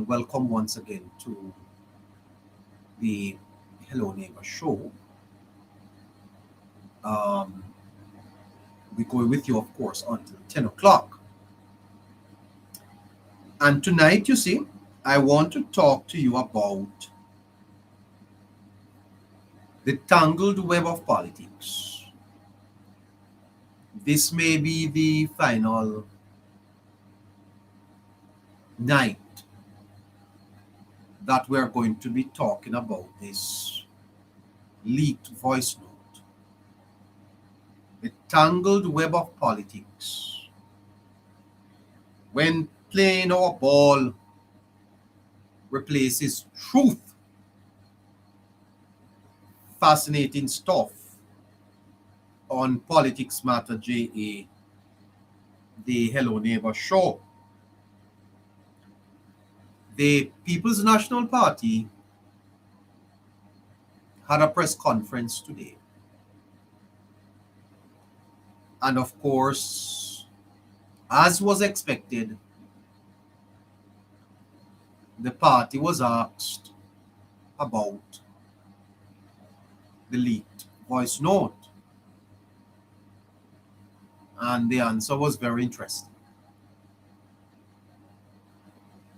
and welcome once again to the Hello Neighbor show. Um, we go with you, of course, until 10 o'clock. And tonight, you see, I want to talk to you about the tangled web of politics. This may be the final night that we're going to be talking about this leaked voice note. The tangled web of politics. When playing our ball replaces truth. Fascinating stuff on Politics Matter JA, the Hello Neighbor show. The People's National Party had a press conference today. And of course, as was expected, the party was asked about the leaked voice note. And the answer was very interesting.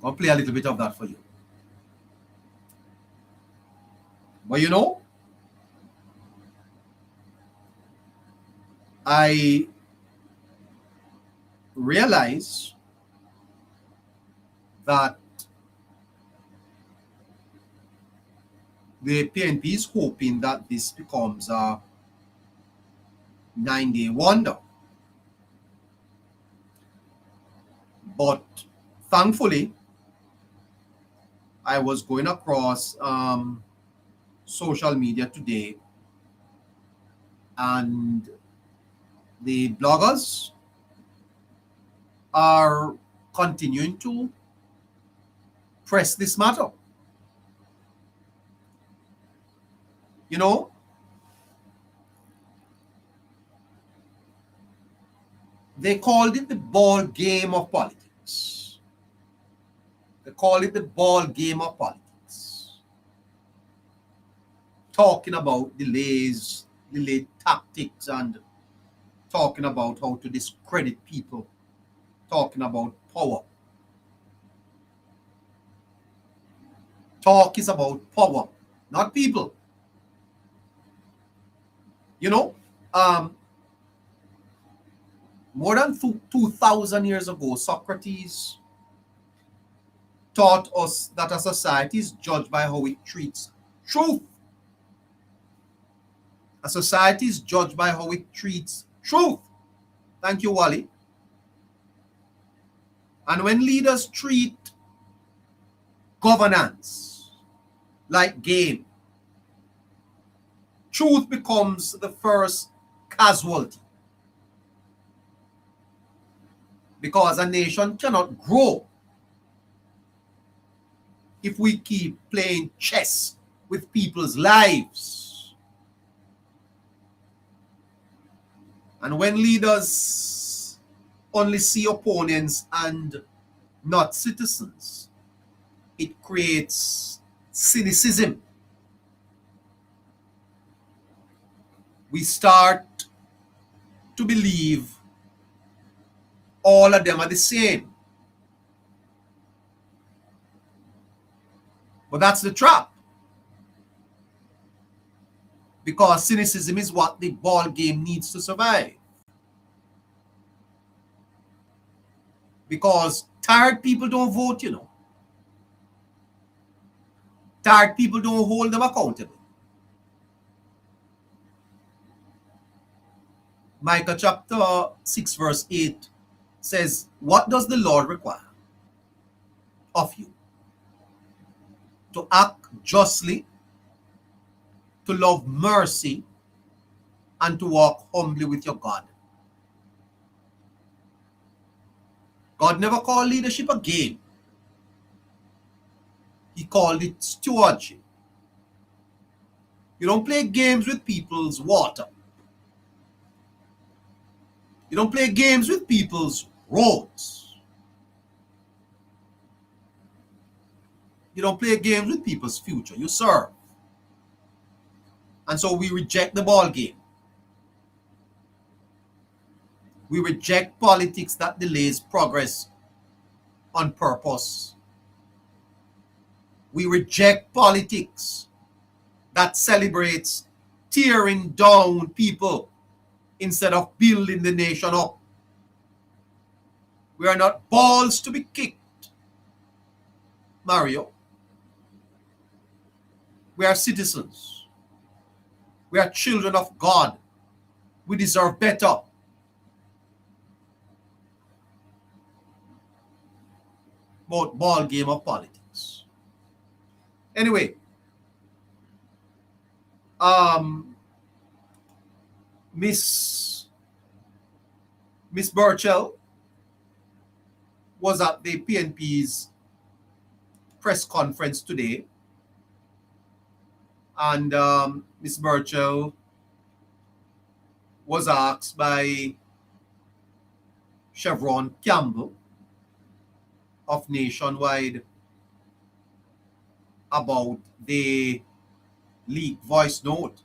I'll play a little bit of that for you. But you know, I realize that the PNP is hoping that this becomes a 9-day wonder. But thankfully, I was going across social media today, and the bloggers are continuing to press this matter. You know, they called it the ball game of politics. They call it the ball game of politics. Talking about delayed tactics, and talking about how to discredit people, talking about power. Talk is about power, not people. You know, more than 2,000 years ago, Socrates taught us that a society is judged by how it treats truth. A society is judged by how it treats truth. Thank you, Wally. And when leaders treat governance like game, truth becomes the first casualty. Because a nation cannot grow if we keep playing chess with people's lives. And when leaders only see opponents and not citizens, it creates cynicism. We start to believe all of them are the same. But that's the trap. Because cynicism is what the ball game needs to survive. Because tired people don't vote, you know. Tired people don't hold them accountable. Micah chapter 6 verse 8 says, "What does the Lord require of you? To act justly, to love mercy, and to walk humbly with your God." God never called leadership a game. He called it stewardship. You don't play games with people's water. You don't play games with people's roads. You don't play games with people's future. You serve. And so we reject the ball game. We reject politics that delays progress on purpose. We reject politics that celebrates tearing down people instead of building the nation up. We are not balls to be kicked, Mario. We are citizens. We are children of God. We deserve better. About ball game of politics. Anyway, Miss Burchell was at the PNP's press conference today, and Miss Burchell was asked by Chevron Campbell of Nationwide about the leaked voice note.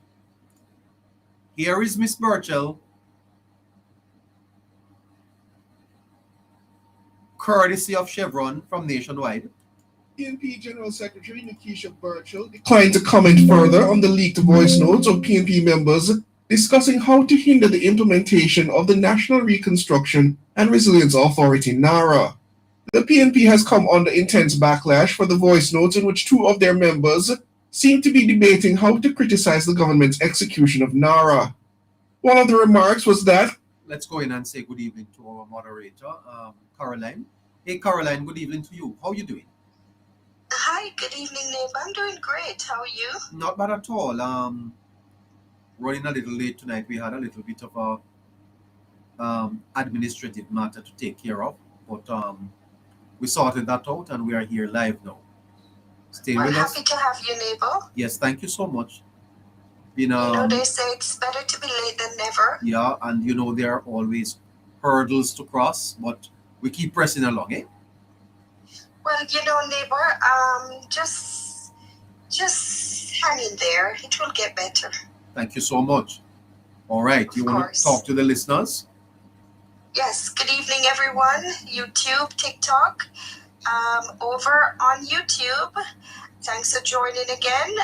Here is Miss Burchell, courtesy of Chevron from Nationwide. PNP General Secretary Nikisha Burchell declined to comment further on the leaked voice notes of PNP members discussing how to hinder the implementation of the National Reconstruction and Resilience Authority, NARA. The PNP has come under intense backlash for the voice notes in which two of their members seem to be debating how to criticize the government's execution of NARA. One of the remarks was that, let's go in and say good evening to our moderator, Caroline. Hey, Caroline, good evening to you. How are you doing? Hi, good evening, neighbor. I'm doing great. How are you? Not bad at all. Running a little late tonight. We had a little bit of a administrative matter to take care of, but we sorted that out and we are here live now. Stay Well, with us. happy to have you, neighbor. Yes, thank you so much. You know, they say it's better to be late than never. Yeah, and you know there are always hurdles to cross, but we keep pressing along, eh? Well, you know, neighbor, just hang in there. It will get better. Thank you so much. All right, you want to talk to the listeners? Yes, good evening, everyone. YouTube, TikTok, over on YouTube. Thanks for joining again.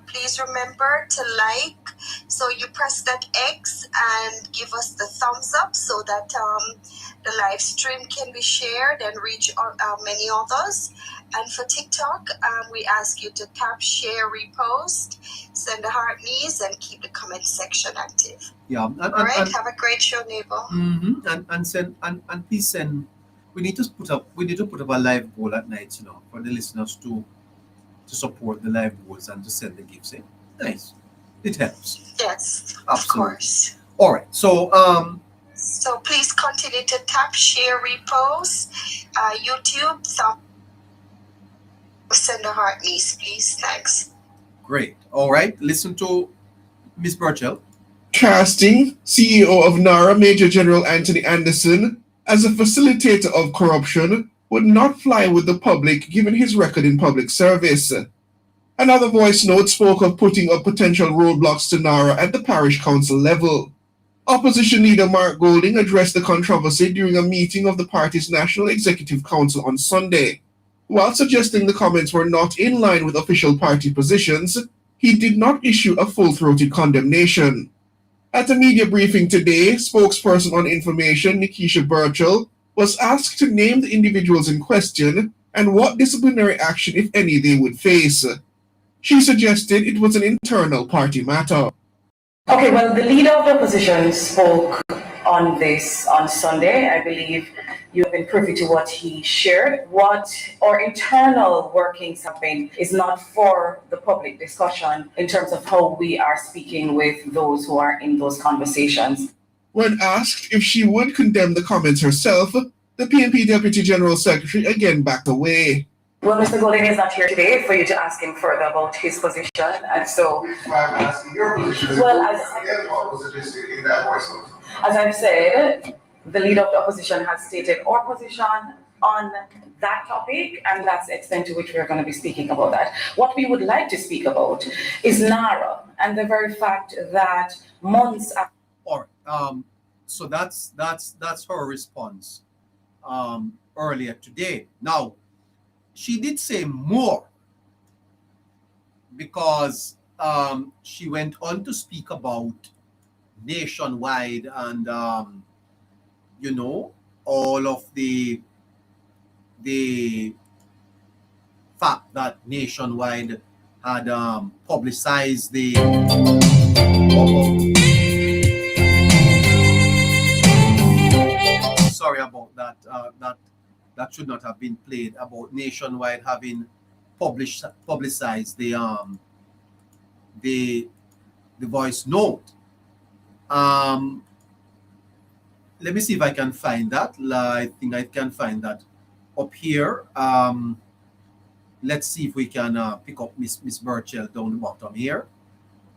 Please remember to like. So you press that X and give us the thumbs up so that the live stream can be shared and reach many others. And for TikTok, we ask you to tap, share, repost, send a heart knees, and keep the comment section active. Yeah. All right. Have a great show, neighbor. And please send. We need to put up a live goal at night, you know, for the listeners to support the live goals and to send the gifts in. Nice. It helps. Yes, absolutely. Of course. All right. So please continue to tap, share, repost, YouTube, send a heart knees, please. Thanks. Great. All right. Listen to Miss Burchell. Casting CEO of NARA, Major General Anthony Anderson, as a facilitator of corruption would not fly with the public given his record in public service. Another voice note spoke of putting up potential roadblocks to NARA at the parish council level. Opposition leader Mark Golding addressed the controversy during a meeting of the party's National Executive Council on Sunday. While suggesting the comments were not in line with official party positions, he did not issue a full-throated condemnation. At a media briefing today, spokesperson on information Nikisha Burchell was asked to name the individuals in question and what disciplinary action, if any, they would face. She suggested it was an internal party matter. Okay, well, the leader of the opposition spoke on this on Sunday. I believe you have been privy to what he shared. What our internal workings have been is not for the public discussion in terms of how we are speaking with those who are in those conversations. When asked if she would condemn the comments herself, the PNP Deputy General Secretary again backed away. Well, Mr. Golding is not here today for you to ask him further about his position, and so. I'm asking your position. Well, as I've said, the leader of the opposition has stated our position on that topic, and that's the extent to which we're going to be speaking about that. What we would like to speak about is NARA and the very fact that months after. All right. So that's her response earlier today. Now, she did say more because she went on to speak about nationwide and all of the fact that nationwide had publicized the sorry about that. That should not have been played, about nationwide having publicized the voice note. Let me see if I can find that. I think I can find that up here. Let's see if we can pick up Miss Burchell down the bottom here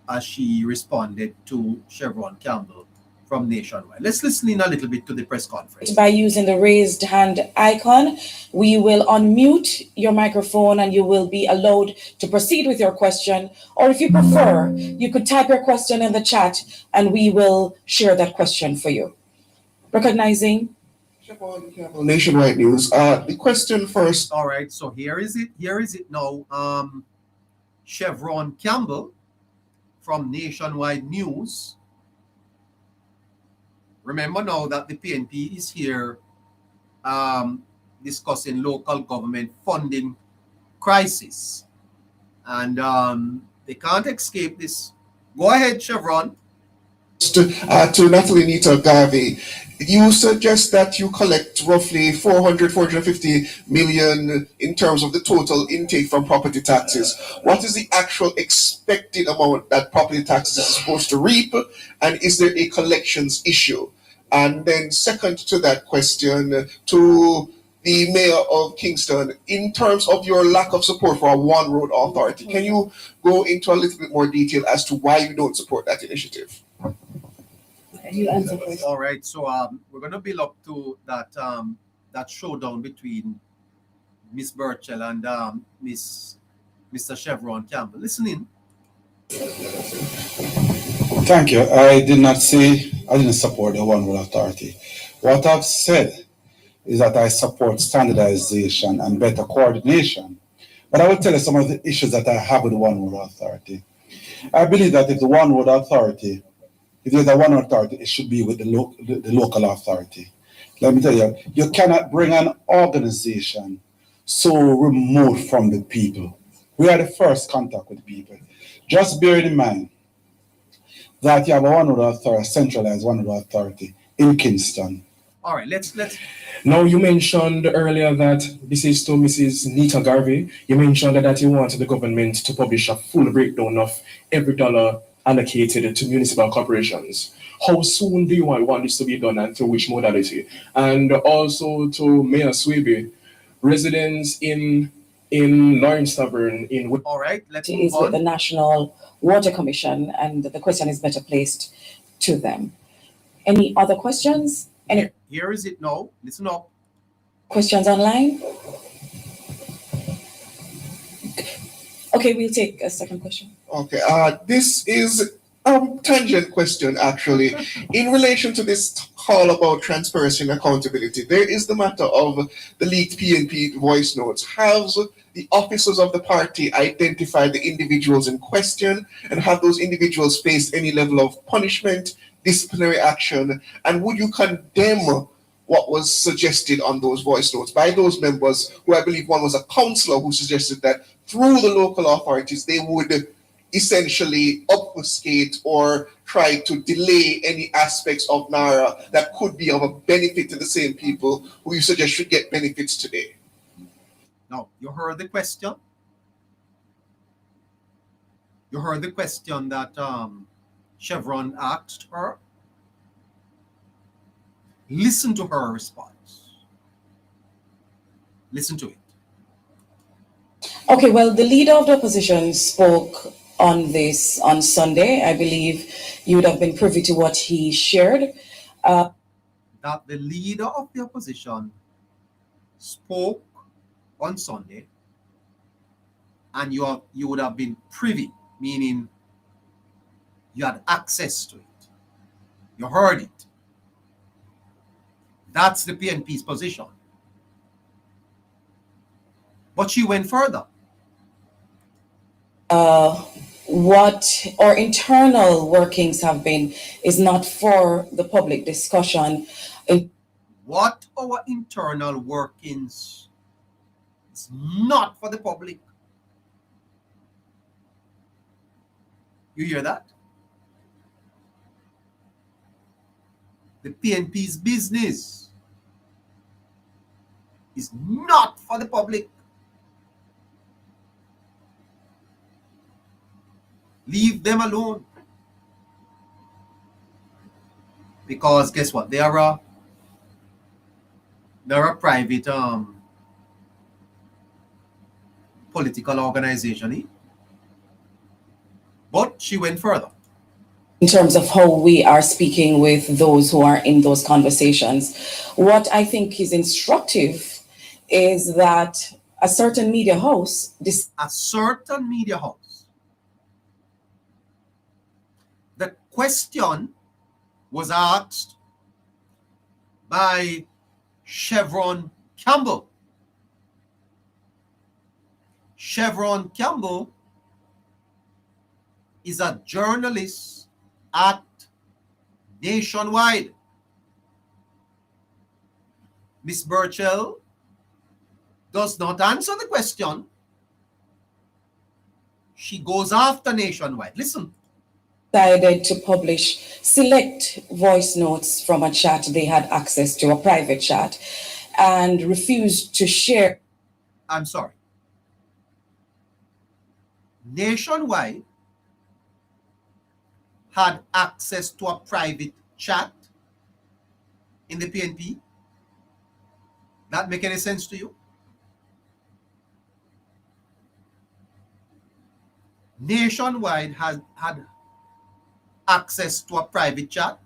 as she responded to Chevron Campbell from Nationwide. Let's listen in a little bit to the press conference. By using the raised hand icon, we will unmute your microphone and you will be allowed to proceed with your question. Or if you prefer, you could type your question in the chat and we will share that question for you. Recognizing Chevron Campbell, Nationwide News. The question first. All right, so here is it now. Chevron Campbell from Nationwide News. Remember now that the PNP is here discussing local government funding crisis. And they can't escape this. Go ahead, Chevron. To Natalie Nita Garvey, you suggest that you collect roughly 450 million in terms of the total intake from property taxes. What is the actual expected amount that property taxes is supposed to reap? And is there a collections issue? And then second to that question, to the mayor of Kingston, in terms of your lack of support for a one road authority, can you go into a little bit more detail as to why you don't support that initiative? you answer first. All right, so we're going to build up to that that showdown between Miss Burchell and Mr. Chevron Campbell. Listen in. Thank you. I didn't support the one road authority. What I've said is that I support standardization and better coordination. But I will tell you some of the issues that I have with the one road authority. I believe that if there's a one road authority, it should be with the local authority. Let me tell you, you cannot bring an organization so remote from the people. We are the first contact with the people. Just bear in mind that you have a one road authority, a centralized one road authority in Kingston. All right, let's. Now, you mentioned earlier that this is to Mrs. Nita Garvey. You mentioned that you wanted the government to publish a full breakdown of every dollar allocated to municipal corporations. How soon do you want this to be done and through which modality? And also to Mayor Swaby, residents in Lawrence Tavern in... All right, let's move is on. with the National Water Commission, and the question is better placed to them. Any other questions? Any Here is it now. Listen up. questions online? Okay, we'll take a second question. Okay, this is a tangent question, actually. In relation to this call about transparency and accountability, there is the matter of the leaked PNP voice notes. Have the officers of the party identified the individuals in question, and have those individuals faced any level of punishment, disciplinary action, and would you condemn what was suggested on those voice notes by those members, who I believe one was a councillor who suggested that through the local authorities they would essentially obfuscate or try to delay any aspects of NARA that could be of a benefit to the same people who you suggest should get benefits today? Now, you heard the question? You heard the question that Chevron asked her? Listen to her response. Listen to it. Okay, well, the leader of the opposition spoke on this on Sunday. I believe you would have been privy to what he shared. That the leader of the opposition spoke on Sunday, and you would have been privy, meaning you had access to it. You heard it. That's the PNP's position. But she went further. What our internal workings have been is not for the public discussion. What our internal workings is not for the public. You hear that? The PNP's business is not for the public. Leave them alone. Because guess what? They're a private political organization. But she went further. In terms of how we are speaking with those who are in those conversations, what I think is instructive is that a certain media house, the question was asked by Chevron Campbell. Chevron Campbell is a journalist at Nationwide. Miss Burchell does not answer the question. She goes after Nationwide. Listen. Decided to publish select voice notes from a chat they had access to, a private chat, and refused to share. I'm sorry. Nationwide had access to a private chat in the PNP. That make any sense to you? Nationwide had access to a private chat.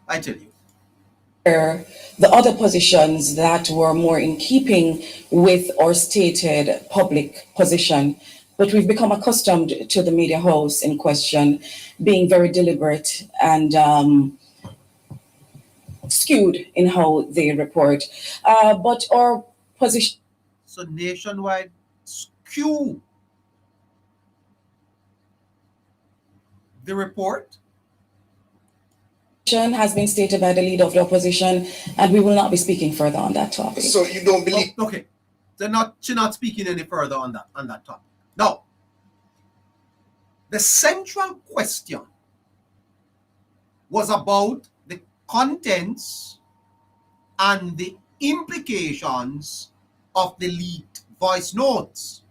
I tell you. The other positions that were more in keeping with our stated public position, but we've become accustomed to the media house in question being very deliberate and skewed in how they report. But our position. So Nationwide skew the report. Has been stated by the leader of the opposition, and we will not be speaking further on that topic. So you don't believe? Okay, she's not speaking any further on that topic. Now, the central question was about the contents and the implications of the leaked voice notes.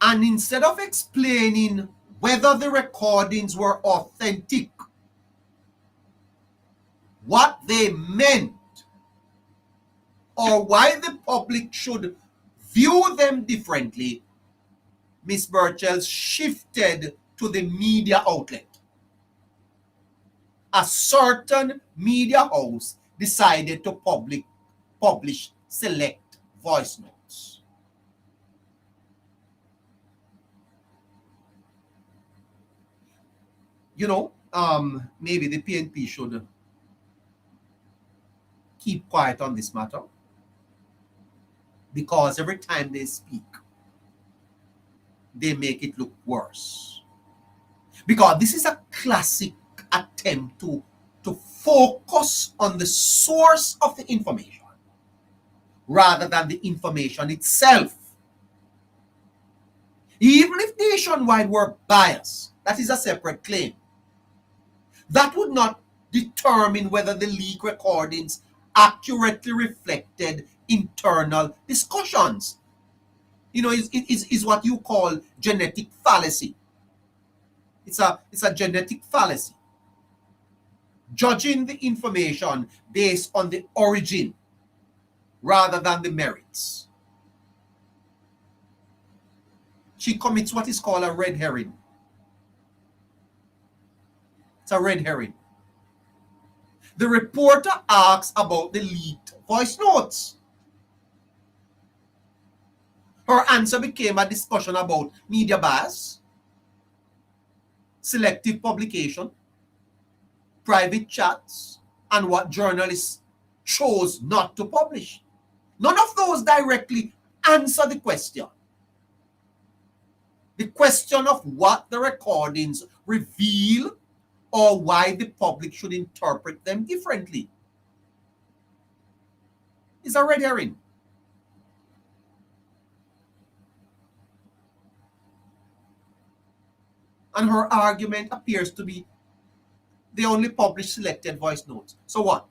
And instead of explaining whether the recordings were authentic, what they meant, or why the public should view them differently, Ms. Burchell shifted to the media outlet. A certain media house decided to publish select voice notes. You know, maybe the PNP should keep quiet on this matter, because every time they speak, they make it look worse. Because this is a classic attempt to focus on the source of the information rather than the information itself. Even if Nationwide were biased, that is a separate claim. That would not determine whether the leak recordings accurately reflected internal discussions. You know, is what you call genetic fallacy. It's a genetic fallacy. Judging the information based on the origin rather than the merits. She commits what is called a red herring. It's a red herring. The reporter asks about the leaked voice notes. Her answer became a discussion about media bias, selective publication, private chats, and what journalists chose not to publish. None of those directly answer the question. The question of what the recordings reveal or why the public should interpret them differently is a red herring. And her argument appears to be they only publish selected voice notes. So what?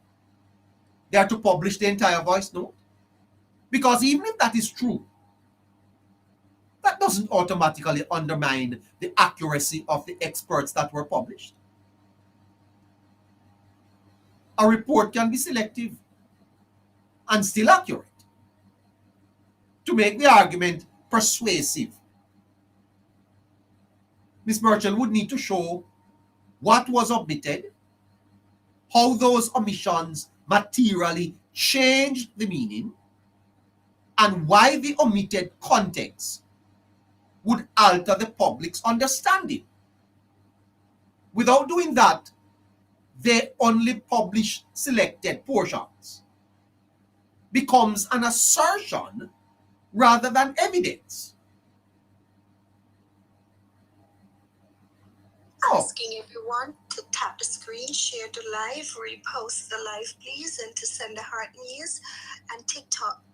They are to publish the entire voice note? Because even if that is true, that doesn't automatically undermine the accuracy of the experts that were published. A report can be selective and still accurate to make the argument persuasive. Ms. Burchell would need to show what was omitted, how those omissions materially changed the meaning, and why the omitted context would alter the public's understanding. Without doing that, they only publish selected portions. Becomes an assertion rather than evidence. Asking everyone to tap the screen, share the live, repost the live, please, and to send the heart news. And TikTok,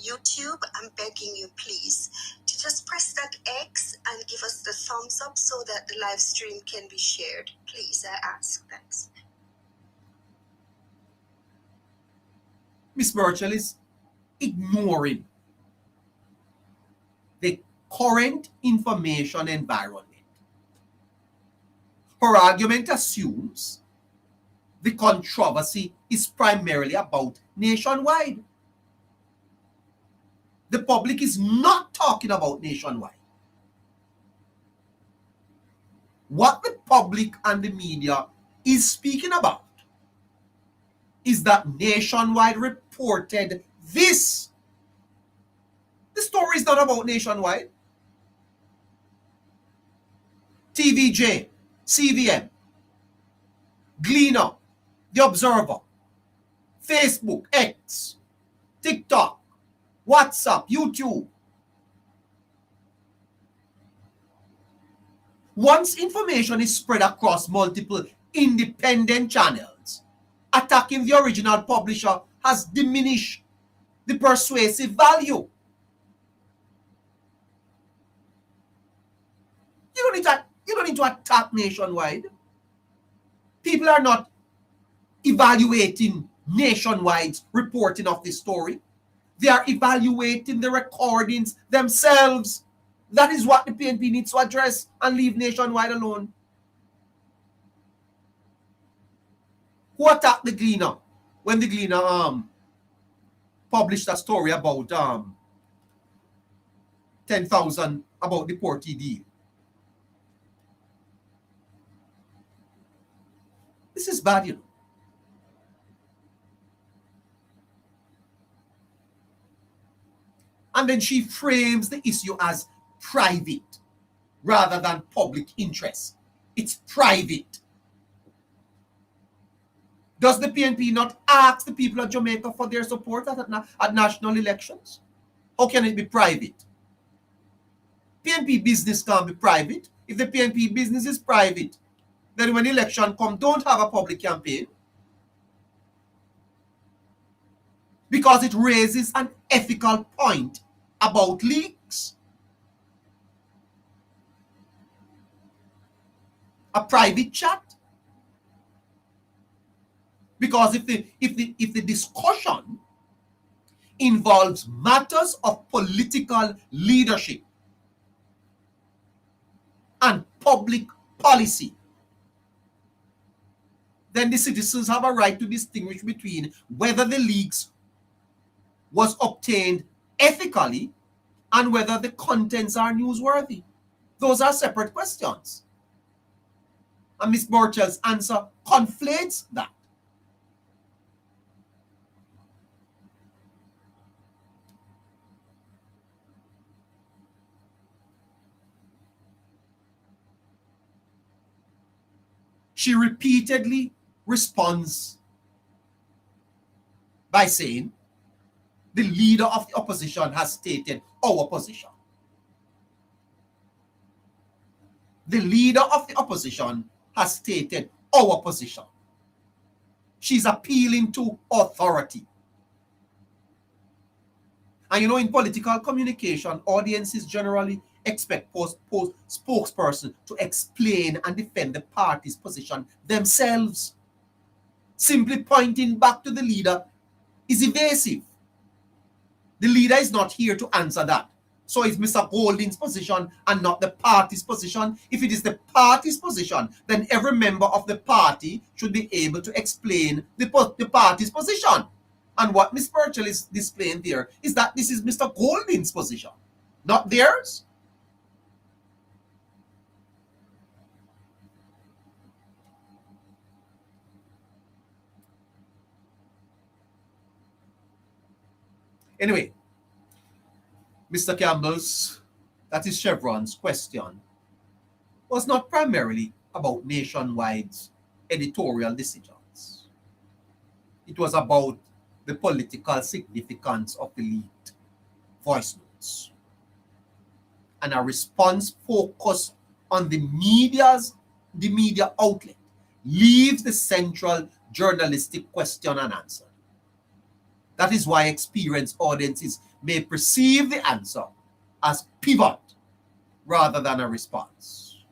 YouTube, I'm begging you, please, to just press that X and give us the thumbs up so that the live stream can be shared. Please, I ask. Thanks. Ms. Burchell is ignoring the current information environment. Her argument assumes the controversy is primarily about nationwide. The public is not talking about nationwide. What the public and the media is speaking about is that Nationwide reported this. The story is not about Nationwide. TVJ, CVM, Gleaner, The Observer, Facebook, X, TikTok, WhatsApp, YouTube. Once information is spread across multiple independent channels, attacking the original publisher has diminished the persuasive value. You don't need to attack Nationwide. People are not evaluating Nationwide's reporting of this story. They are evaluating the recordings themselves. That is what the PNP needs to address and leave Nationwide alone. Who attacked the Gleaner when the Gleaner published a story about 10,000 about the Porty deal? This is bad, you know. And then she frames the issue as private rather than public interest. It's private. Does the PNP not ask the people of Jamaica for their support at national elections? How can it be private? PNP business can't be private. If the PNP business is private, then when election comes, don't have a public campaign. Because it raises an ethical point about leaks. A private chat. Because if the discussion involves matters of political leadership and public policy, then the citizens have a right to distinguish between whether the leaks was obtained ethically and whether the contents are newsworthy. Those are separate questions. And Ms. Burchell's answer conflates that. She repeatedly responds by saying, the leader of the opposition has stated our position. The leader of the opposition has stated our position. She's appealing to authority. And you know, in political communication, audiences generally expect spokesperson to explain and defend the party's position themselves. Simply pointing back to the leader is evasive. The leader is not here to answer that. So it's Mr. Golding's position and not the party's position. If it is the party's position, then every member of the party should be able to explain the party's position. And what Ms. Burchell is displaying there is that this is Mr. Golding's position, not theirs. Anyway, Mr. Campbell's, that is Chevron's question, was not primarily about Nationwide's editorial decisions. It was about the political significance of the leaked voice notes. And a response focused on the media outlet leaves the central journalistic question unanswered. That is why experienced audiences may perceive the answer as pivot rather than a response.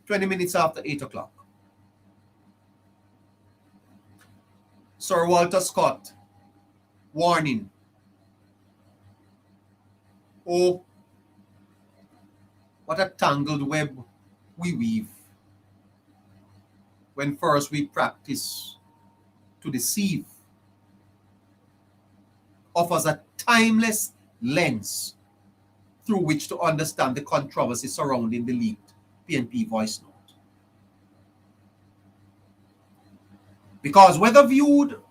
"20 minutes after 8 o'clock. Sir Walter Scott, warning. Oh, what a tangled web we weave when first we practice to deceive. Offers a timeless lens through which to understand the controversy surrounding the leaked PNP voice note. Because whether viewed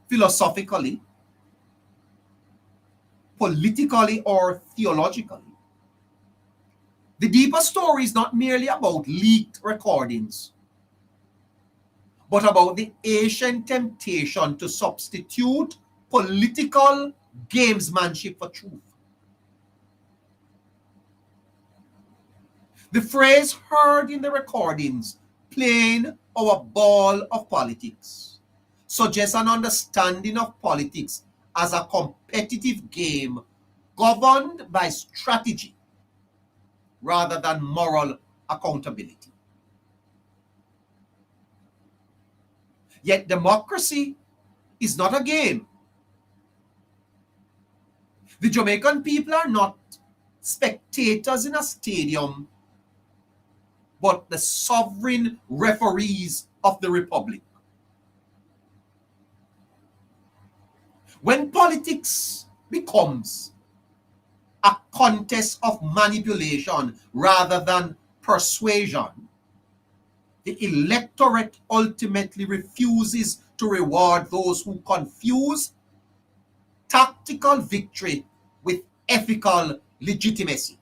philosophically, politically, or theologically, the deeper story is not merely about leaked recordings, but about the ancient temptation to substitute political gamesmanship for truth. The phrase heard in the recordings, "playing our ball of politics," suggests an understanding of politics as a competitive game governed by strategy rather than moral accountability. Yet democracy is not a game. The Jamaican people are not spectators in a stadium, but the sovereign referees of the republic. When politics becomes a contest of manipulation rather than persuasion, the electorate ultimately refuses to reward those who confuse tactical victory with ethical legitimacy.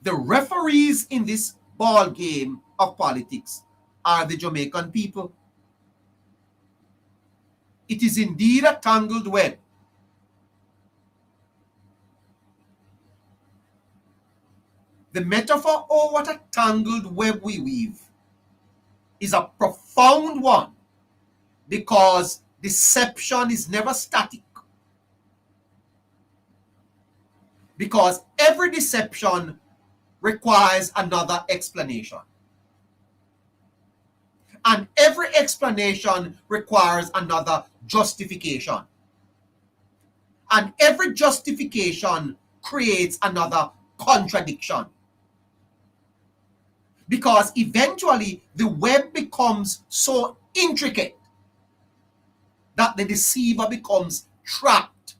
The referees in this ball game of politics are the Jamaican people. It is indeed a tangled web. The metaphor, "oh, what a tangled web we weave," is a profound one because deception is never static. Because every deception requires another explanation. And every explanation requires another justification. And every justification creates another contradiction. Because eventually the web becomes so intricate that the deceiver becomes trapped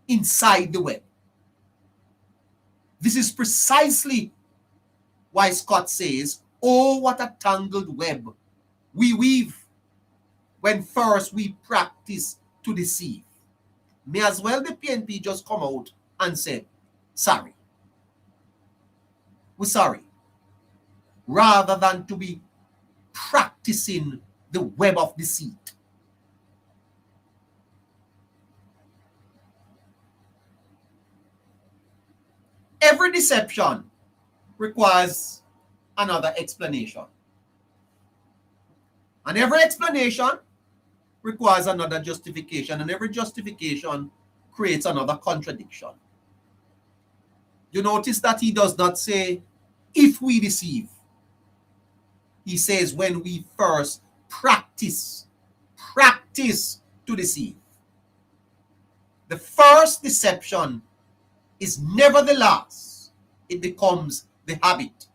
inside the web. This is precisely why Scott says, "Oh, what a tangled web we weave when first we practice to deceive." May as well the PNP just come out and say, "Sorry. We're sorry." Rather than to be practicing the web of deceit. Every deception requires another explanation. And every explanation requires another justification. And every justification creates another contradiction. You notice that he does not say, "if we deceive." He says, "when we first practice to deceive." The first deception is never the last. It becomes the habit.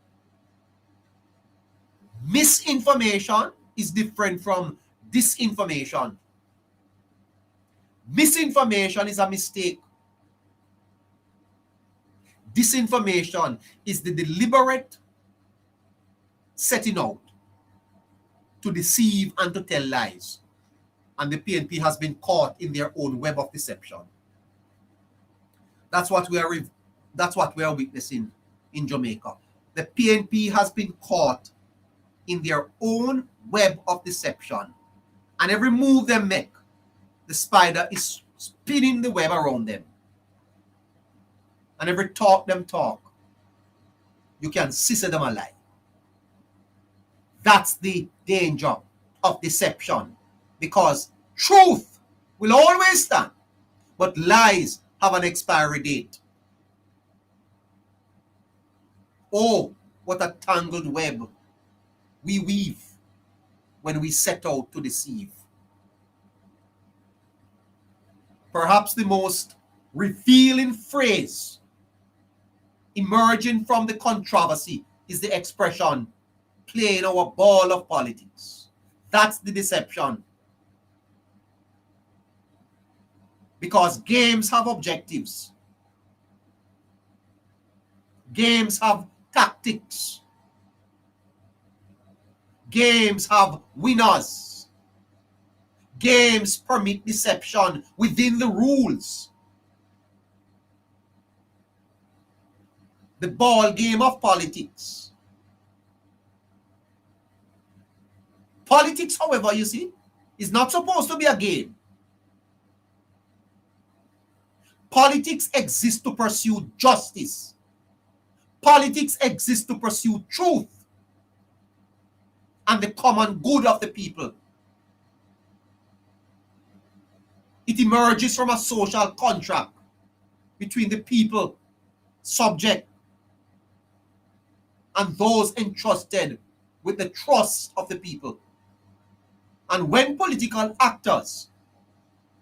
Misinformation is different from disinformation. Misinformation is a mistake. Disinformation is the deliberate setting out to deceive and to tell lies. And the PNP has been caught in their own web of deception. That's what we are witnessing in Jamaica. The PNP has been caught in their own web of deception. And every move they make, the spider is spinning the web around them. And every talk them talk, you can see them alive. That's the danger of deception, because truth will always stand, but lies have an expiry date. Oh, what a tangled web we weave when we set out to deceive. Perhaps the most revealing phrase emerging from the controversy is the expression, "playing our ball of politics." That's the deception. Because games have objectives. Games have tactics. Games have winners. Games permit deception within the rules. The ball game of politics. Politics, however, you see, is not supposed to be a game. Politics exists to pursue justice. Politics exists to pursue truth and the common good of the people. It emerges from a social contract between the people, subject, and those entrusted with the trust of the people. And when political actors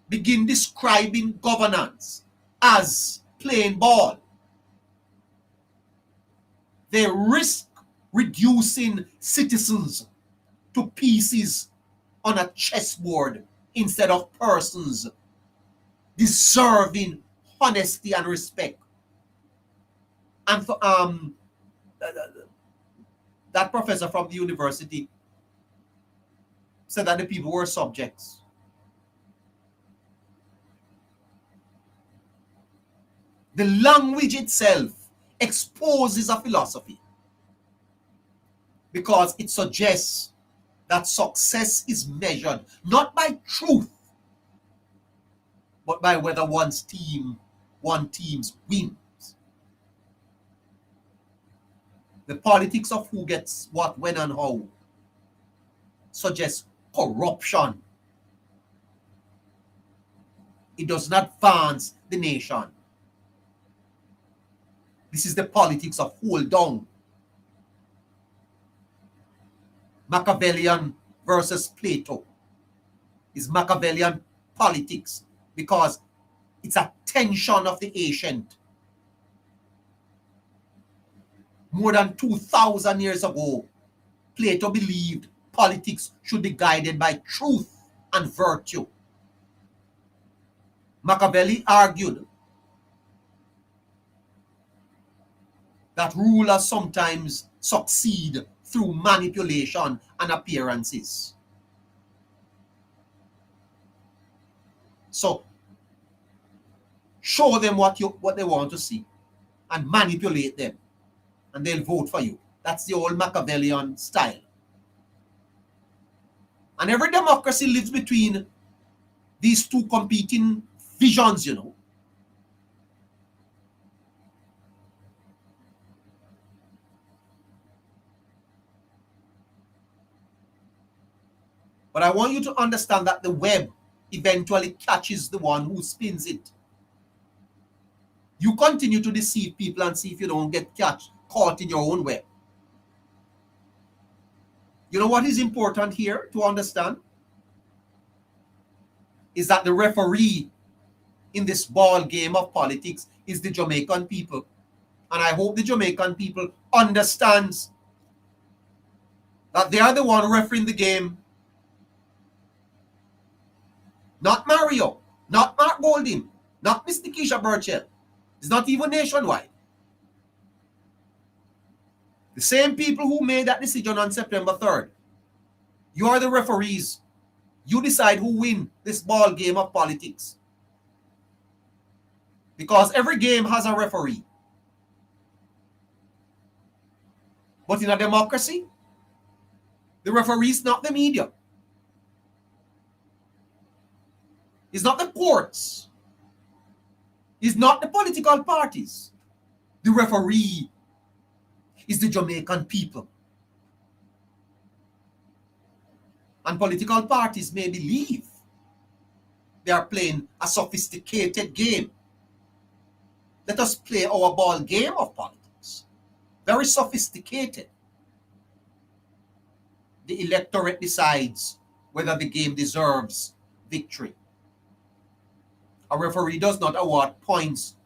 begin describing governance as playing ball, they risk reducing citizens to pieces on a chessboard instead of persons deserving honesty and respect. And for, that professor from the university said that the people were subjects. The language itself exposes a philosophy because it suggests that success is measured not by truth, but by whether one team's wins. The politics of who gets what, when, and how suggests corruption. It does not advance the nation. This is the politics of hold down. Machiavellian versus Plato is Machiavellian politics because it's a tension of the ancient. More than 2,000 years ago, Plato believed politics should be guided by truth and virtue. Machiavelli argued that rulers sometimes succeed through manipulation and appearances. So, show them what they want to see and manipulate them, and they'll vote for you. That's the old Machiavellian style. And every democracy lives between these two competing visions, you know. But I want you to understand that the web eventually catches the one who spins it. You continue to deceive people and see if you don't get caught in your own web. You know what is important here to understand? Is that the referee in this ball game of politics is the Jamaican people. And I hope the Jamaican people understands that they are the one refereeing the game. Not Mario, not Mark Golding, not Miss Nikisha Burchell. It's not even nationwide. The same people who made that decision on September 3rd. You are the referees. You decide who win this ball game of politics. Because every game has a referee. But in a democracy, the referee is not the media. It's not the courts. It's not the political parties. The referee is the Jamaican people. And political parties may believe they are playing a sophisticated game. Let us play our ball game of politics. Very sophisticated. The electorate decides whether the game deserves victory. A referee does not award points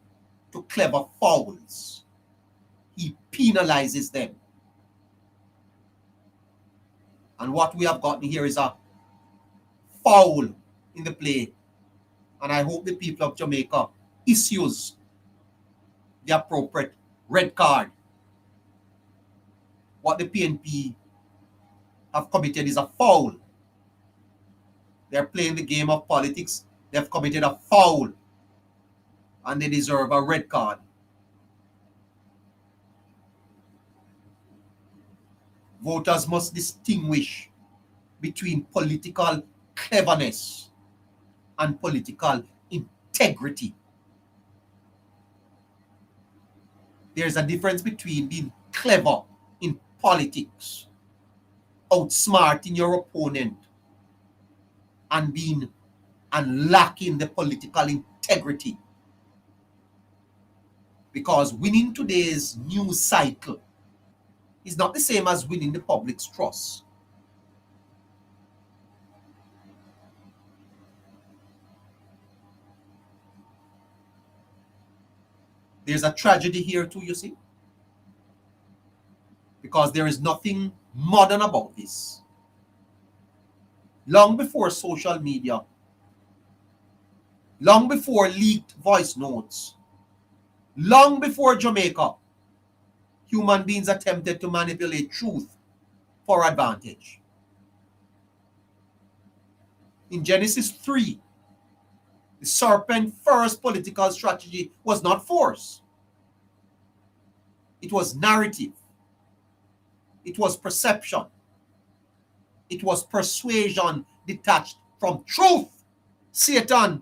to clever fouls. He penalizes them. And what we have gotten here is a foul in the play. And I hope the people of Jamaica issues the appropriate red card. What the PNP have committed is a foul. They're playing the game of politics. They've committed a foul. And they deserve a red card. Voters must distinguish between political cleverness and political integrity. There's a difference between being clever in politics, outsmarting your opponent, and lacking the political integrity. Because winning today's news cycle is not the same as winning the public's trust. There's a tragedy here too, you see. Because there is nothing modern about this. Long before social media, long before leaked voice notes, long before Jamaica, human beings attempted to manipulate truth for advantage. In Genesis 3, the serpent's first political strategy was not force. It was narrative. It was perception. It was persuasion detached from truth. Satan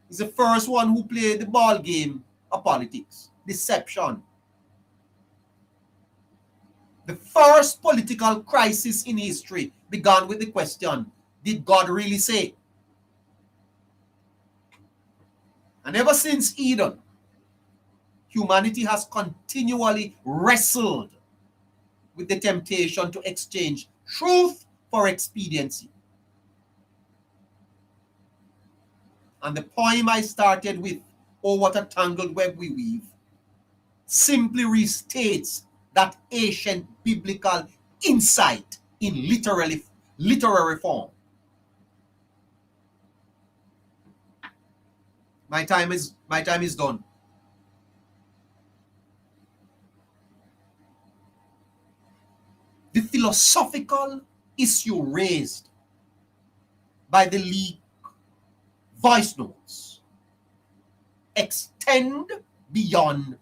is the first one who played the ball game of politics. Deception. The first political crisis in history began with the question, did God really say? And ever since Eden, humanity has continually wrestled with the temptation to exchange truth for expediency. And the poem I started with, "Oh, what a tangled web we weave," simply restates that ancient biblical insight in literary form. My time is done. The philosophical issue raised by the leaked voice notes extend beyond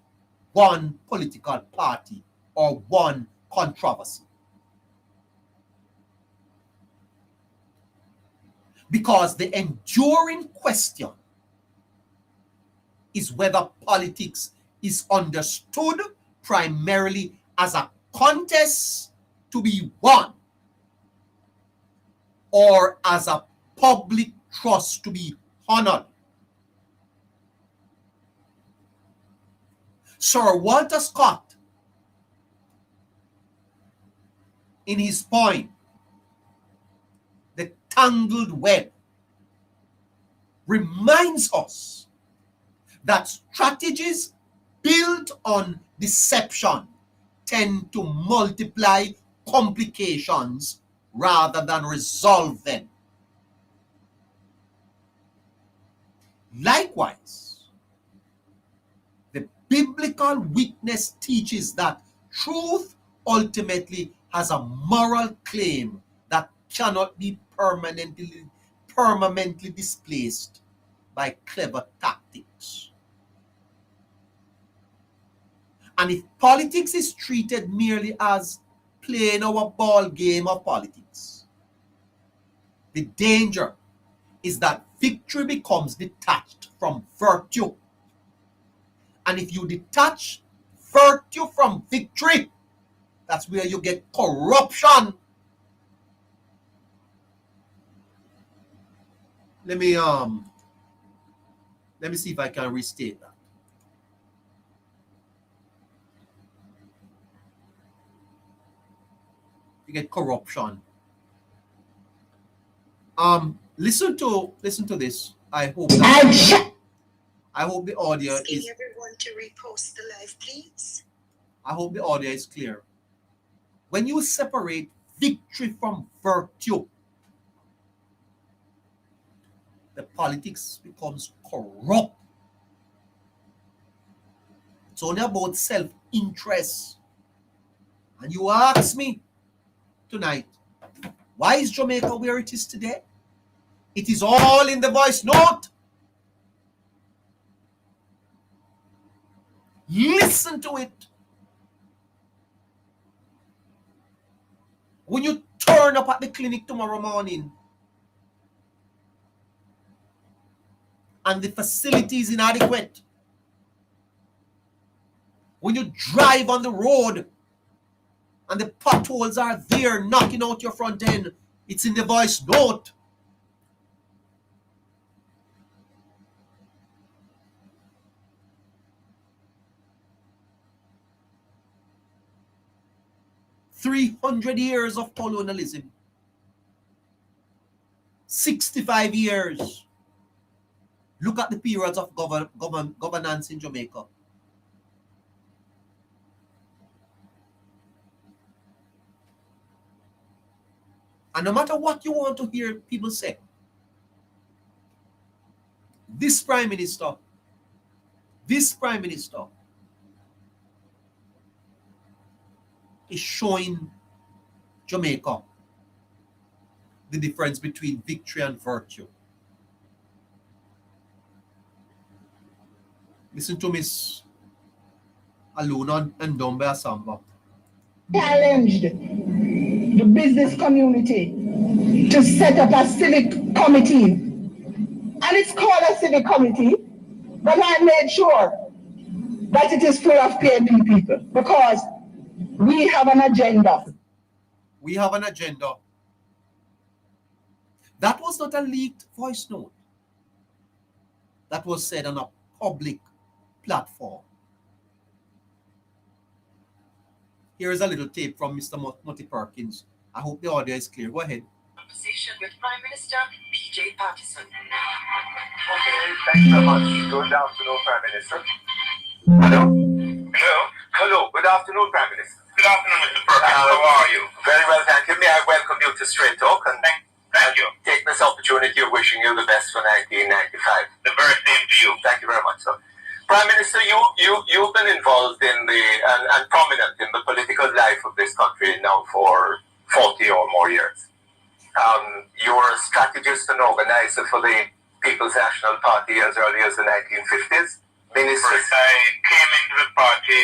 one political party or one controversy. Because the enduring question is whether politics is understood primarily as a contest to be won or as a public trust to be honored. Sir Walter Scott, in his poem, The Tangled Web, reminds us that strategies built on deception tend to multiply complications rather than resolve them. Likewise, the biblical witness teaches that truth ultimately has a moral claim that cannot be permanently displaced by clever tactics. And if politics is treated merely as playing our ball game of politics, the danger is that victory becomes detached from virtue. And if you detach virtue from victory, that's where you get corruption. Let me see if I can restate that. You get corruption. Listen to this. I hope the audio Asking is. everyone to repost the live, please. I hope the audio is clear. When you separate victory from virtue, the politics becomes corrupt. It's only about self-interest. And you ask me tonight, why is Jamaica where it is today? It is all in the voice note. Listen to it. When you turn up at the clinic tomorrow morning and the facility is inadequate, when you drive on the road and the potholes are there knocking out your front end, it's in the voice note. "300 years of colonialism, 65 years. Look at the periods of governance in Jamaica. And no matter what you want to hear people say, this Prime Minister is showing Jamaica the difference between victory and virtue. Listen to Miss Aluna and Dombe Asamba. Challenged the business community to set up a civic committee. And it's called a civic committee, but I made sure that it is full of PNP people because we have an agenda. We have an agenda. That was not a leaked voice note. That was said on a public platform. Here is a little tape from Mr. Mutty Perkins. I hope the audio is clear. Go ahead. Conversation with Prime Minister PJ Patterson. Okay, thanks so much. Good afternoon, Prime Minister. Hello? Hello? Hello, good afternoon, Prime Minister. Good afternoon, Mr. Perkins. How are you? Very well, thank you. May I welcome you to Straight Talk and Thank you. take this opportunity of wishing you the best for 1995. The very same to you. you've been involved in and prominent in the political life of this country now for 40 or more years. You were a strategist and organizer for the People's National Party as early as the 1950s. Minister. I came into the party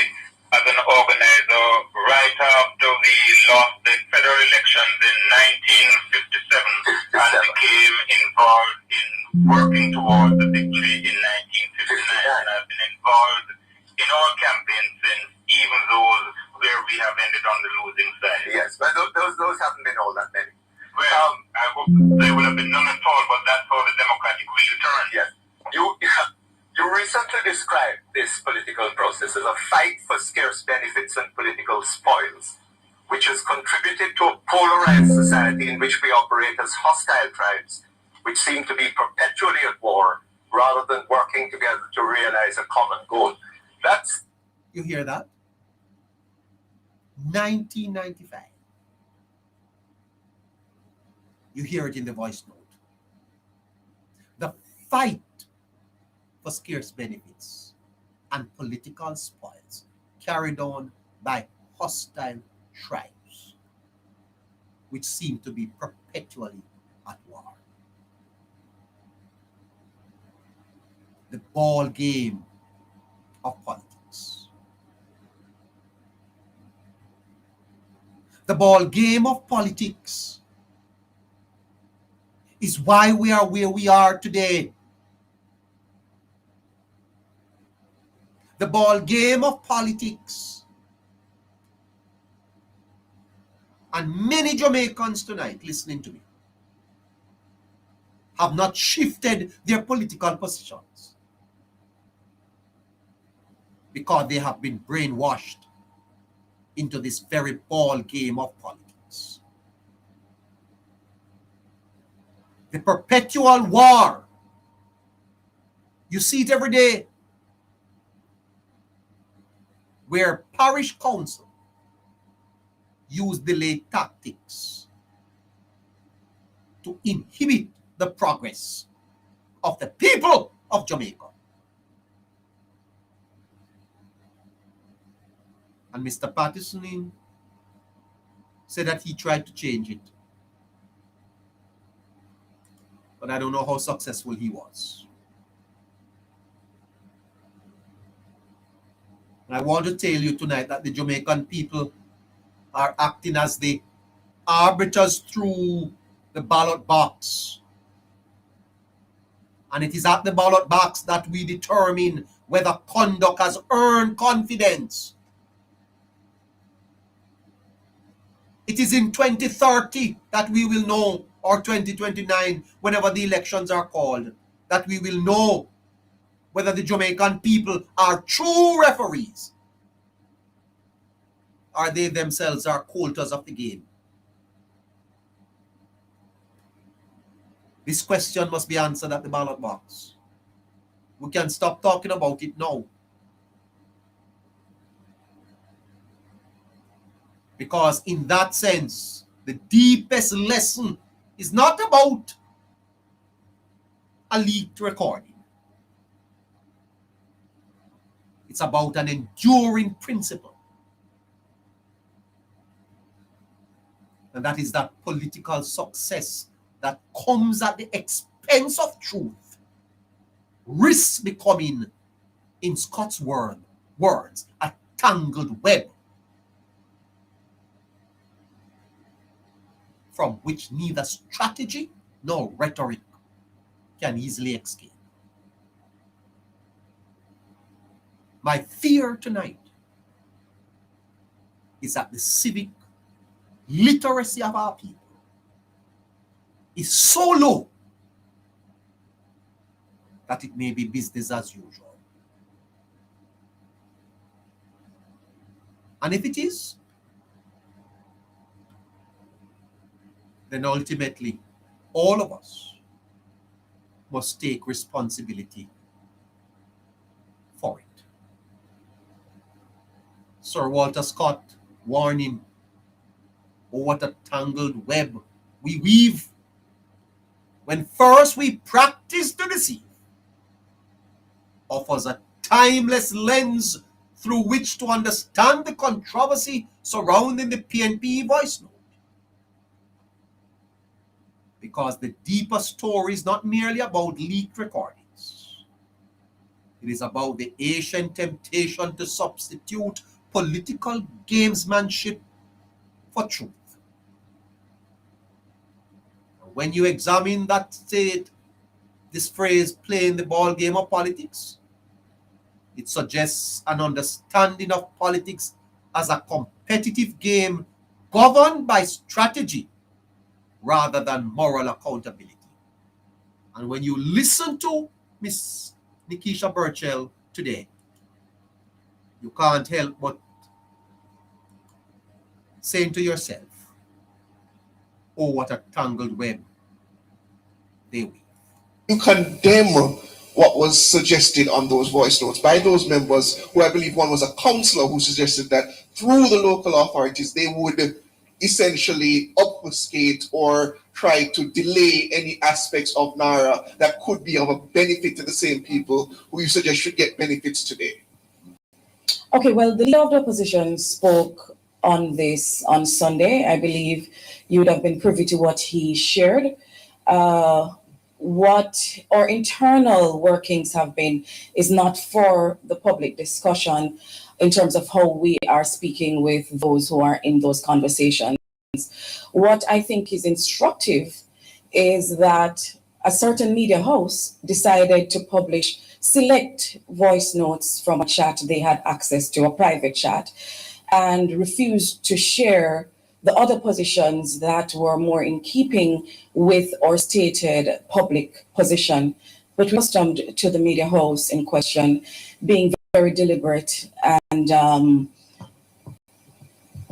as an organizer right after we lost the federal elections in 1957 and became involved in working towards the victory in 1959. And I've been involved in all campaigns since, even those where we have ended on the losing side. Yes, but those haven't been all that many. Well, I hope there will have been none at all, but that's how the democratic wheel turns. Yes. You recently described this political process as a fight for scarce benefits and political spoils, which has contributed to a polarized society in which we operate as hostile tribes, which seem to be perpetually at war rather than working together to realize a common goal. That's... You hear that? 1995. You hear it in the voice note. The fight for scarce benefits and political spoils carried on by hostile tribes, which seem to be perpetually at war. The ball game of politics. The ball game of politics is why we are where we are today. The ball game of politics. And many Jamaicans tonight listening to me have not shifted their political positions because they have been brainwashed into this very ball game of politics. The perpetual war. You see it every day, where parish council use delay tactics to inhibit the progress of the people of Jamaica. And Mr. Patterson said that he tried to change it. But I don't know how successful he was. And I want to tell you tonight that the Jamaican people are acting as the arbiters through the ballot box. And it is at the ballot box that we determine whether conduct has earned confidence. It is in 2030 that we will know, or 2029, whenever the elections are called, that we will know whether the Jamaican people are true referees or they themselves are coulters of the game. This question must be answered at the ballot box. We can stop talking about it now. Because in that sense, the deepest lesson is not about a leaked recording. It's about an enduring principle. And that is that political success that comes at the expense of truth risks becoming, in Scott's words, a tangled web from which neither strategy nor rhetoric can easily escape. My fear tonight is that the civic literacy of our people is so low that it may be business as usual. And if it is, then ultimately all of us must take responsibility for it. Sir Walter Scott warning, oh, what a tangled web we weave when first we practice to deceive, offers a timeless lens through which to understand the controversy surrounding the PNP voice note. Because the deeper story is not merely about leaked recordings. It is about the ancient temptation to substitute political gamesmanship for truth. When you examine that state, this phrase, playing the ball game of politics, it suggests an understanding of politics as a competitive game governed by strategy rather than moral accountability. And when you listen to Miss Nikisha Burchell today, you can't help but saying to yourself, oh, what a tangled web they weave. You condemn what was suggested on those voice notes by those members, who I believe one was a councillor who suggested that through the local authorities they would essentially obfuscate or try to delay any aspects of NARA that could be of a benefit to the same people who you suggest should get benefits today. Okay, well, the leader of the opposition spoke on this on Sunday. I believe you would have been privy to what he shared. What our internal workings have been is not for the public discussion in terms of how we are speaking with those who are in those conversations. What I think is instructive is that a certain media house decided to publish select voice notes from a chat they had access to, a private chat, and refused to share the other positions that were more in keeping with our stated public position. But we accustomed to the media house in question being very deliberate and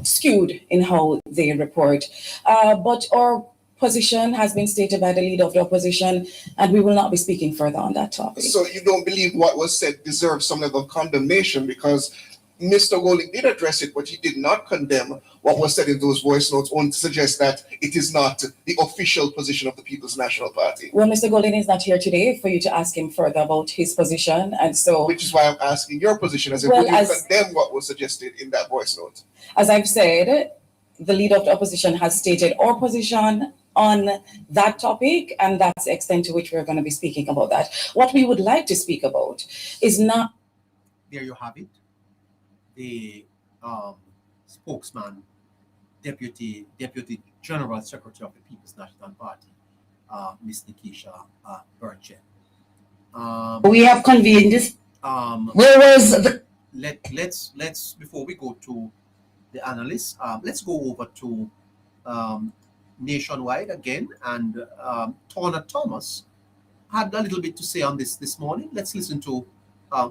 skewed in how they report. But our position has been stated by the leader of the opposition, and we will not be speaking further on that topic. So you don't believe what was said deserves some level of condemnation, because Mr. Golding did address it, but he did not condemn what was said in those voice notes, only to suggest that it is not the official position of the People's National Party. Well, Mr. Golding is not here today for you to ask him further about his position, and so... Which is why I'm asking your position, as if Well, would you condemn what was suggested in that voice note? As I've said, the leader of the opposition has stated our position on that topic, and that's the extent to which we're going to be speaking about that. What we would like to speak about is not... There you have it. The spokesman, Deputy General Secretary of the People's National Party, Ms. Nikisha Burchell. We have convened this. Where was the... Let's before we go to the analysts, let's go over to Nationwide again, and Torna Thomas had a little bit to say on this morning. Let's listen to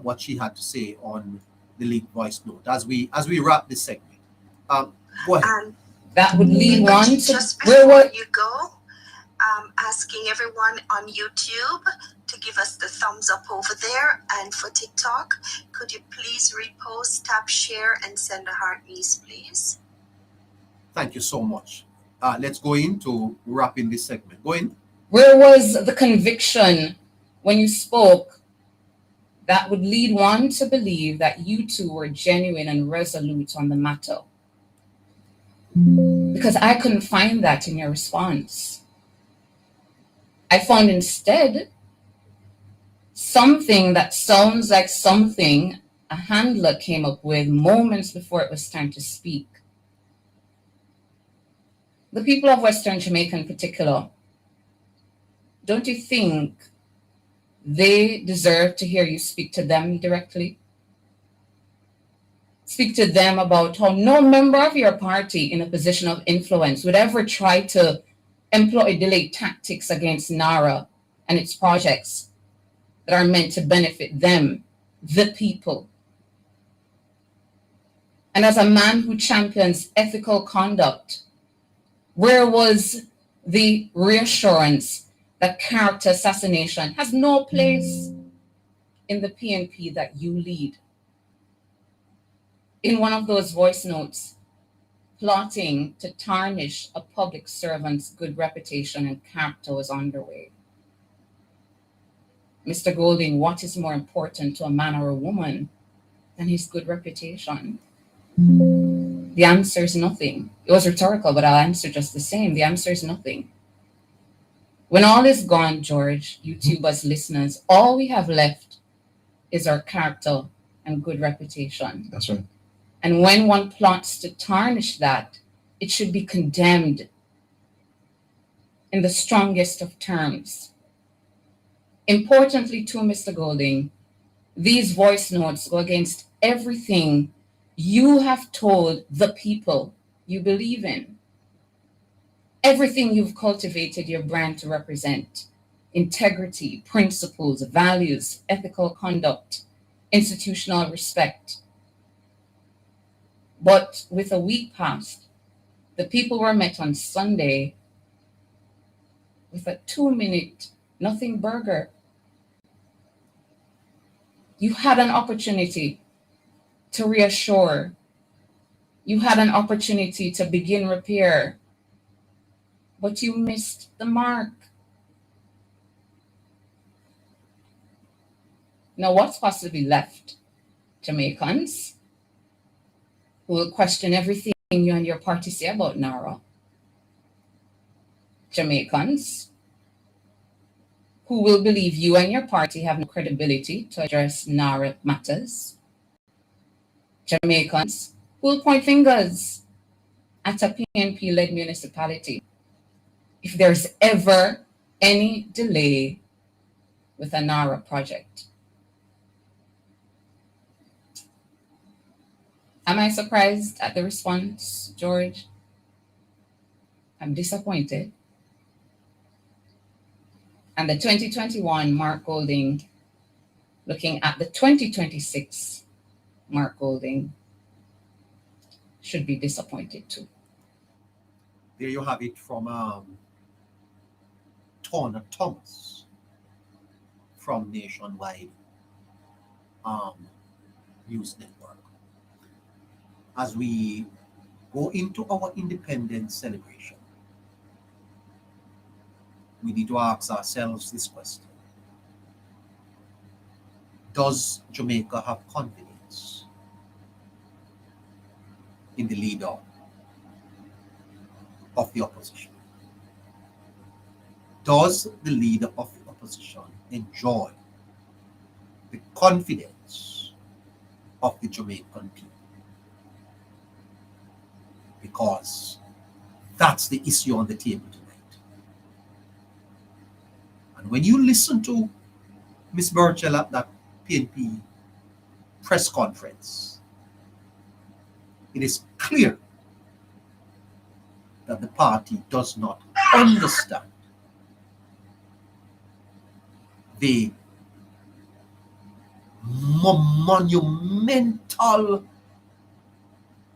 what she had to say on the leaked voice note as we wrap this segment. Go ahead. That would lead one to... Just before you go, asking everyone on YouTube to give us the thumbs up over there, and for TikTok, could you please repost, tap, share, and send a heart, please? Thank you so much. Let's go into wrapping this segment. Go in. Where was the conviction when you spoke that would lead one to believe that you two were genuine and resolute on the matter? Because I couldn't find that in your response. I found instead something that sounds like something a handler came up with moments before it was time to speak. The people of Western Jamaica in particular, don't you think they deserve to hear you speak to them directly? Speak to them about how no member of your party in a position of influence would ever try to employ delay tactics against NARA and its projects that are meant to benefit them, the people. And as a man who champions ethical conduct, where was the reassurance that character assassination has no place in the PNP that you lead? In one of those voice notes, plotting to tarnish a public servant's good reputation and character was underway. Mr. Golding, what is more important to a man or a woman than his good reputation? The answer is nothing. It was rhetorical, but I'll answer just the same. The answer is nothing. When all is gone, George, YouTubers, listeners, all we have left is our character and good reputation. That's right. And when one plots to tarnish that, it should be condemned in the strongest of terms. Importantly, too, Mr. Golding, these voice notes go against everything you have told the people you believe in. Everything you've cultivated your brand to represent: integrity, principles, values, ethical conduct, institutional respect. But with a week past, the people were met on Sunday with a 2-minute nothing burger. You had an opportunity to reassure. You had an opportunity to begin repair, but you missed the mark. Now, what's possibly left? Jamaicans who will question everything you and your party say about NARA. Jamaicans who will believe you and your party have no credibility to address NARA matters. Jamaicans who will point fingers at a PNP-led municipality if there's ever any delay with a NARA project. Am I surprised at the response, George? I'm disappointed. And the 2021 Mark Golding, looking at the 2026 Mark Golding, should be disappointed too. There you have it from Turner Thomas from Nationwide News Network. As we go into our independence celebration, we need to ask ourselves this question: does Jamaica have confidence in the leader of the opposition? Does the leader of the opposition enjoy the confidence of the Jamaican people? Because that's the issue on the table tonight. And when you listen to Ms. Burchell at that PNP press conference, it is clear that the party does not understand the monumental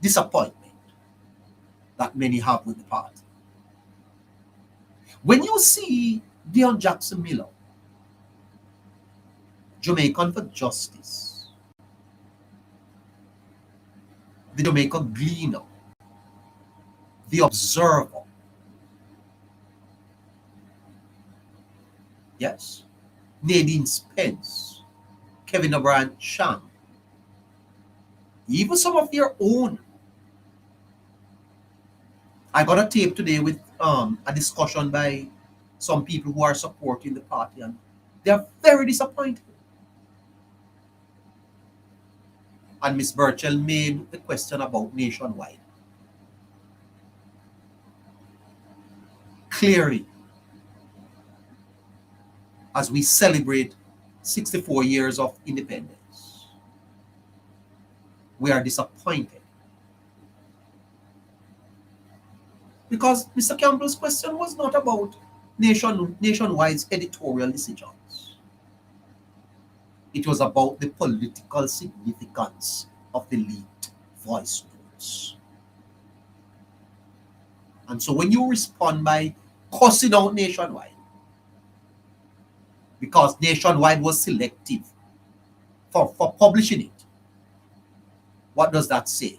disappointment that many have with the party. When you see Dion Jackson Miller, Jamaican for Justice, the Jamaican Gleaner, the Observer, yes, Nadine Spence, Kevin O'Brien Chang, even some of their own. I got a tape today with a discussion by some people who are supporting the party, and they are very disappointed. And Ms. Burchell made the question about Nationwide. Clearly, as we celebrate 64 years of independence, we are disappointed. Because Mr. Campbell's question was not about Nationwide's editorial decisions. It was about the political significance of the leaked voice notes. And so when you respond by cussing out Nationwide, because Nationwide was selective for publishing it, what does that say?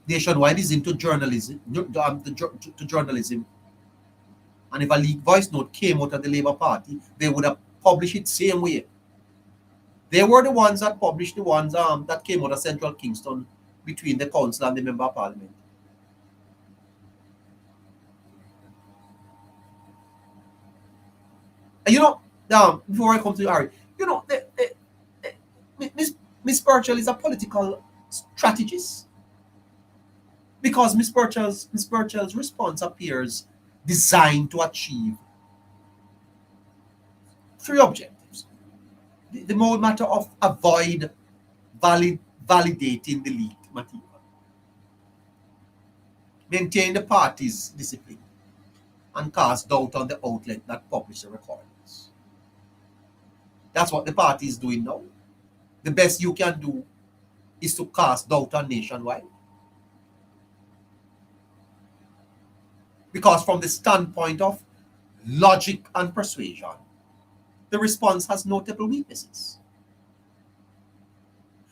Nationwide is into journalism, to journalism And if a leaked voice note came out of the Labour Party, they would have published it same way. They were the ones that published the ones that came out of Central Kingston between the council and the Member of Parliament. And before I come to you, Harry, Miss Birchall is a political strategist. Because Miss Birchall's response appears designed to achieve three objectives. The more matter of avoid validating the leaked material, maintain the party's discipline, and cast doubt on the outlet that published the recordings. That's what the party is doing now. The best you can do is to cast doubt on Nationwide. Because from the standpoint of logic and persuasion, the response has notable weaknesses.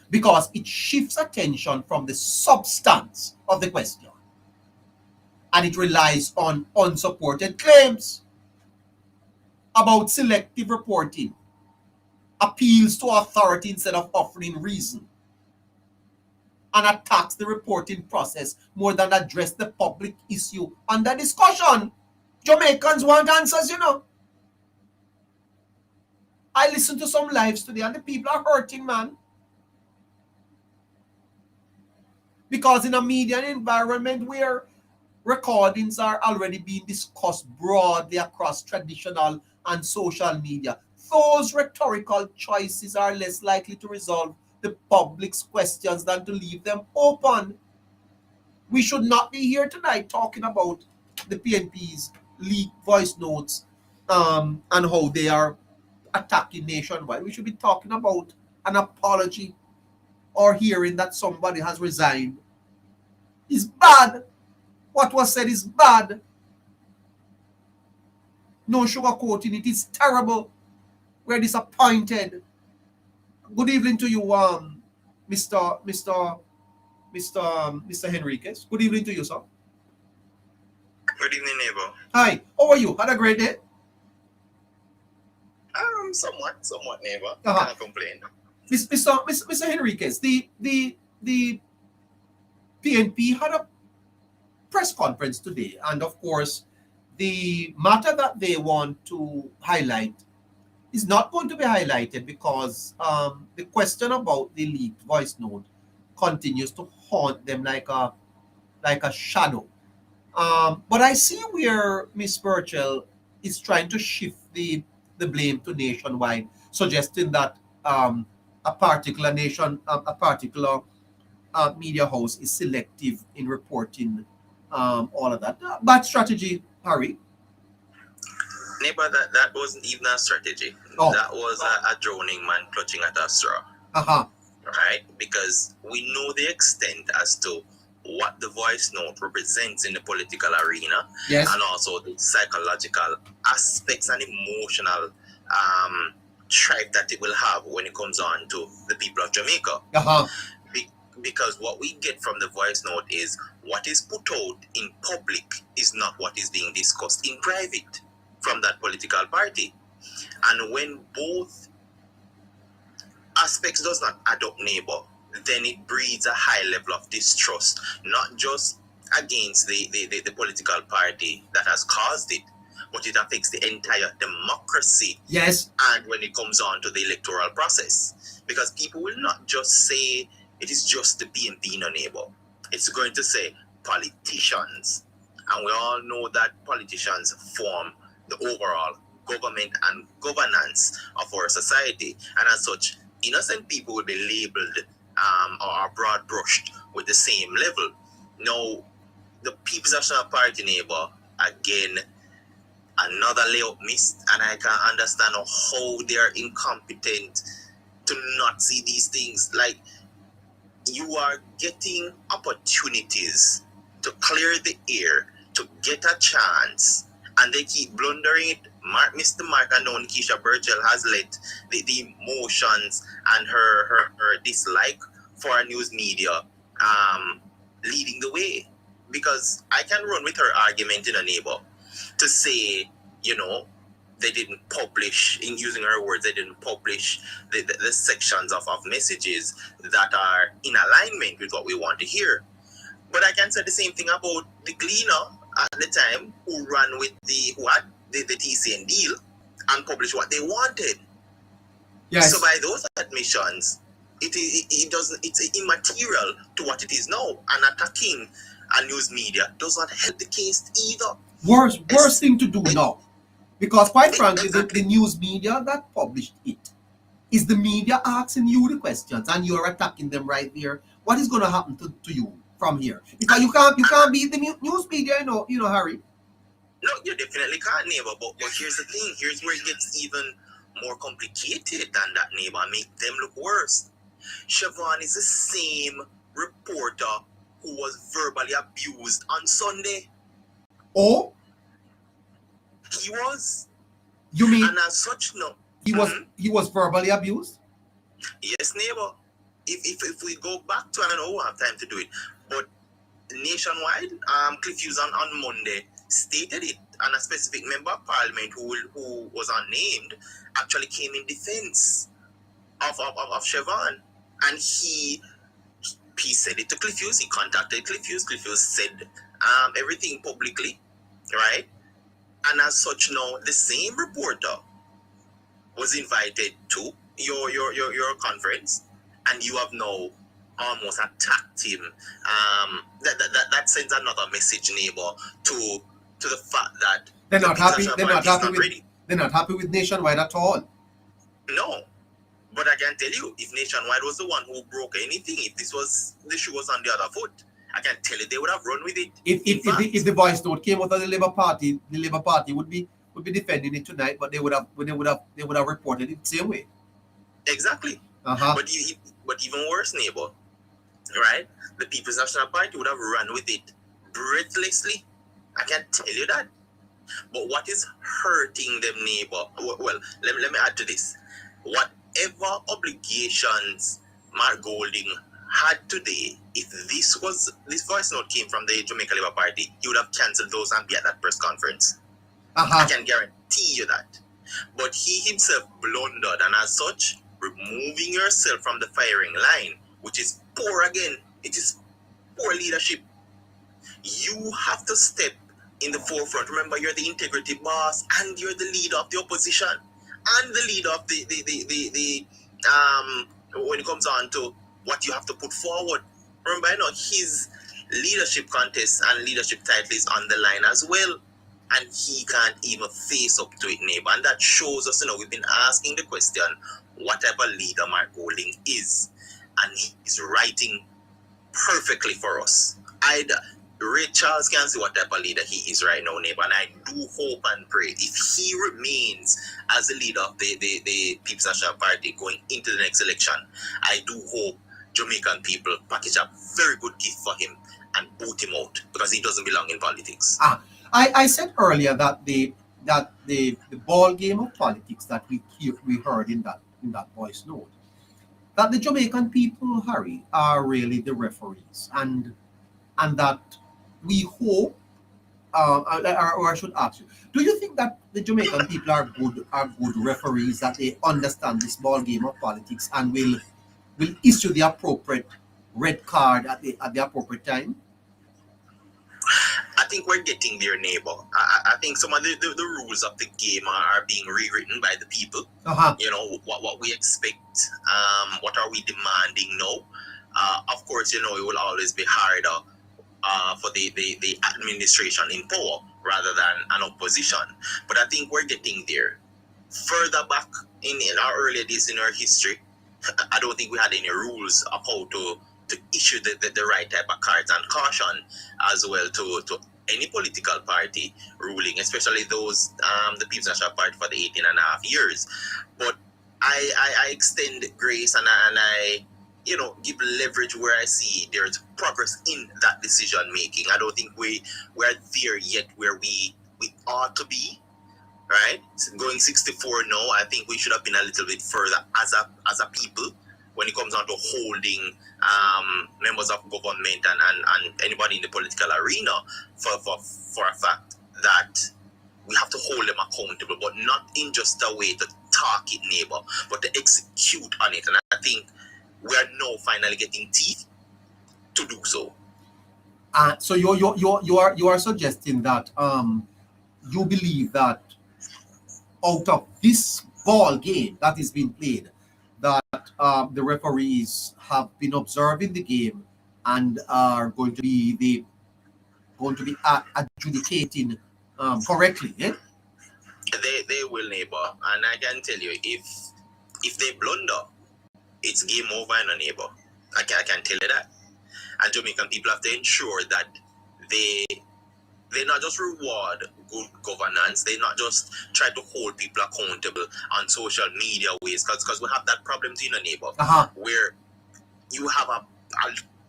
Because it shifts attention from the substance of the question and it relies on unsupported claims about selective reporting, appeals to authority instead of offering reason, and attacks the reporting process more than address the public issue under discussion. Jamaicans want answers, I listened to some lives today and the people are hurting, man. Because in a media environment where recordings are already being discussed broadly across traditional and social media, those rhetorical choices are less likely to resolve the public's questions than to leave them open. We should not be here tonight talking about the PNP's leaked voice notes and how they are attacking Nationwide. We should be talking about an apology or hearing that somebody has resigned. It's bad. What was said is bad. No sugarcoating. It is terrible. We're disappointed. Good evening to you, Mr. Henriquez. Good evening to you, sir. Good evening, neighbor. Hi. How are you? Had a great day? Somewhat, neighbor. Uh-huh. Can't complain. Mr. Henriquez, the PNP had a press conference today, and of course, the matter that they want to highlight is not going to be highlighted because the question about the leaked voice note continues to haunt them like a shadow. But I see where Miss Birchall is trying to shift the blame to Nationwide, suggesting that a particular media house is selective in reporting all of that. Bad strategy, Harry. Neighbor, that wasn't even a strategy. Oh. That was a droning man clutching at a straw. Uh-huh. Right? Because we know the extent as to what the voice note represents in the political arena. Yes. And also the psychological aspects and emotional tribe that it will have when it comes on to the people of Jamaica. Uh-huh. Because what we get from the voice note is what is put out in public is not what is being discussed in private from that political party. And when both aspects does not add up, neighbor, then it breeds a high level of distrust, not just against the political party that has caused it, but it affects the entire democracy. Yes. And when it comes on to the electoral process, because people will not just say it is just the BNP no neighbor. It's going to say politicians. And we all know that politicians form the overall government and governance of our society. And as such, innocent people will be labeled or broad brushed with the same level. Now, the People's National Party, neighbor, again, another layout missed, and I can't understand how they are incompetent to not see these things. Like, you are getting opportunities to clear the air, to get a chance, and they keep blundering it. Mr. Mark and known Keisha Birchall has let the emotions and her dislike for our news media leading the way. Because I can run with her argument in a neighbor. to say, they didn't publish, in using her words, they didn't publish the sections of messages that are in alignment with what we want to hear. But I can say the same thing about the cleaner at the time who ran with the TCN deal and published what they wanted. Yes. So by those admissions, it's immaterial to what it is now, and attacking a news media does not help the case either. Worst thing to do now, because quite frankly, the news media that published it is the media asking you the questions, and you're attacking them right there. What is going to happen to you from here? Because you can't beat the news media, Harry. No, you definitely can't, neighbor. But here's the thing. Here's where it gets even more complicated than that, neighbor. Make them look worse. Siobhan is the same reporter who was verbally abused on Sunday. Oh? He was. You mean? And as such, no. He was verbally abused? Yes, neighbor. If we go back to, I don't know, we'll have time to do it, but nationwide, Cliff Hughes on Monday stated it, and a specific member of parliament who was unnamed actually came in defense of Siobhan, and he said it to Cliff Hughes. He contacted Cliff Hughes. Cliff Hughes said everything publicly, right? And as such, now the same reporter was invited to your conference, and you have now almost attacked him. That sends another message, neighbor, to the fact that they're not happy. They're not happy with Nationwide at all. No, but I can tell you, if Nationwide was the one who broke anything, if the shoe was on the other foot, I can tell you they would have run with it. If the voice note came out of the Labour Party would be defending it tonight, but they would have reported it the same way. Exactly. But even worse, neighbor, right? The People's National Party would have run with it breathlessly. I can tell you that. But what is hurting them, neighbor? Well, let me add to this. Whatever obligations Mark Golding had today, if this voice note came from the Jamaica Labour Party, he would have cancelled those and be at that press conference. I can guarantee you that. But he himself blundered, and as such, removing yourself from the firing line, which is poor again. It is poor leadership. You have to step in the forefront. Remember, you're the integrity boss, and you're the leader of the opposition, and the leader of the when it comes on to what you have to put forward. Remember, his leadership contest and leadership title is on the line as well, and he can't even face up to it, neighbor. And that shows us, we've been asking the question, whatever leader Mark Golding is, and he's writing perfectly for us. Ray Charles can see what type of leader he is right now, neighbor, and I do hope and pray if he remains as the leader of the People's National Party going into the next election, I do hope Jamaican people package a very good gift for him and boot him out, because he doesn't belong in politics. I said earlier that the ball game of politics that we heard in that voice note, that the Jamaican people, Harry, are really the referees, and that we hope, or I should ask you, do you think that the Jamaican people are good referees, that they understand this ball game of politics and will issue the appropriate red card at the appropriate time? I think we're getting there, neighbor. I think some of the rules of the game are being rewritten by the people. What we expect, what are we demanding now? Of course, it will always be harder for the administration in power rather than an opposition. But I think we're getting there. Further back in our earlier days in our history, I don't think we had any rules of how to issue the right type of cards, and caution as well to any political party ruling, especially those the People's National Party for the 18 and a half years. But I extend grace, and I give leverage where I see there's progress in that decision making. I don't think we're there yet where we ought to be, right? So going 64 now, I think we should have been a little bit further as a people when it comes down to holding members of government and anybody in the political arena for a fact that we have to hold them accountable, but not in just a way to talk it, neighbor, but to execute on it. And I think we are now finally getting teeth to do so. So you are suggesting that you believe that out of this ball game that is being played, that the referees have been observing the game and are going to be adjudicating correctly. Eh? They will, neighbor, and I can tell you, if they blunder, it's game over in a neighbor. I can tell you that. And Jamaican people have to ensure that they not just reward good governance, they not just try to hold people accountable on social media ways, because we have that problem too in a neighbor, where you have a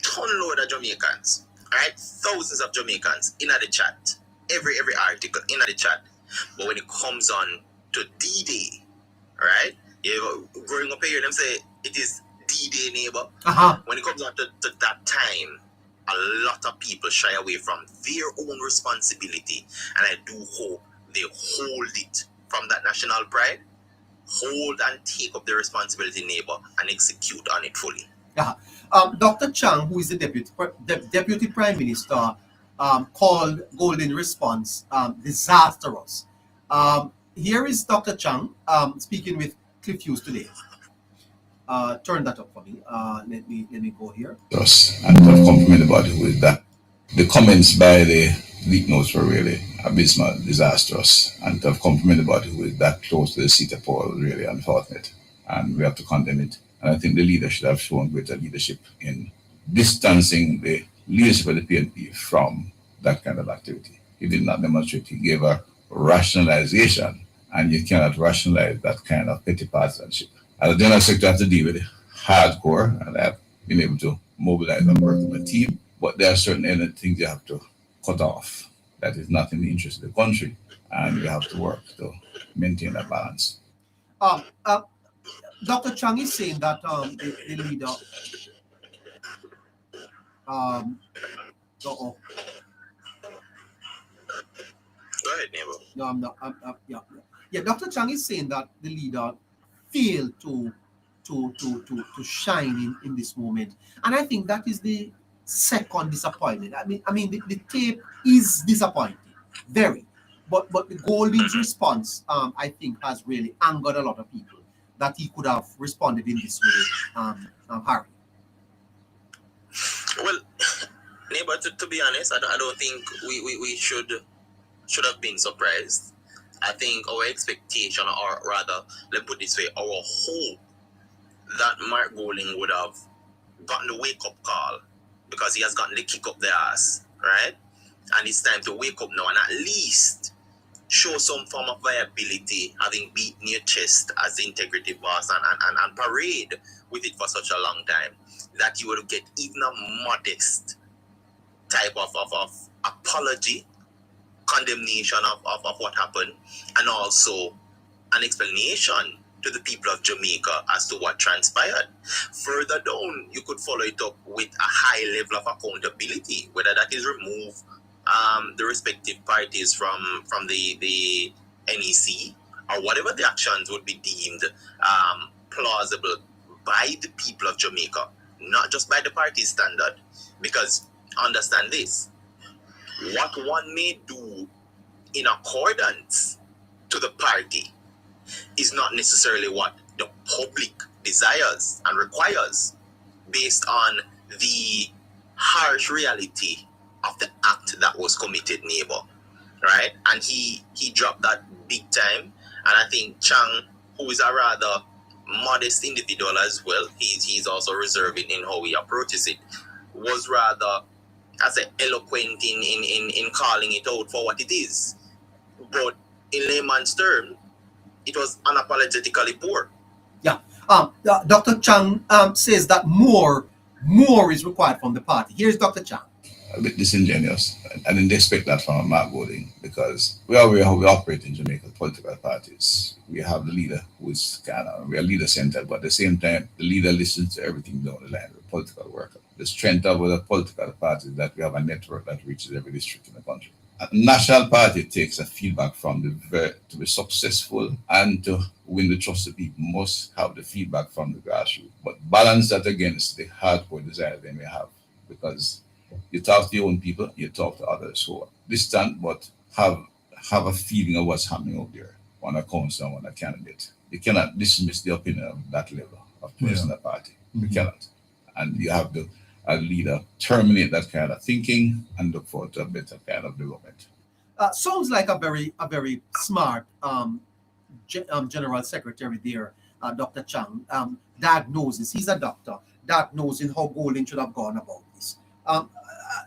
ton load of Jamaicans, right? Thousands of Jamaicans in the chat, every article in the chat. But when it comes on to D-Day, right? Growing up here, them say it is D-Day, neighbor. When it comes on to that time, a lot of people shy away from their own responsibility, and I do hope they hold it from that national pride, hold and take up the responsibility, neighbor, and execute on it fully. Dr. Chang, who is the deputy prime minister, called Golden Response disastrous. Here is Dr. Chang speaking with Cliff Hughes today. Turn that up for me. Let me go here. Us and to have complimented body with that. The comments by the leak notes were really abysmal, disastrous, and to have complimented body with that close to the seat of power was really unfortunate, and we have to condemn it. And I think the leader should have shown greater leadership in distancing the leadership of the PNP from that kind of activity. He did not demonstrate. He gave a rationalization, and you cannot rationalize that kind of petty partisanship. As a general secretary, I have to deal with it hardcore, and I have been able to mobilize and work with my team. But there are certain things you have to cut off that is not in the interest of the country, and you have to work to maintain that balance. Dr. Chang is saying that the leader. Go ahead, neighbor. No, I'm not. Yeah. Dr. Chang is saying that the leader failed to shine in this moment, and I think that is the second disappointment. I mean the tape is disappointing, very, but the Golden's response, I think, has really angered a lot of people, that he could have responded in this way, Harry. Well, neighbor, to be honest, I don't think we should have been surprised. I think our expectation, or rather, let's put it this way, our hope that Mark Golding would have gotten the wake-up call, because he has gotten the kick up the ass, right? And it's time to wake up now and at least show some form of viability, having beaten your chest as the integrity boss and parade with it for such a long time, that you would get even a modest type of apology, condemnation of what happened, and also an explanation to the people of Jamaica as to what transpired. Further down, you could follow it up with a high level of accountability, whether that is remove the respective parties from the NEC, or whatever the actions would be deemed plausible by the people of Jamaica, not just by the party standard. Because understand this, what one may do in accordance to the party is not necessarily what the public desires and requires, based on the harsh reality of the act that was committed, neighbor, right? And he dropped that big time, and I think Chang, who is a rather modest individual as well, he's also reserving in how he approaches it, was rather, I say, eloquent in calling it out for what it is. But in layman's term, it was unapologetically poor. Yeah. Dr. Chang says that more is required from the party. Here's Dr. Chang. A bit disingenuous. I didn't expect that from Mark Golding, because we are how we operate in Jamaica, political parties. We have the leader who is we are leader centered, but at the same time, the leader listens to everything down the line, the political worker. The strength of the political party is that we have a network that reaches every district in the country. a national party takes a feedback from to be successful and to win the trust of people must have the feedback from the grassroots. But balance that against the hardcore desire they may have. Because you talk to your own people, you talk to others who are distant but have a feeling of what's happening out there on a council and on a candidate. You cannot dismiss the opinion of that level of place in the party. You cannot. And you have to, as leader, terminate that kind of thinking and look forward to a better kind of development. Sounds like a very smart General Secretary there, Dr. Chang. Diagnoses. He's a doctor. Diagnosing how Golding should have gone about this.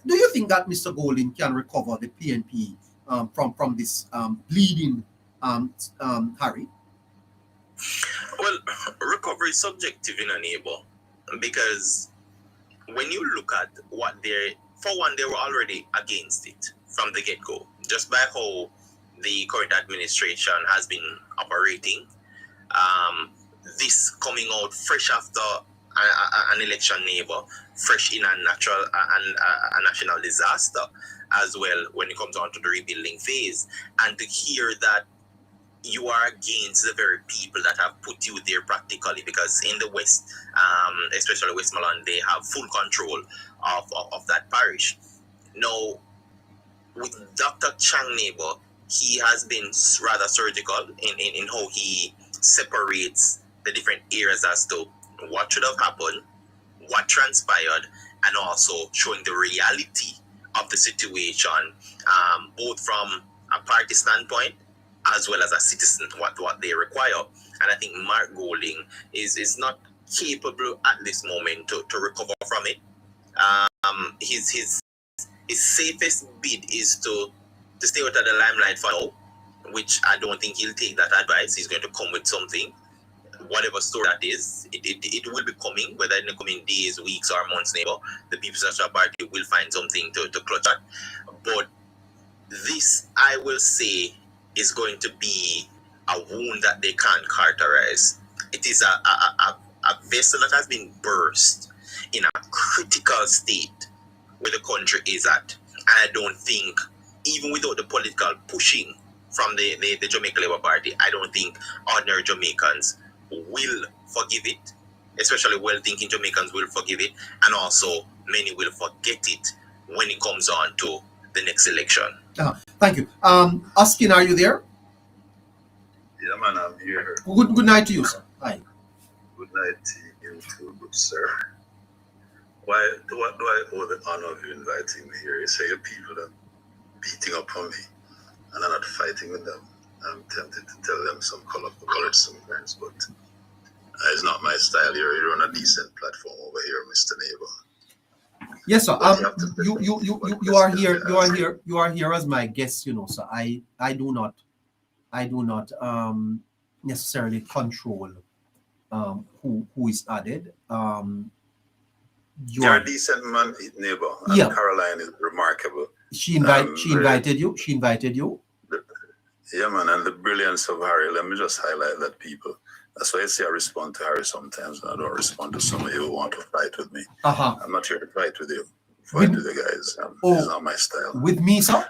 Do you think that Mr. Golding can recover the PNP from this bleeding, Harry? Well, recovery is subjective in a neighbor, because when you look at what for one, they were already against it from the get-go, just by how the current administration has been operating. This coming out fresh after an election neighbor, fresh in a national disaster as well when it comes on to the rebuilding phase, and to hear that you are against the very people that have put you there practically, because in the West, especially Westmoreland, they have full control of that parish. Now, with Dr. Chang neighbor, he has been rather surgical in how he separates the different areas as to what should have happened, what transpired, and also showing the reality of the situation, both from a party standpoint as well as a citizen, what they require. And I think Mark Golding is not capable at this moment to recover from it. His safest bid is to stay out of the limelight for now, which I don't think he'll take that advice. He's going to come with something, whatever story that is. It will be coming, whether in the coming days, weeks, or months, neighbor. The People's National Party will find something to clutch at. But this, I will say, is going to be a wound that they can't cauterize. It is a vessel that has been burst in a critical state where the country is at. And I don't think, even without the political pushing from the Jamaica Labour Party, I don't think ordinary Jamaicans will forgive it. Especially well-thinking Jamaicans will forgive it. And also, many will forget it when it comes on to the next election. Thank you. Askin, are you there? Yeah, man, I'm here. Good night to you, sir. Hi. Good night to you too, good sir. What do I owe the honor of you inviting me here? You say your people are beating up on me and I'm not fighting with them. I'm tempted to tell them some colorful words sometimes, but it's not my style. You're on a decent platform over here, Mr. Neighbor. Yes, sir. You are here as my guest, so I do not necessarily control who is added. You're a decent man, neighbor. And yeah. Caroline is remarkable. She invited you. She invited you. Yeah, man, and the brilliance of Harry. Let me just highlight that, people. That's why I say I respond to Harry sometimes, and I don't respond to somebody who want to fight with me. I'm not here to fight with you. Fight with the guys. It's not my style. With me, sir?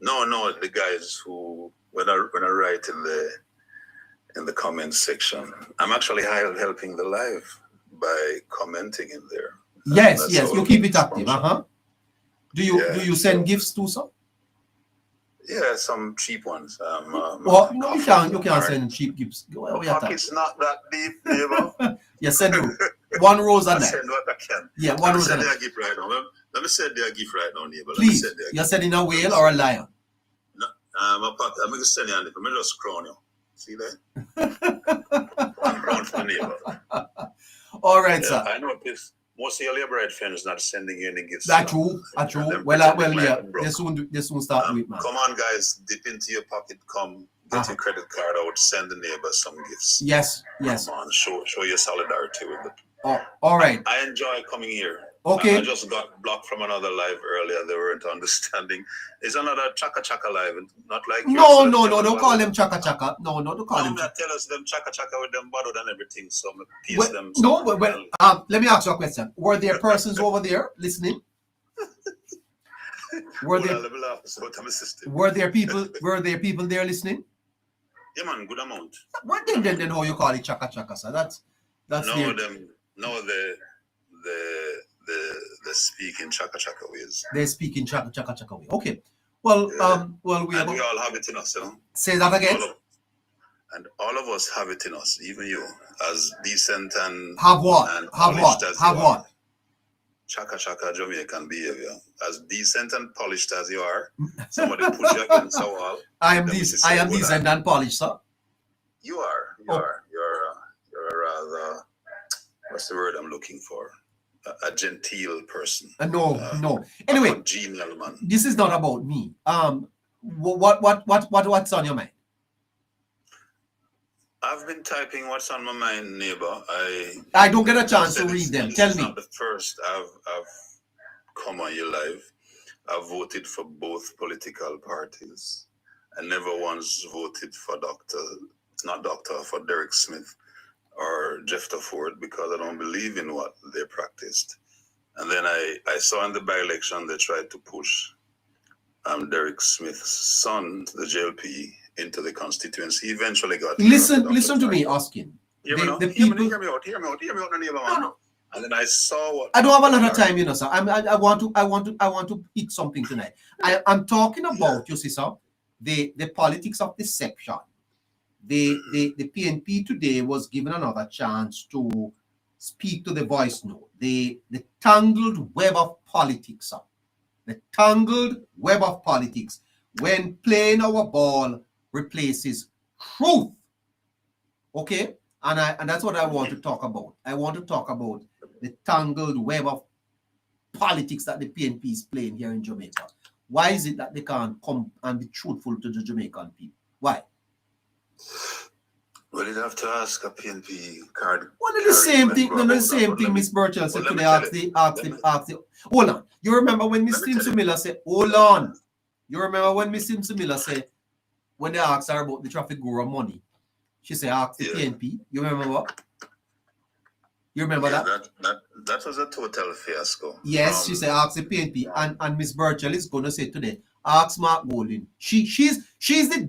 No, the guys who when I write in the comment section, I'm actually helping the live by commenting in there. Yes, you keep it active. Do you send gifts too, sir? Yeah, some cheap ones. No, you can't send cheap gifts. It's not that deep, neighbor. Yes, send one rose a night. Send what I can. Yeah, one rose a night. Let me send you a gift right now. Let me send you a gift right now, neighbor. Please, you're sending a whale or a lion? No, I'm going to send you a gift. I'm just crown you. See that? One crown for the neighbor. All right, sir. I noticed most of your Labour right friends not sending you any gifts. That's true. Well, yeah. They soon start with, man. Come on, guys. Dip into your pocket. Come. Get your credit card out. Send the neighbor some gifts. Yes. Come on. Show your solidarity with them. All right. I enjoy coming here. Okay. I just got blocked from another live earlier. They weren't understanding. It's another Chaka Chaka live, not like no. Don't call them Chaka Chaka. No, don't call them. Tell us them Chaka Chaka with them bottled and everything. So them. No, let me ask you a question. Were there persons over there listening? Were there people? Were there people there listening? Yeah, man, good amount. What then how you call it chaka chaka, sir? That's no the speak in chaka chaka ways. They speak in chaka chaka way. Okay. Well, yeah. We all have it in us, you know. Say that again. All of us have it in us, even you, as decent and have what? And have what? Have what? Chaka chaka Jamaican behavior. As decent and polished as you are, somebody put you against a wall. I am decent and polished, sir. You are. You're a rather, what's the word I'm looking for? A genteel person. No. Anyway, genial man. This is not about me. What's on your mind? I've been typing what's on my mind, neighbor. I don't get a chance to read them. Tell me. Not the first I've come on your live. I've voted for both political parties. I never once voted for for Derek Smith or Jeff Ford because I don't believe in what they practiced. And then I saw in the by-election they tried to push Derek Smith's son, the JLP, into the constituency. He eventually got. Listen to me, Oskin. Hear me out, neighbor. No. And then I saw what. I don't have a lot of time, you know, sir. I want to eat something tonight. I'm talking about, you see, sir, the politics of deception. The PNP today was given another chance to speak to the voice note. The tangled web of politics, sir. The tangled web of politics. When playing our ball replaces truth. Okay? And that's what I want to talk about. I want to talk about the tangled web of politics that the PNP is playing here in Jamaica. Why is it that they can't come and be truthful to the Jamaican people? Why? Well, you'd have to ask a PNP card. Well, it's the same thing. No, the same thing Miss Burchell said today. Ask the. Hold on. You remember when Miss Simpson Miller said, hold on. You remember when Miss Simpson Miller said, when they asked her about the traffic guru money, she said, ask the PNP. You remember what? You remember that? That was a total fiasco. Yes, she said, ask the PNP. And Miss Burchell is going to say today, ask Mark Golding. She's the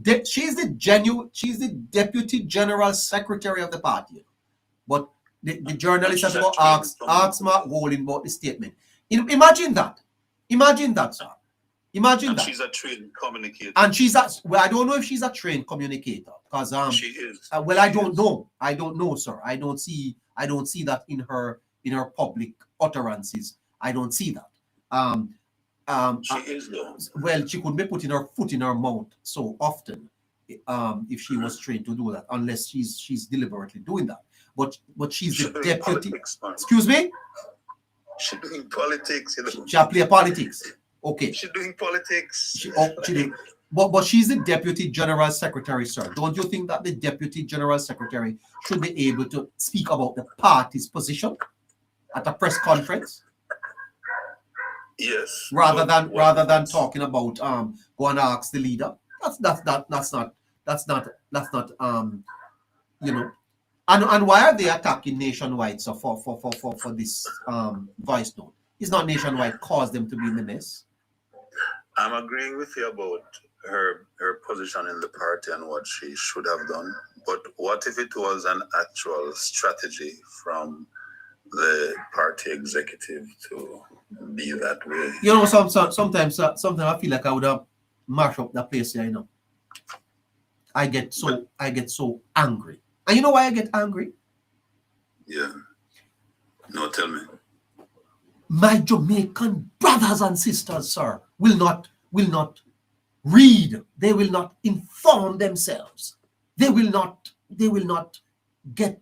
deputy general secretary of the party. But the journalist has to go ask Mark Golding about the statement. Imagine that. Imagine that, sir. Imagine that. She's a trained communicator. And I don't know if she's a trained communicator. Because she is. I don't know. I don't know, sir. I don't see that in her public utterances. I don't see that. She is though. Well, she couldn't be putting her foot in her mouth so often if she was trained to do that, unless she's deliberately doing that. But she's the deputy. Excuse me? She's doing politics, you know. She play politics. Okay. She's doing politics. But she's the deputy general secretary, sir. Don't you think that the deputy general secretary should be able to speak about the party's position at a press conference? Yes. Rather than talking about go and ask the leader. That's not you know. And why are they attacking Nationwide so for this voice note? It's not Nationwide caused them to be in the mess. I'm agreeing with you about her position in the party and what she should have done. But what if it was an actual strategy from the party executive to be that way? You know, sometimes I feel like I would have mashed up that place here, you know. I get so angry. And you know why I get angry? Yeah. No, tell me. My Jamaican brothers and sisters, sir, will not read. They will not inform themselves. They will not get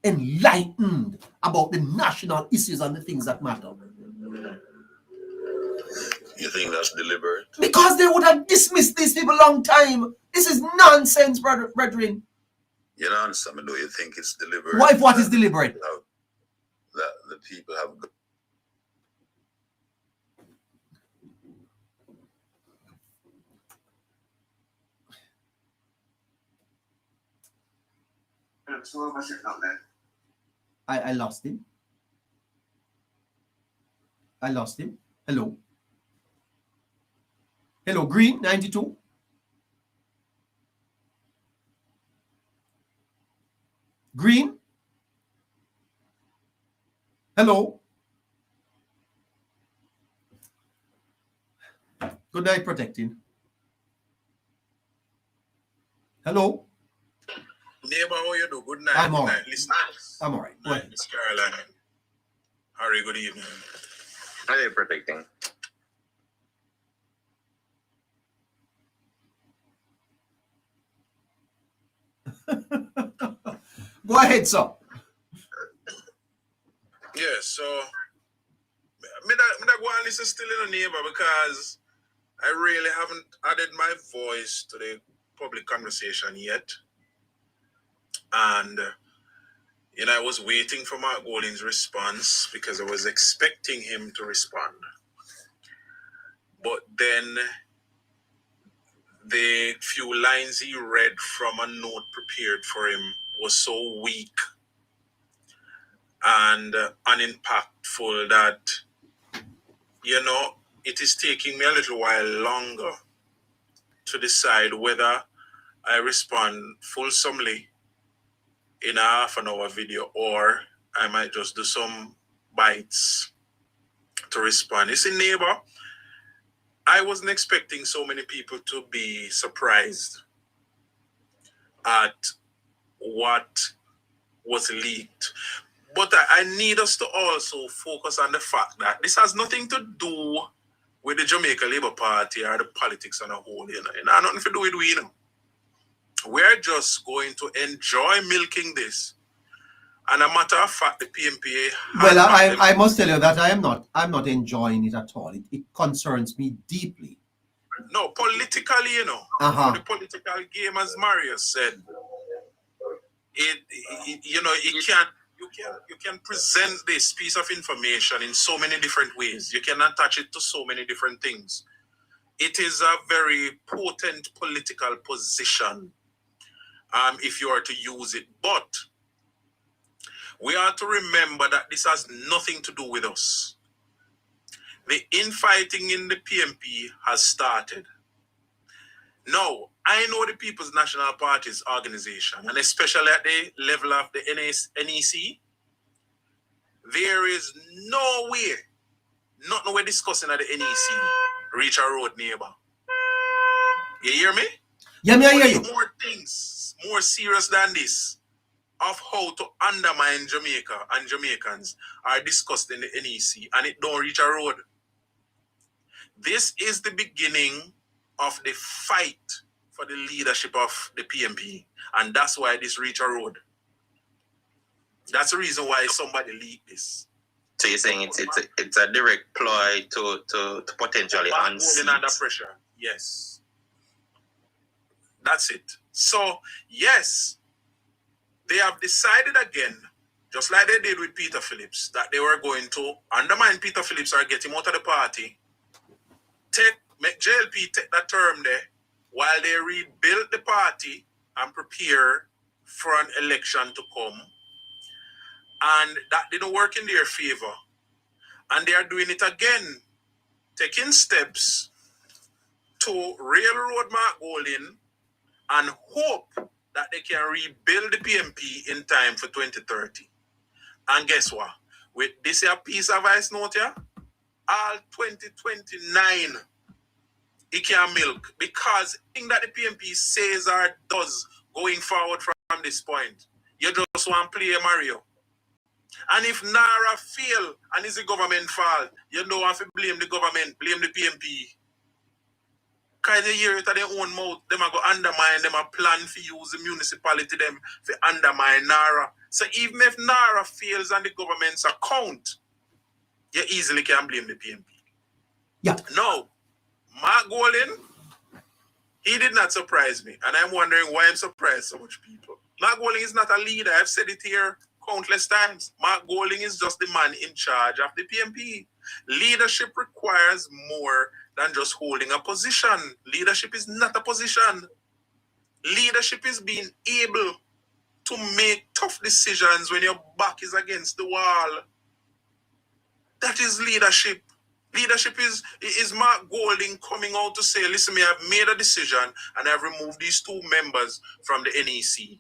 enlightened about the national issues and the things that matter. You think that's deliberate? Because they would have dismissed these people a long time. This is nonsense, brethren. You don't answer me, do you think it's deliberate? What is deliberate? That the people have. I lost him. Hello. Hello, Green 92. Green. Hello. Good night, protecting. Hello. Neighbor, how you do? Good night. I'm all Good right. night, listeners. I'm all right. Go ahead. Miss Caroline. Harry, good evening. How are you protecting? Go ahead, sir. Yeah, so me that go and listen still in the neighbor because I really haven't added my voice to the public conversation yet. And I was waiting for Mark Golding's response because I was expecting him to respond. But then the few lines he read from a note prepared for him was so weak and unimpactful that, it is taking me a little while longer to decide whether I respond fulsomely in a half an hour video or I might just do some bites to respond. You see, neighbor, I wasn't expecting so many people to be surprised at what was leaked. But I need us to also focus on the fact that this has nothing to do with the Jamaica Labour Party or the politics on a whole. It has nothing to do with we. We're just going to enjoy milking this. And a matter of fact, the PMPA. Well, I must tell you that I'm not enjoying it at all. It concerns me deeply. No, politically, the political game, as Mario said, you can present this piece of information in so many different ways. You can attach it to so many different things. It is a very potent political position, if you are to use it. But we are to remember that this has nothing to do with us. The infighting in the PMP has started. Now, I know the People's National Party's organization, and especially at the level of the NEC, there is no way, nothing we're discussing at the NEC, reach a road, neighbor. You hear me? Yeah, I hear you. More things, more serious than this, of how to undermine Jamaica and Jamaicans are discussed in the NEC, and it don't reach a road. This is the beginning of the fight for the leadership of the PMP, and that's why this reach a road. That's the reason why somebody leaked this. So you're saying it's a direct ploy to potentially unseat under pressure. Yes. That's it. So, yes, they have decided again, just like they did with Peter Phillips, that they were going to undermine Peter Phillips or get him out of the party. Make JLP take that term there while they rebuild the party and prepare for an election to come. And that didn't work in their favor. And they are doing it again, taking steps to railroad Mark Golding and hope that they can rebuild the PMP in time for 2030. And guess what? With this here piece of ice note here, all 2029, it can milk, because thing that the PMP says or does going forward from this point, you just want to play Mario. And if Nara fail and it's the government fault, you don't have to blame the government, blame the PMP. Because they hear it at their own mouth, them are going to undermine, them are plan to use the municipality them to undermine Nara. So even if Nara fails on the government's account, you easily can blame the PMP. Yeah. No. Mark Golding, he did not surprise me. And I'm wondering why I'm surprised so much people. Mark Golding is not a leader. I've said it here countless times. Mark Golding is just the man in charge of the PMP. Leadership requires more than just holding a position. Leadership is not a position. Leadership is being able to make tough decisions when your back is against the wall. That is leadership. Leadership is Mark Golding coming out to say, listen, me, I've made a decision and I've removed these 2 members from the NEC.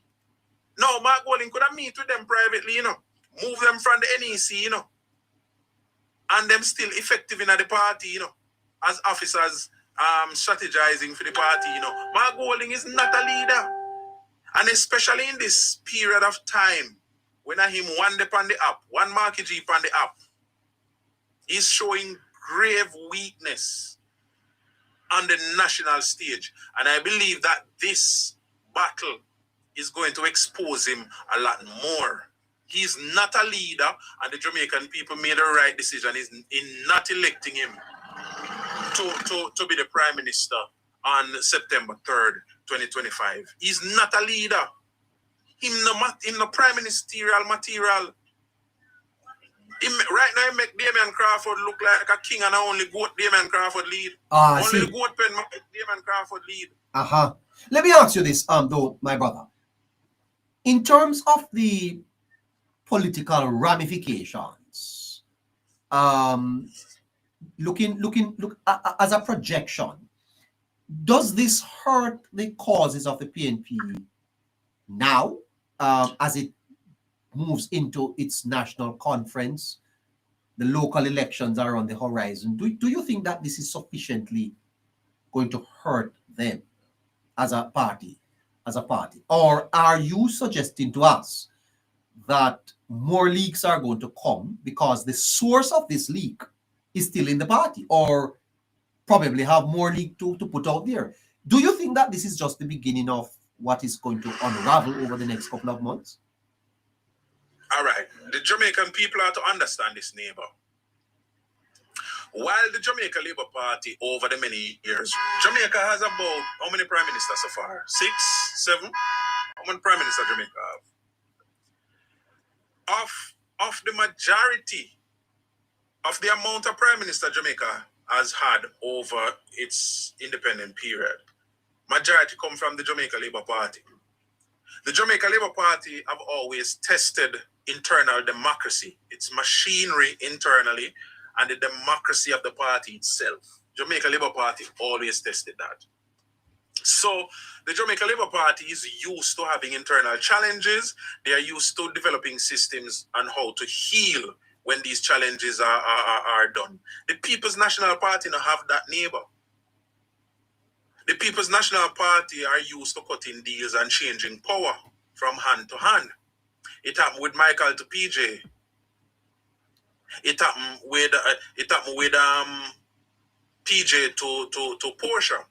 No, Mark Golding could have meet with them privately, move them from the NEC, and them still effective in the party, as officers strategizing for the party, Mark Golding is not a leader. And especially in this period of time, when I him one day on the app, one Marky G on the app, he's showing grave weakness on the national stage. And I believe that this battle is going to expose him a lot more. He's not a leader, and the Jamaican people made the right decision in not electing him to be the Prime Minister on September 3rd, 2025. He's not a leader. Him no prime ministerial material. Right now, he make Damian Crawford look like a king, and only goat Damian Crawford lead. Only the goat pen make Damian Crawford lead. Let me ask you this, though, my brother. In terms of the political ramifications, look as a projection, does this hurt the causes of the PNP now, as it moves into its national conference? The local elections are on the horizon. Do you think that this is sufficiently going to hurt them as a party? Or are you suggesting to us that more leaks are going to come because the source of this leak is still in the party, or probably have more leak to put out there? Do you think that this is just the beginning of what is going to unravel over the next couple of months? All right. The Jamaican people are to understand this, neighbor. While the Jamaica Labour Party, over the many years, Jamaica has about, how many prime ministers so far? 6, 7? How many prime ministers Jamaica have? Of the majority of the amount of prime minister Jamaica has had over its independent period, majority come from the Jamaica Labour Party. The Jamaica Labour Party have always tested internal democracy, its machinery internally, and the democracy of the party itself. Jamaica Labour Party always tested that. So the Jamaica Labour Party is used to having internal challenges. They are used to developing systems on how to heal when these challenges are done. The People's National Party now have that, neighbor. The People's National Party are used to cutting deals and changing power from hand to hand. It happened with Michael to PJ. It happened with PJ to Portia.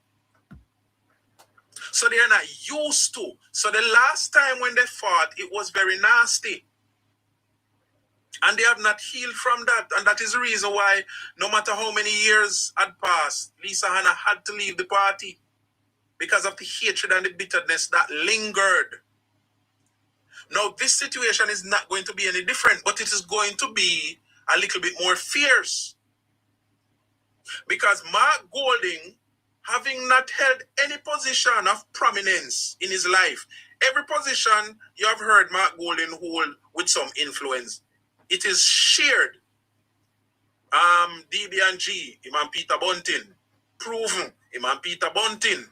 So they are not used to. So the last time when they fought, it was very nasty. And they have not healed from that. And that is the reason why, no matter how many years had passed, Lisa Hanna had to leave the party because of the hatred and the bitterness that lingered. Now, this situation is not going to be any different, but it is going to be a little bit more fierce. Because Mark Golding, having not held any position of prominence in his life, every position you have heard Mark Golding hold with some influence, it is shared. DB&G, Imam Peter Bunting. Proven, Imam Peter Bunting.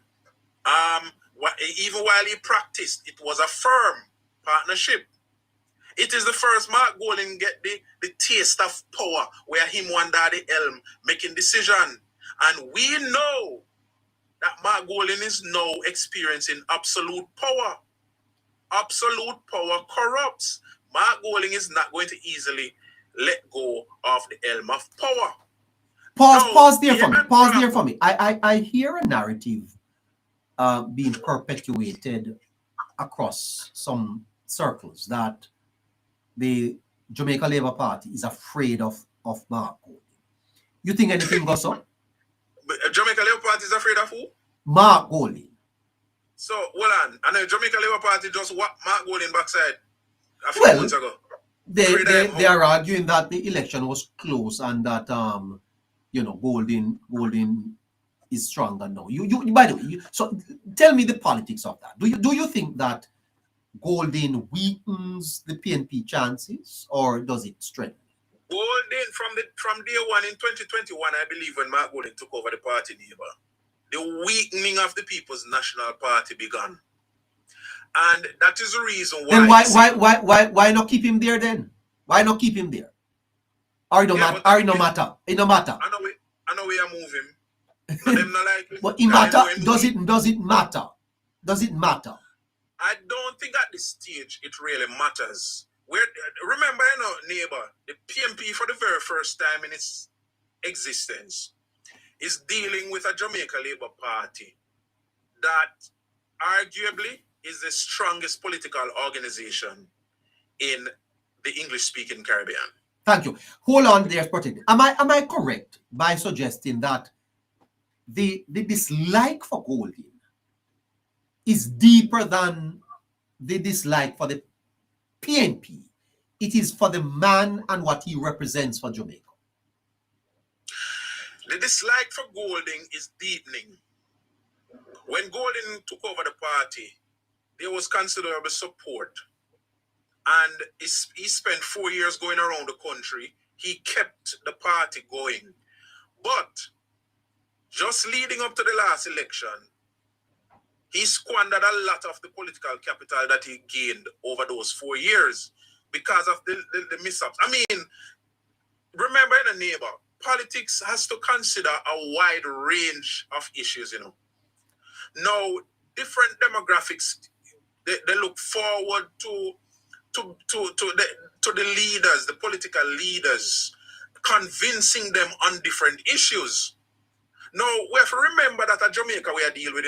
Even while he practiced, it was a firm partnership. It is the first Mark Golding get the taste of power where him one daddy helm making decision. And we know that Mark Golding is now experiencing absolute power. Absolute power corrupts. Mark Golding is not going to easily let go of the helm of power. Pause there for me. I hear a narrative being perpetuated across some circles that the Jamaica Labour Party is afraid of Mark Golding. You think anything goes on? Jamaica Labour Party is afraid of who? Mark Golding. So, hold on. And the Jamaica Labour Party just whacked Mark Golding backside a few months ago. They are arguing that the election was close and that Golding is stronger now. You by the way, so tell me the politics of that. Do you think that Golding weakens the PNP chances, or does it strengthen? Golding from day one in 2021, I believe, when Mark Golding took over the party, neighbor, the weakening of the People's National Party began. And that is the reason why. Then why not keep him there then? Why not keep him there? Or it no matter. It no matter. I know we are moving. And them not like but it matter. Does it matter? Does it matter? I don't think at this stage it really matters. Remember, neighbor, the PMP for the very first time in its existence is dealing with a Jamaica Labour Party that arguably is the strongest political organization in the English-speaking Caribbean. Thank you. Hold on there, Protect. Am I correct by suggesting that the dislike for Golding is deeper than the dislike for the PNP? It is for the man and what he represents for Jamaica. The dislike for Golding is deepening. When Golding took over the party, there was considerable support. And he spent 4 years going around the country. He kept the party going. But just leading up to the last election, he squandered a lot of the political capital that he gained over those 4 years because of the mishaps. I mean, remember, in a neighbor, politics has to consider a wide range of issues, Now, different demographics, they look forward to the leaders, the political leaders, convincing them on different issues. Now, we have to remember that at Jamaica we are dealing with,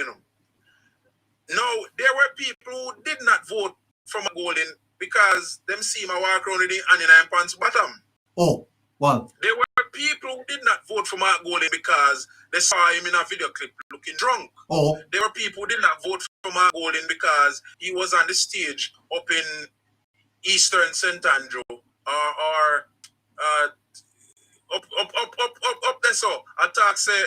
Now, there were people who did not vote for Golding because them see my walk around with the 99 pants bottom. Oh, well. There were people who did not vote for Mark Golding because they saw him in a video clip looking drunk. Oh. There were people who did not vote for Mark Golding because he was on the stage up in Eastern St. Andrew or up there, so attack say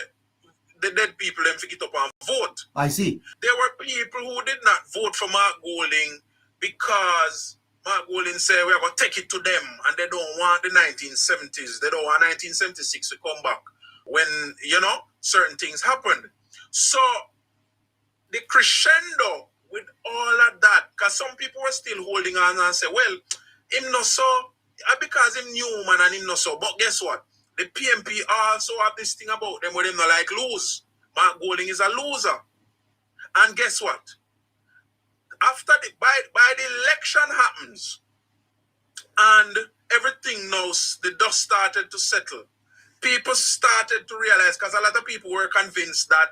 the dead people them pick it up and vote. I see. There were people who did not vote for Mark Golding because Mark Golding said we are going to take it to them and they don't want the 1970s. They don't want 1976 to come back when, certain things happened. So the crescendo with all of that, because some people were still holding on and say, well, him not so, because him human and him not so. But guess what? The PMP also have this thing about them where they not like lose. Mark Golding is a loser. And guess what? After by the election happens and everything now, the dust started to settle. People started to realize, because a lot of people were convinced that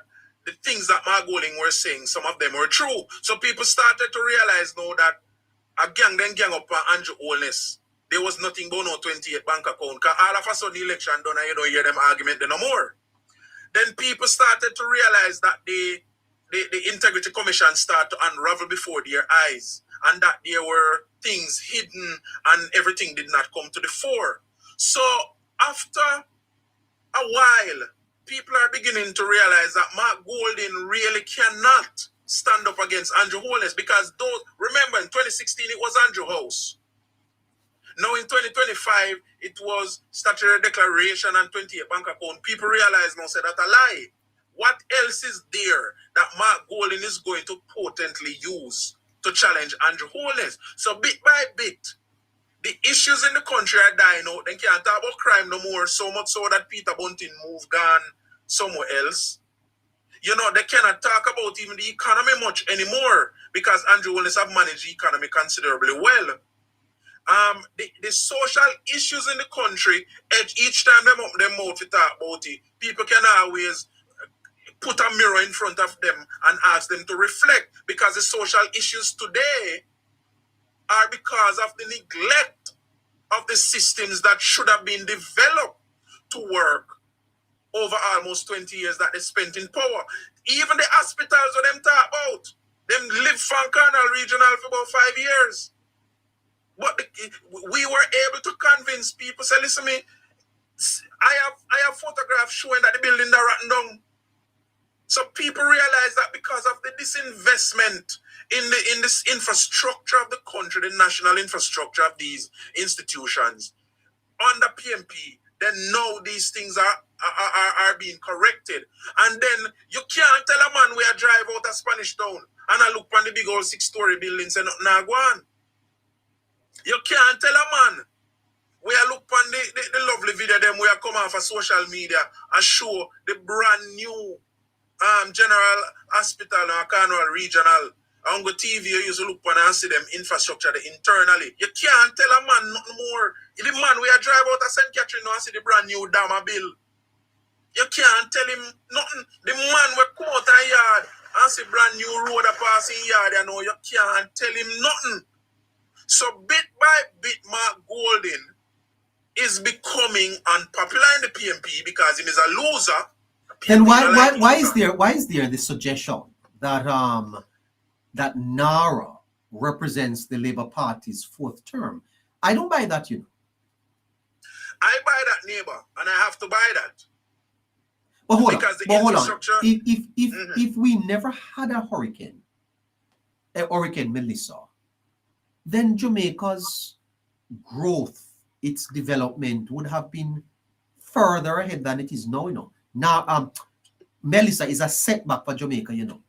the things that Mark Golding were saying, some of them were true. So people started to realize now that a gang up on Andrew Holness. There was nothing but no 28 bank account. Because all of a sudden the election done and you don't hear them argument no more. Then people started to realize that the Integrity Commission started to unravel before their eyes and that there were things hidden and everything did not come to the fore. So after a while, people are beginning to realize that Mark Golding really cannot stand up against Andrew Holness because remember in 2016 it was Andrew House. Now in 2025 it was statutory declaration and 28 bank account. People realize now say that a lie. What else is there that Mark Golding is going to potently use to challenge Andrew Holness? So bit by bit, the issues in the country are dying out. They can't talk about crime no more, so much so that Peter Bunting moved on somewhere else. They cannot talk about even the economy much anymore because Andrew Holness have managed the economy considerably well. The social issues in the country, each time them open their mouth to talk about it, people can always put a mirror in front of them and ask them to reflect because the social issues today are because of the neglect of the systems that should have been developed to work over almost 20 years that they spent in power. Even the hospitals that them talk about, them live from Cornwall Regional for about 5 years. But we were able to convince people, say, listen to me, I have photographs showing that the building are rotten down. So people realize that because of the disinvestment in this infrastructure of the country, the national infrastructure of these institutions, under PMP, then now these things are being corrected. And then you can't tell a man where I drive out of Spanish Town and I look on the big old 6-story buildings and nothing I go on. You can't tell a man where I look on the lovely video them where I come off of social media and show the brand new General Hospital and Cornwall Regional. On the TV, you used to look on and see them infrastructure internally. You can't tell a man nothing more. The man where I drive out of St. Catherine now and see the brand new Dama bill. You can't tell him nothing. The man will come out of yard and see brand new road a passing yard, you know, you can't tell him nothing. So bit by bit, Mark Golden is becoming unpopular in the PMP because he is a loser. Then why is there the suggestion that that Nara represents the Labour Party's 4th term? I don't buy that, you know. I buy that, neighbor, and I have to buy that. But hold on. If we never had a hurricane Melissa, then Jamaica's growth, its development would have been further ahead than it is now, you know. Now, Melissa is a setback for Jamaica, you know.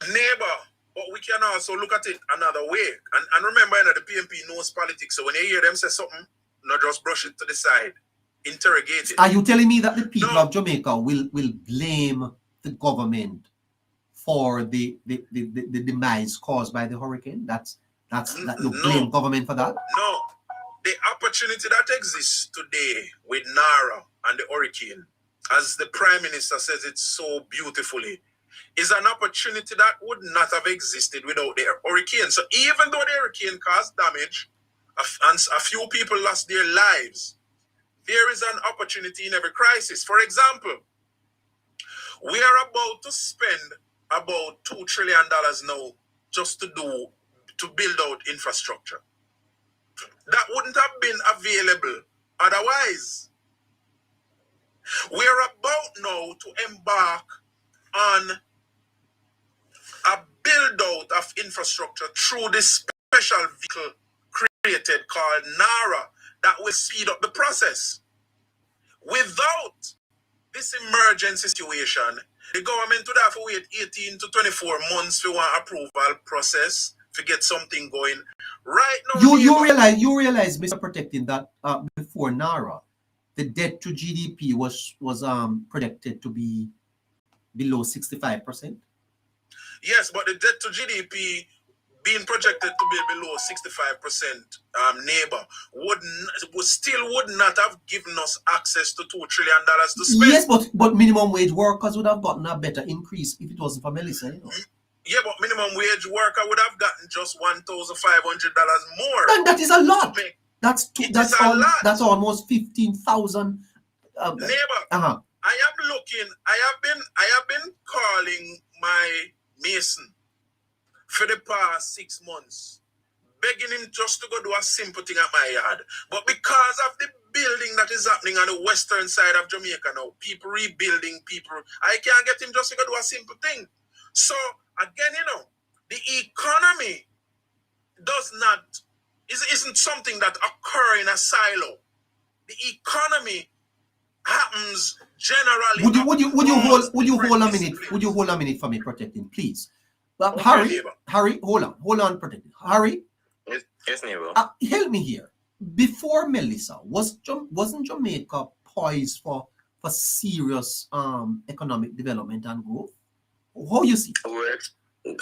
Neighbor, but we can also look at it another way. And remember, you know, the PMP knows politics, so when you hear them say something, not just brush it to the side. Interrogate it. Are you telling me that the people of Jamaica will blame the government for the demise caused by the hurricane? You blame government for that? No. The opportunity that exists today with Nara and the hurricane, as the Prime Minister says it so beautifully, is an opportunity that would not have existed without the hurricane. So even though the hurricane caused damage and a few people lost their lives, there is an opportunity in every crisis. For example, we are about to spend about $2 trillion now just to build out infrastructure. That wouldn't have been available otherwise. We are about now to embark on a build out of infrastructure through this special vehicle created called NARA that will speed up the process. Without this emergency situation, the government would have to wait 18 to 24 months for one approval process to get something going. Right now, you realize, Mr. Protecting, that before NARA, the debt to GDP was projected to be below 65%. Yes, but the debt to GDP being projected to be below 65%, neighbor, would not have given us access to $2 trillion to spend. Yes, but minimum wage workers would have gotten a better increase if it wasn't for Melissa, you know. Yeah, but minimum wage worker would have gotten just $1,500 more. And that is a lot. That's almost 15,000. Neighbor, I have been calling my Mason for the past 6 months, begging him just to go do a simple thing at my yard. But because of the building that is happening on the western side of Jamaica now, people rebuilding, I can't get him just to go do a simple thing. So again, you know, the economy isn't something that occurs in a silo. The economy happens generally. Would you hold a minute? Would you hold a minute for me, Protecting, please? Okay, Harry, hold on, Protecting. Harry, yes, neighbor. Help me here. Before Melissa, wasn't Jamaica poised for serious economic development and growth? How you see?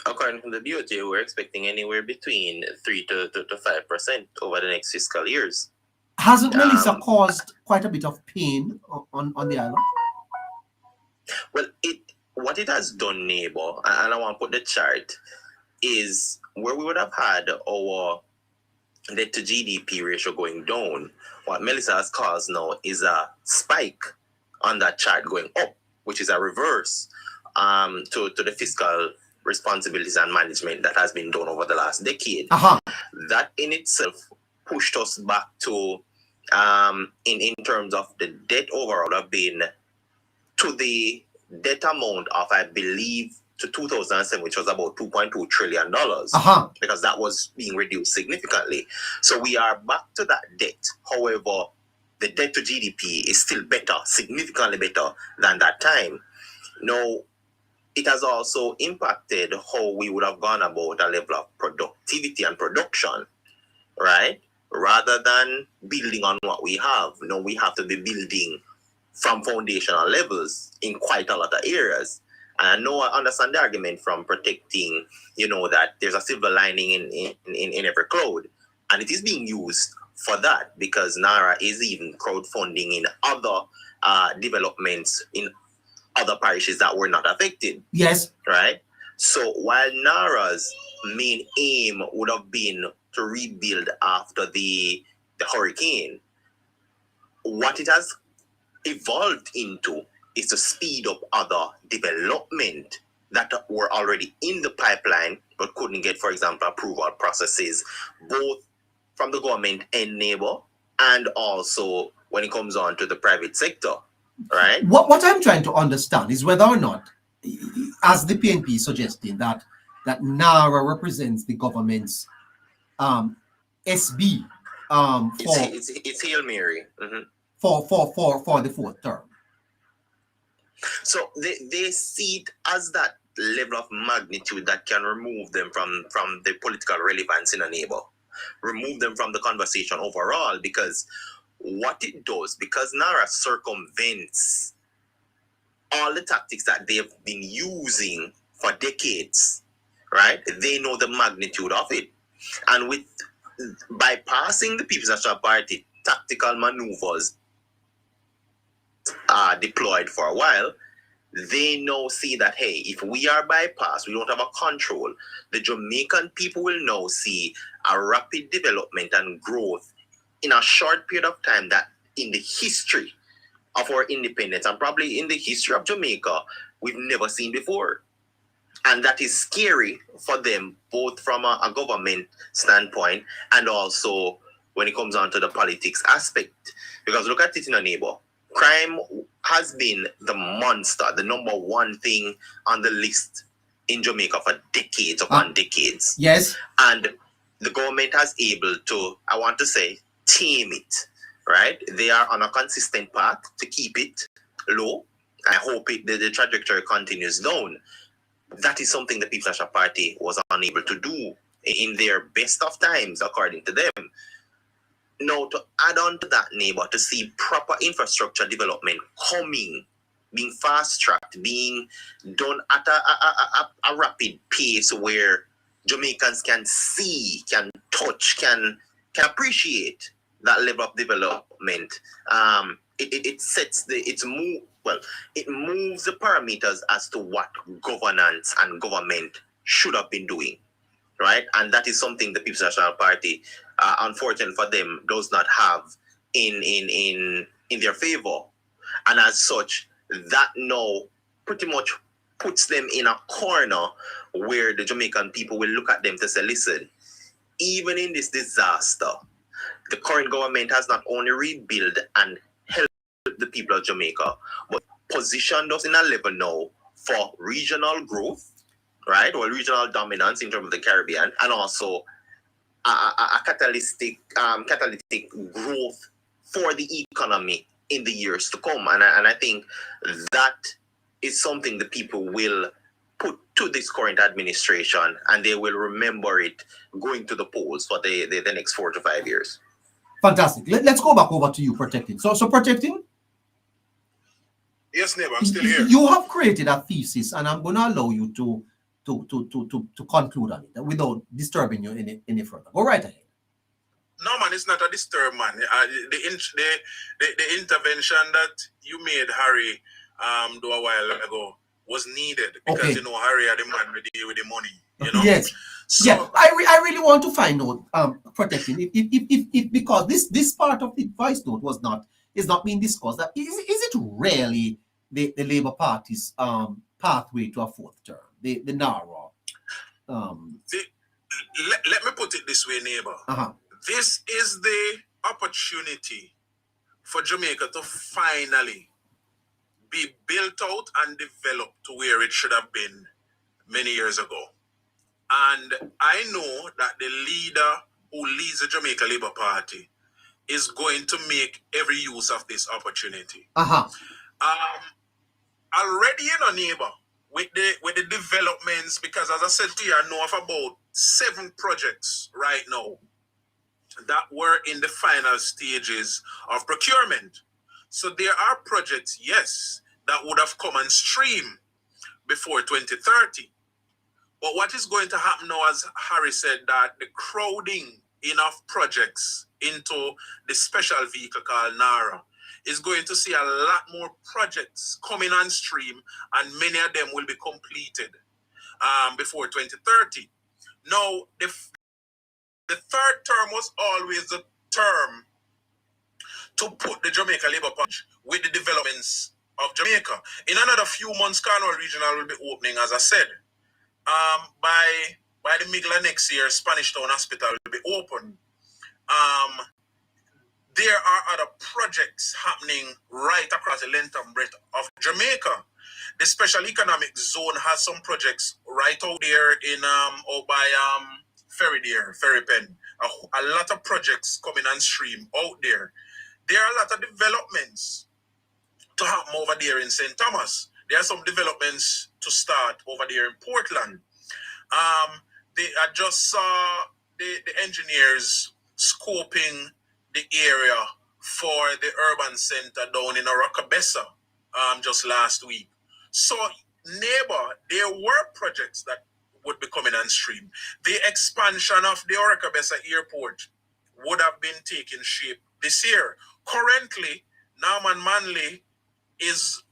According to the DOJ, we're expecting anywhere between 3 to 5% over the next fiscal years. Hasn't Melissa caused quite a bit of pain on the island? Well, what it has done, neighbor, and I want to put the chart, is where we would have had our debt to GDP ratio going down. What Melissa has caused now is a spike on that chart going up, which is a reverse to the fiscal responsibilities and management that has been done over the last decade. That in itself pushed us back to, in terms of the debt overall, have been to the debt amount of, I believe, to 2007, which was about $2.2 trillion, because that was being reduced significantly. So we are back to that debt. However, the debt to GDP is still better, significantly better than that time. Now, it has also impacted how we would have gone about a level of productivity and production, right? Rather than building on what we have. Now we have to be building from foundational levels in quite a lot of areas. And I know I understand the argument from protecting, that there's a silver lining in every cloud. And it is being used for that because NARA is even crowdfunding in other developments in other parishes that were not affected. Yes. Right? So while NARA's main aim would have been to rebuild after the hurricane, what it has evolved into is to speed up other development that were already in the pipeline but couldn't get, for example, approval processes, both from the government and neighbor, and also when it comes on to the private sector, right? What I'm trying to understand is whether or not, as the PNP is suggesting, that NARA represents the government's SB it's Hail Mary. Mm-hmm. for the fourth term. So they see it as that level of magnitude that can remove them from the political relevance in a neighbor, remove them from the conversation overall, because what it does, because NARA circumvents all the tactics that they've been using for decades, right? They know the magnitude of it. And with bypassing the People's National Party tactical maneuvers deployed for a while, they now see that, hey, if we are bypassed, we don't have a control, the Jamaican people will now see a rapid development and growth in a short period of time that in the history of our independence, and probably in the history of Jamaica, we've never seen before. And that is scary for them, both from a government standpoint and also when it comes on to the politics aspect. Because look at it in a neighbor. Crime has been the monster, the number one thing on the list in Jamaica for decades upon decades. Yes. And the government has able to, I want to say, tame it, right? They are on a consistent path to keep it low. I hope the trajectory continues down. That is something the People's National Party was unable to do in their best of times, according to them. Now, to add on to that, neighbor, to see proper infrastructure development coming, being fast-tracked, being done at a rapid pace where Jamaicans can see, can touch, can appreciate that level of development. It sets it moves the parameters as to what governance and government should have been doing, right? And that is something the People's National Party, unfortunately for them, does not have in their favor. And as such, that now pretty much puts them in a corner where the Jamaican people will look at them to say, listen, even in this disaster, the current government has not only rebuilt and helped the people of Jamaica, but positioned us in a level now for regional growth, right? Or regional dominance in terms of the Caribbean, and also a catalytic growth for the economy in the years to come. And I think that is something the people will put to this current administration, and they will remember it going to the polls for the next 4 to 5 years. Fantastic. Let's go back over to you, Protecting. So Protecting? Yes, neighbor, I'm still here. You have created a thesis, and I'm going to allow you to conclude on it without disturbing you any further. Go right ahead. No, man, it's not a disturb, man. The intervention that you made, Harry, do a while ago was needed because, Okay. Harry had the man with the money, Yes. So, yeah, I really want to find out, Protecting, if because this part of the voice note is not being discussed. That is it really the Labour Party's pathway to a fourth term, the NARA? Let me put it this way, neighbor. Uh-huh. This is the opportunity for Jamaica to finally be built out and developed to where it should have been many years ago. And I know that the leader who leads the Jamaica Labour Party is going to make every use of this opportunity. Already in a neighbor with the developments, because as I said to you, I know of about 7 projects right now that were in the final stages of procurement. So there are projects, yes, that would have come on stream before 2030. But what is going to happen now, as Harry said, that the crowding enough projects into the special vehicle called NARA is going to see a lot more projects coming on stream, and many of them will be completed before 2030. Now, the third term was always the term to put the Jamaica Labour Party with the developments of Jamaica. In another few months, Cornwall Regional will be opening, as I said. By the middle of next year, Spanish Town Hospital will be open. There are other projects happening right across the length and breadth of Jamaica. The Special Economic Zone has some projects right out there in out by Ferry Pen. A lot of projects coming on stream out there. There are a lot of developments to happen over there in St. Thomas. There are some developments to start over there in Portland. I just saw the engineers scoping the area for the urban center down in Aracabessa just last week. So, neighbor, there were projects that would be coming on stream. The expansion of the Aracabessa airport would have been taking shape this year. Currently, Norman Manley is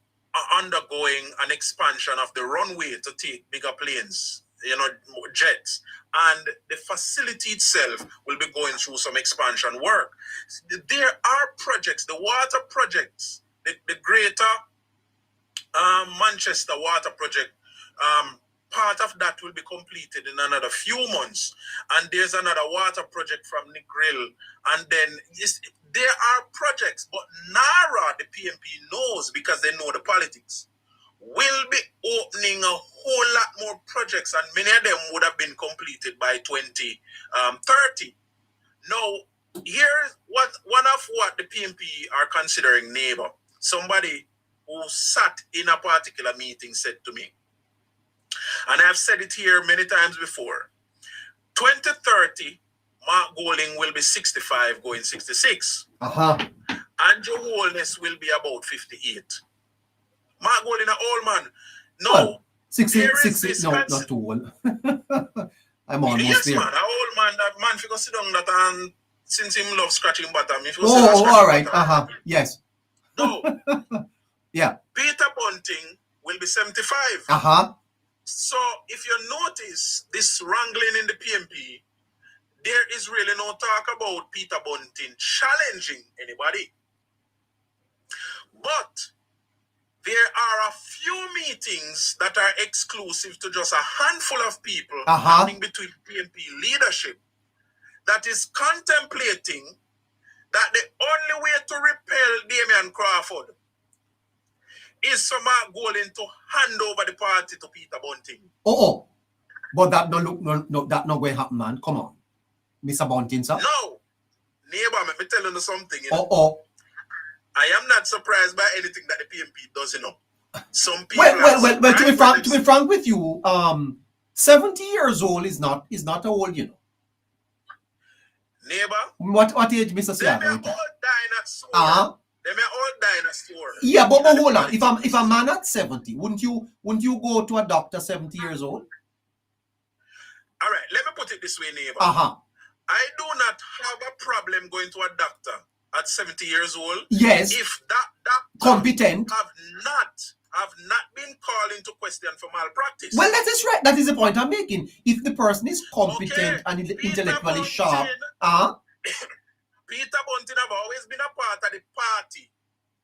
undergoing an expansion of the runway to take bigger planes, jets, and the facility itself will be going through some expansion work. There are projects, the water projects, the greater Manchester water project, part of that will be completed in another few months, and there's another water project from Negril, and then there are projects, but NARA, the PMP knows, because they know the politics, will be opening a whole lot more projects, and many of them would have been completed by 2030. Now, here's one of what the PMP are considering neighbor. Somebody who sat in a particular meeting said to me, and I've said it here many times before, 2030, Mark Golding will be 65, going 66. Andrew Holness will be about 58. Mark Golding, an old man. No, well, 60, no, not too old. I'm almost yes, there. Man, an old man, that man figure sit down that, and since him love scratching bottom, if you all right, yes. No. Yeah. Peter Bunting will be 75. So if you notice this wrangling in the PMP, there is really no talk about Peter Bunting challenging anybody. But there are a few meetings that are exclusive to just a handful of people happening between PMP leadership that is contemplating that the only way to repel Damian Crawford is for Mark Golding to hand over the party to Peter Bunting. But that that not going to happen, man. Come on, Mr. Bunting, sir. No, neighbor, let me tell you something. I am not surprised by anything that the PMP does. Some people. Well. To be frank with you, 70 years old is not old, Neighbor. What age, Mr. Siaga? They're all dinosaur. They're all dinosaur. Yeah, but hold on. If a man at 70, wouldn't you go to a doctor 70 years old? All right, let me put it this way, neighbor. I do not have a problem going to a doctor at 70 years old. Yes. If that doctor competent have not been called into question for malpractice. Well, that is right. That is the point I'm making. If the person is competent and intellectually sharp, Peter Bunting have always been a part of the party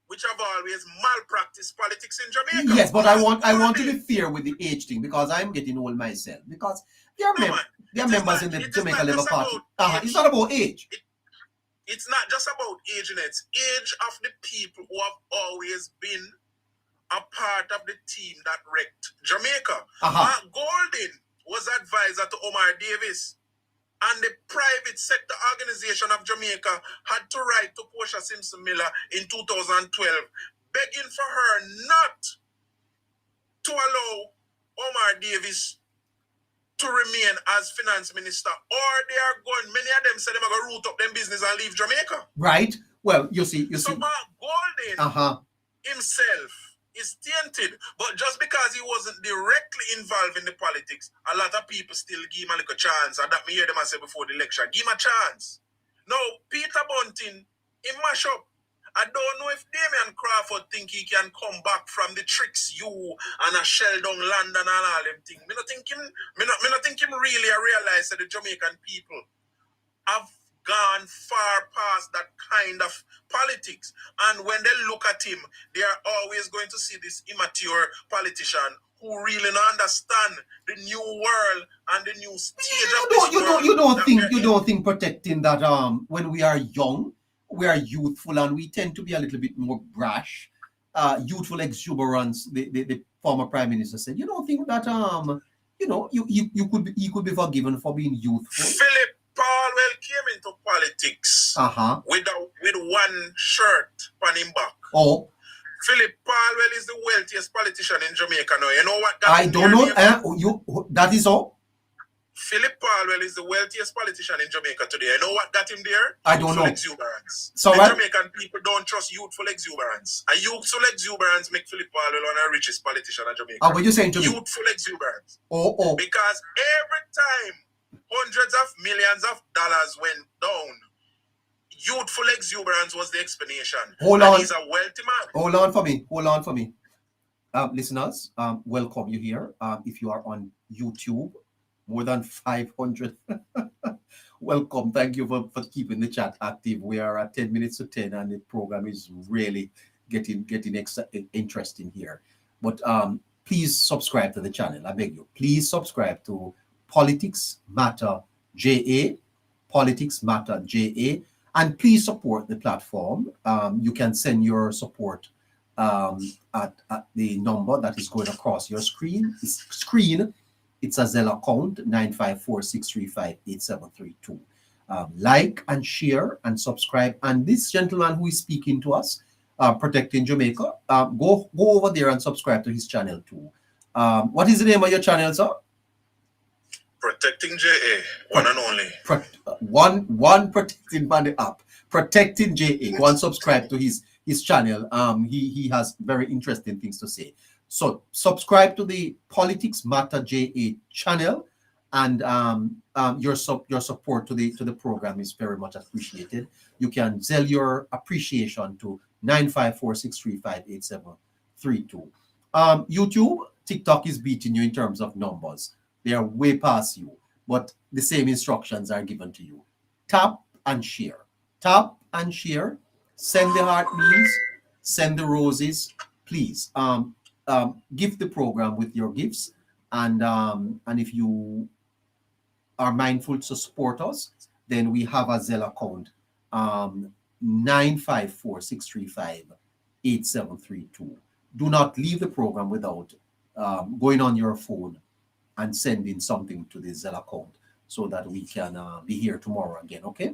which have always malpracticed politics in Jamaica. Yes, but I want to be fair with the age thing, because I'm getting old myself. Because there are members in the Jamaica Labour Party. It's not about age. It's not just about age, it's age of the people who have always been a part of the team that wrecked Jamaica. Mark Golding was advisor to Omar Davis And the private sector organization of Jamaica had to write to Portia Simpson Miller in 2012, begging for her not to allow Omar Davis to remain as finance minister, or they are going, many of them said they're going to root up them business and leave Jamaica. Right. Well, you see. So Mark Golding himself is tainted, but just because he wasn't directly involved in the politics, a lot of people still give him a little chance, and that me hear them say before the election, give him a chance. Now, Peter Bunting, he mash up. I don't know if Damian Crawford think he can come back from the tricks you and a shell down London and all them things. Me not think him really realize that the Jamaican people have gone far past that kind of politics. And when they look at him, they are always going to see this immature politician who really don't understand the new world and the new stage of this world. You don't think protecting that when we are young, we are youthful, and we tend to be a little bit more brash, youthful exuberance. The former prime minister said, you don't think that you could be forgiven for being youthful? Philip Palwell came into politics with one shirt on him back. Oh. Philip Palwell is the wealthiest politician in Jamaica now. You know what? I don't know. That is all. Philip Palwell is the wealthiest politician in Jamaica today. You know what got him there? I don't know. Exuberance. So the what? Jamaican people don't trust youthful exuberance. A youthful exuberance make Philip Palwell one of the richest politician in Jamaica. What you saying to me? Youthful exuberance. Oh. Because every time hundreds of millions of dollars went down, youthful exuberance was the explanation. Hold on. He's a wealthy man. Hold on for me. Listeners, welcome you here. If you are on YouTube, more than 500. Welcome. Thank you for keeping the chat active. We are at 10 minutes to 10, and the program is really getting interesting here. But please subscribe to the channel. I beg you. Please subscribe to Politics Matter JA. Politics Matter JA. And please support the platform. You can send your support at the number that is going across your screen. It's a Zelle account, 954-635-8732. Like and share and subscribe. And this gentleman who is speaking to us, Protecting Jamaica, go over there and subscribe to his channel too. What is the name of your channel, sir? Protecting JA, one and only. One Protecting by the app. Protecting JA. Go and subscribe to his channel. He has very interesting things to say. So subscribe to the Politics Matter JA channel, and your support to the program is very much appreciated. You can sell your appreciation to 954-635-8732. YouTube, TikTok is beating you in terms of numbers. They are way past you, but the same instructions are given to you. Tap and share. Tap and share. Send the heart memes. Send the roses. Please. Gift the program with your gifts, and if you are mindful to support us, then we have a Zelle account, 954-635-8732. Do not leave the program without going on your phone and sending something to the Zelle account so that we can be here tomorrow again. Okay,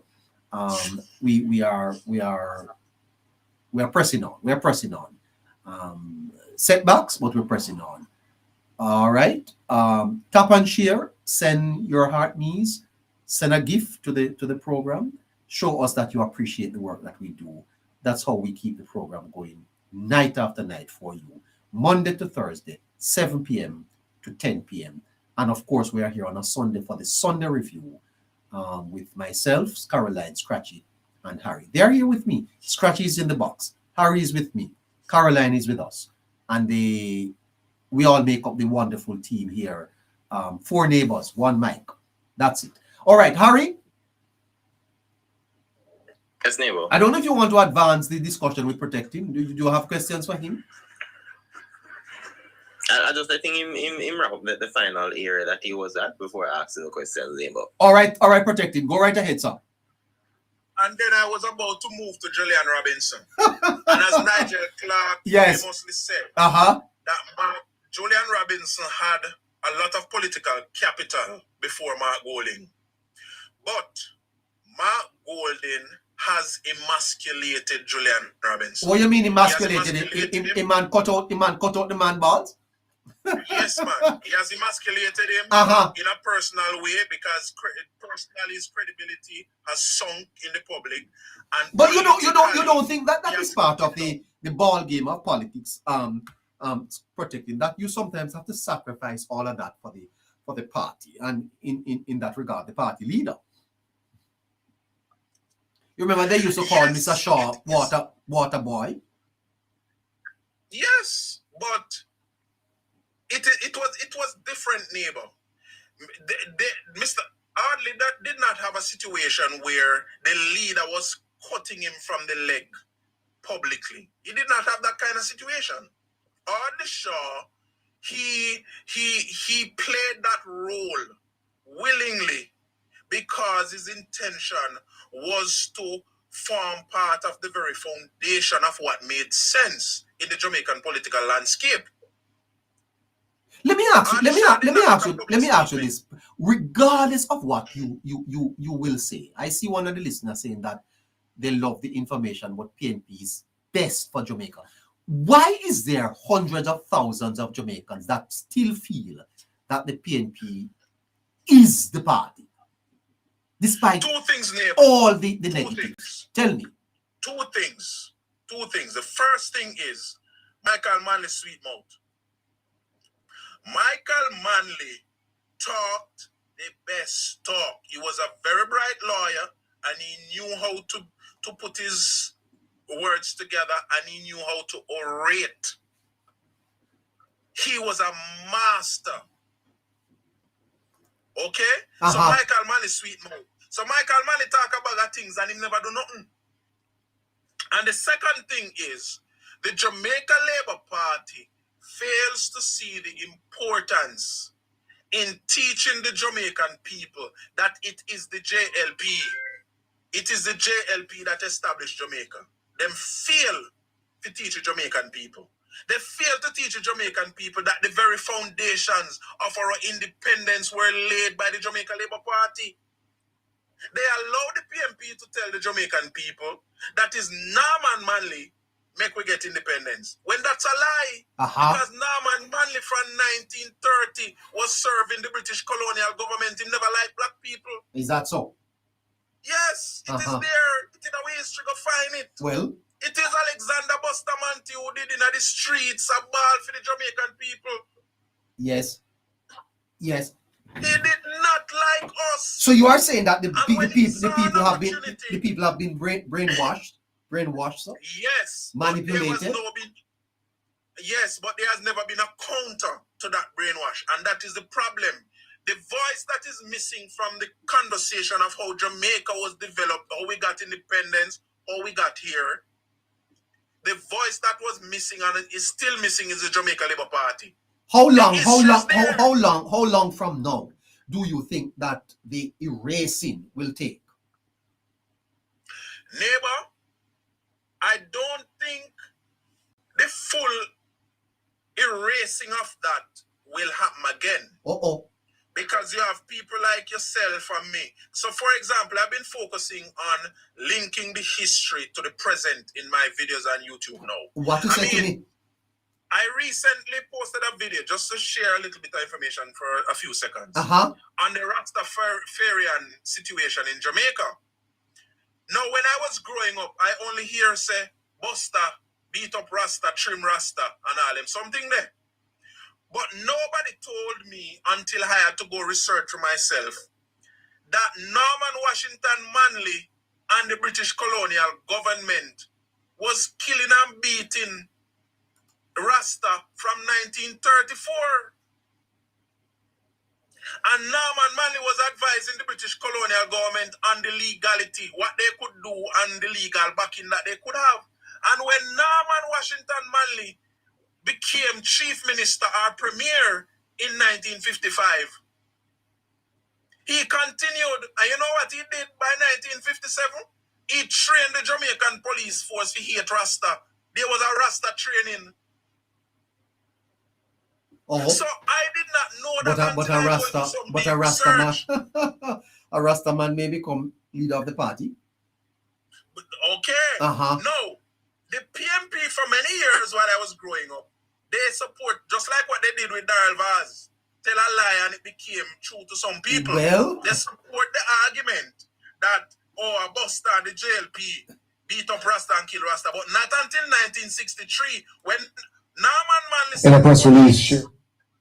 we are pressing on. We are pressing on. Setbacks, but we're pressing on. All right. Tap and share. Send your heart needs. Send a gift to the program. Show us that you appreciate the work that we do. That's how we keep the program going night after night for you. Monday to Thursday, 7 p.m. to 10 p.m. And of course, we are here on a Sunday for the Sunday review with myself, Caroline, Scratchy, and Harry. They are here with me. Scratchy is in the box. Harry is with me. Caroline is with us. And we all make up the wonderful team here. 4 neighbors, 1 mic. That's it. All right, Harry. Yes, neighbor. I don't know if you want to advance the discussion with Protecting. Do you have questions for him? I think him wrap up the final area that he was at before asking the questions, neighbor. All right, Protecting. Go right ahead, sir. And then I was about to move to Julian Robinson. And as Nigel Clark famously said, that Julian Robinson had a lot of political capital before Mark Golding. But Mark Golden has emasculated Julian Robinson. What you mean He has emasculated? emasculated him. A man cut out the man balls? Yes, man. He has emasculated him in a personal way because personally his credibility has sunk in the public. And but you don't think that is part of the ball game of politics? Protecting that you sometimes have to sacrifice all of that for the party, and in that regard, the party leader. You remember they used to call Mr. Shaw water boy. Yes, but it was different, neighbor. Mr. Hardly that did not have a situation where the leader was cutting him from the leg publicly. He did not have that kind of situation. Hardly Shaw, he played that role willingly because his intention was to form part of the very foundation of what made sense in the Jamaican political landscape. Let me ask you this. Regardless of what you will say, I see one of the listeners saying that they love the information what PNP is best for Jamaica. Why is there hundreds of thousands of Jamaicans that still feel that the PNP is the party, despite all the negatives? Tell me. Two things. The first thing is Michael Manley's sweet mouth. Michael Manley talked the best talk. He was a very bright lawyer, and he knew how to put his words together, and he knew how to orate. He was a master. Okay? So Michael Manley sweet mouth. So Michael Manley talk about things and he never do nothing. And the second thing is the Jamaica Labour Party fails to see the importance in teaching the Jamaican people that it is the JLP. It is the JLP that established Jamaica. Them fail to teach the Jamaican people. They fail to teach the Jamaican people that the very foundations of our independence were laid by the Jamaica Labour Party. They allow the PMP to tell the Jamaican people that is Norman Manley make we get independence. When that's a lie. Because Norman Manley from 1930 was serving the British colonial government. He never liked black people. Is that so? Yes, it is there. It is a way history go find it. Well, it is Alexander Bustamante who did in the streets a ball for the Jamaican people. Yes. Yes. He did not like us. So you are saying that the people have been brainwashed, sir? Yes. Manipulated. Yes, but there has never been a counter to that brainwash, and that is the problem. The voice that is missing from the conversation of how Jamaica was developed, how we got independence, how we got here, the voice that was missing and is still missing is the Jamaica Labour Party. How long from now do you think that the erasing will take? Neighbor, I don't think the full erasing of that will happen again. Because you have people like yourself and me. So, for example, I've been focusing on linking the history to the present in my videos on YouTube now. What you say to me? I recently posted a video just to share a little bit of information for a few seconds on the Rastafarian situation in Jamaica. Now, when I was growing up, I only hear say, Buster, beat up Rasta, trim Rasta, and all them, something there. But nobody told me until I had to go research for myself that Norman Washington Manley and the British colonial government was killing and beating Rasta from 1934. And Norman Manley was advising the British colonial government on the legality, what they could do and the legal backing that they could have. And when Norman Washington Manley became chief minister or premier in 1955, he continued, and you know what he did by 1957? He trained the Jamaican police force to hate Rasta. There was a Rasta training. So I did not know that but a Rasta man a Rasta man may become leader of the party? But, okay. No. The PMP for many years while I was growing up, they support, just like what they did with Darrell Vaz, tell a lie and it became true to some people. Well, they support the argument that, a Buster and the JLP beat up Rasta and kill Rasta, but not until 1963 when Norman Manley In a press release,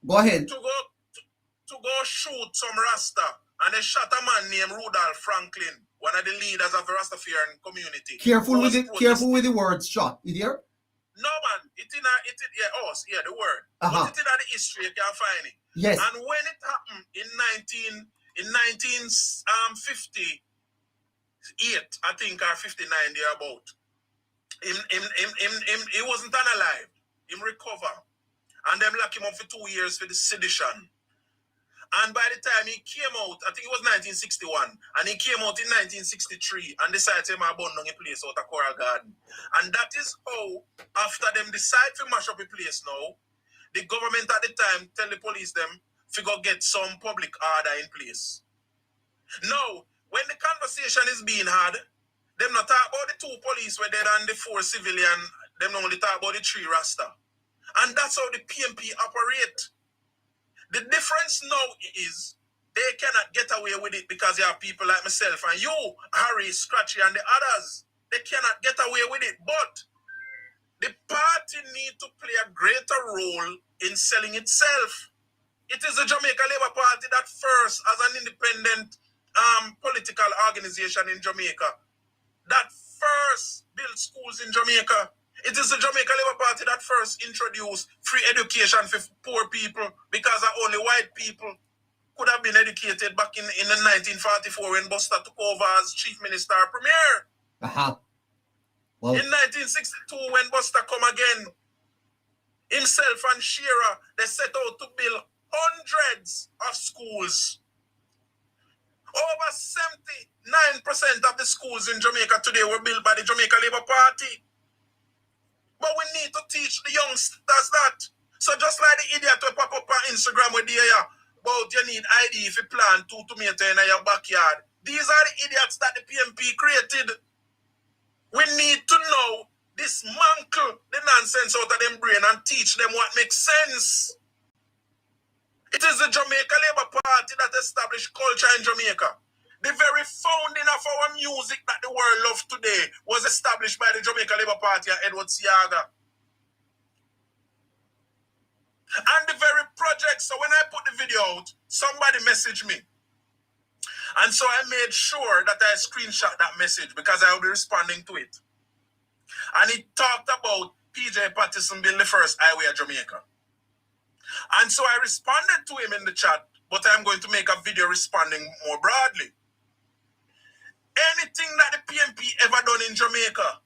go ahead. To go shoot some Rasta, and they shot a man named Rudolph Franklin, one of the leaders of the Rastafarian community. Careful with the words shot. You hear? No man, the word. Put it in the history, you can find it. Yes. And when it happened in 1958, I think, or 59 thereabout, he wasn't unalive. Him recover. And them lock him up for 2 years for the sedition. And by the time he came out, I think it was 1961, and he came out in 1963 and decided to burn down a place out of Coral Garden. And that is how, after them decide to mash up a place now, the government at the time tell the police them to go get some public order in place. Now, when the conversation is being had, them not talk about the 2 police were dead and the 4 civilian, them only talk about the 3 Rasta. And that's how the PMP operate. The difference now is they cannot get away with it because you have people like myself and you, Harry, Scratchy, and the others. They cannot get away with it. But the party need to play a greater role in selling itself. It is the Jamaica Labour Party that first, as an independent political organization in Jamaica, that first built schools in Jamaica. It is the Jamaica Labour Party that first introduced free education for poor people because only white people could have been educated back in the 1944 when Buster took over as Chief Minister or Premier. Well, in 1962 when Buster come again, himself and Shearer, they set out to build hundreds of schools. Over 79% of the schools in Jamaica today were built by the Jamaica Labour Party. But we need to teach the youngsters that. So just like the idiot will pop up on Instagram with the about you need ID if you plant 2 tomatoes in your backyard. These are the idiots that the PMP created. We need to know, dismantle the nonsense out of them brain and teach them what makes sense. It is the Jamaica Labour Party that established culture in Jamaica. The very founding of our music that the world loves today was established by the Jamaica Labour Party and Edward Seaga. And the very project, so when I put the video out, somebody messaged me. And so I made sure that I screenshot that message because I will be responding to it. And it talked about PJ Patterson building the first highway of Jamaica. And so I responded to him in the chat, but I'm going to make a video responding more broadly. Anything that the PMP ever done in Jamaica,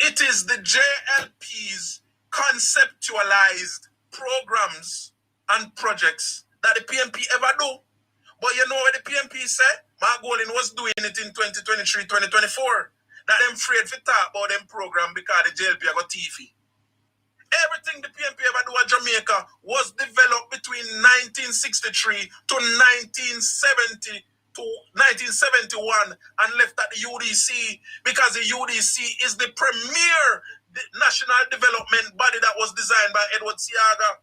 it is the JLP's conceptualized programs and projects that the PMP ever do. But you know what the PMP said? Mark Golding was doing it in 2023, 2024. That them afraid to talk about them program because the JLP got TV. Everything the PMP ever do at Jamaica was developed between 1963 to 1970 to 1971 and left at the UDC because the UDC is the premier national development body that was designed by Edward Seaga.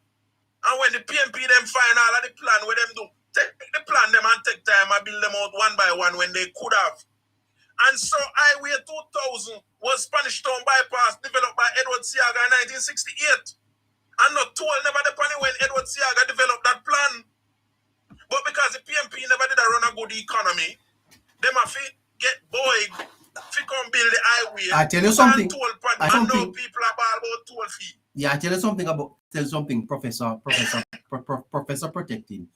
And when the PMP them find all of the plan where them do, take the plan them and take time and build them out one by one when they could have. And so Highway 2000 was Spanish Town Bypass developed by Edward Seaga in 1968. And not told never the penny when Edward Seaga developed that plan. But because the PMP never did run a good economy, them have to get Boyd to come build the highway. I tell you something. And now people are ball about toll fee. Yeah, I tell you something, Professor Protecting.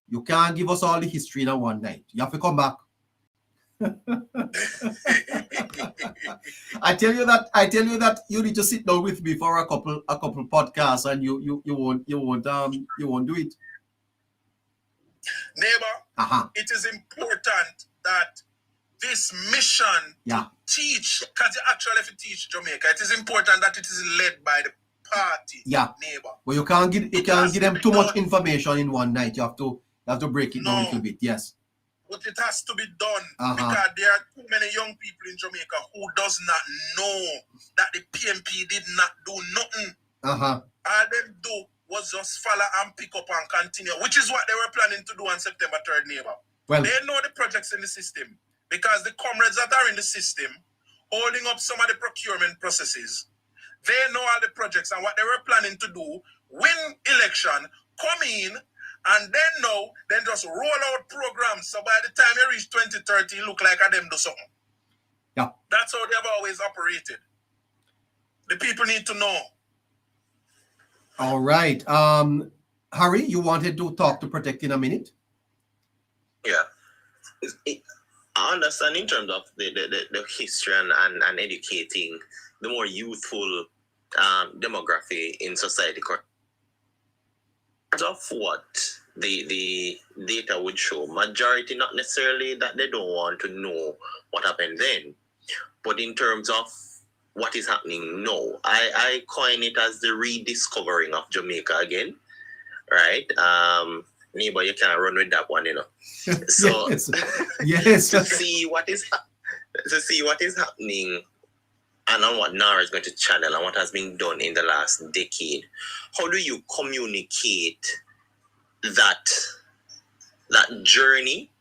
You can't give us all the history in one night. You have to come back. I tell you that you need to sit down with me for a couple podcasts, and you won't do it. Neighbor, It is important that this mission to teach, because you actually have to teach Jamaica, it is important that it is led by the party. Neighbor. Well, you can't give them too much information in one night. You have to break it down a little bit. Yes. but it has to be done because there are too many young people in Jamaica who does not know that the PMP did not do nothing. All them do was just follow and pick up and continue, which is what they were planning to do on September 3rd, neighbor. Well, they know the projects in the system because the comrades that are in the system holding up some of the procurement processes, they know all the projects and what they were planning to do, win election, come in, and then just roll out programs. So by the time you reach 2030, you look like them do something. Yeah. That's how they have always operated. The people need to know. All right. Harry, you wanted to talk to Protect in a minute? Yeah. I understand in terms of the history and educating the more youthful demography in society. Of what the data would show, majority not necessarily that they don't want to know what happened then, but in terms of what is happening now, I coin it as the rediscovering of Jamaica again, right? Neighbor, you can't run with that one, you know. So yes. to see what is happening and on what NARA is going to channel and what has been done in the last decade, how do you communicate that journey,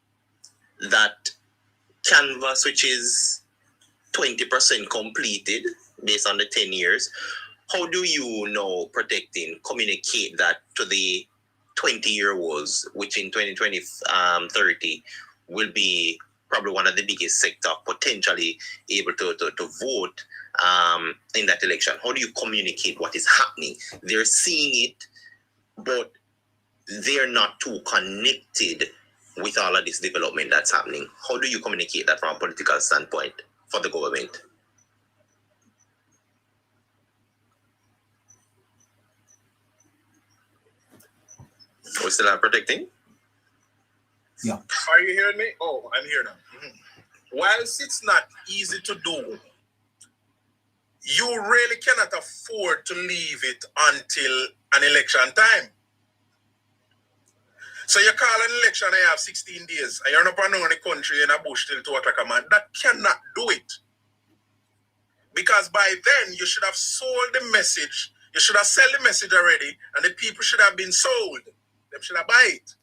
that canvas, which is 20% completed based on the 10 years? How do you now communicate that to the 20-year-olds, which in 2030 will be probably one of the biggest sector potentially able to vote in that election? How do you communicate what is happening? They're seeing it, but they're not too connected with all of this development that's happening. How do you communicate that from a political standpoint for the government? We still are protecting? Yeah. Are you hearing me? Oh, I'm here now. Whilst it's not easy to do, you really cannot afford to leave it until an election time. So you call an election and you have 16 days and you're not in the country in a bush till 2 o'clock a man. That cannot do it. Because by then you should have sold the message. You should have sold the message already and the people should have been sold. They should have buy it.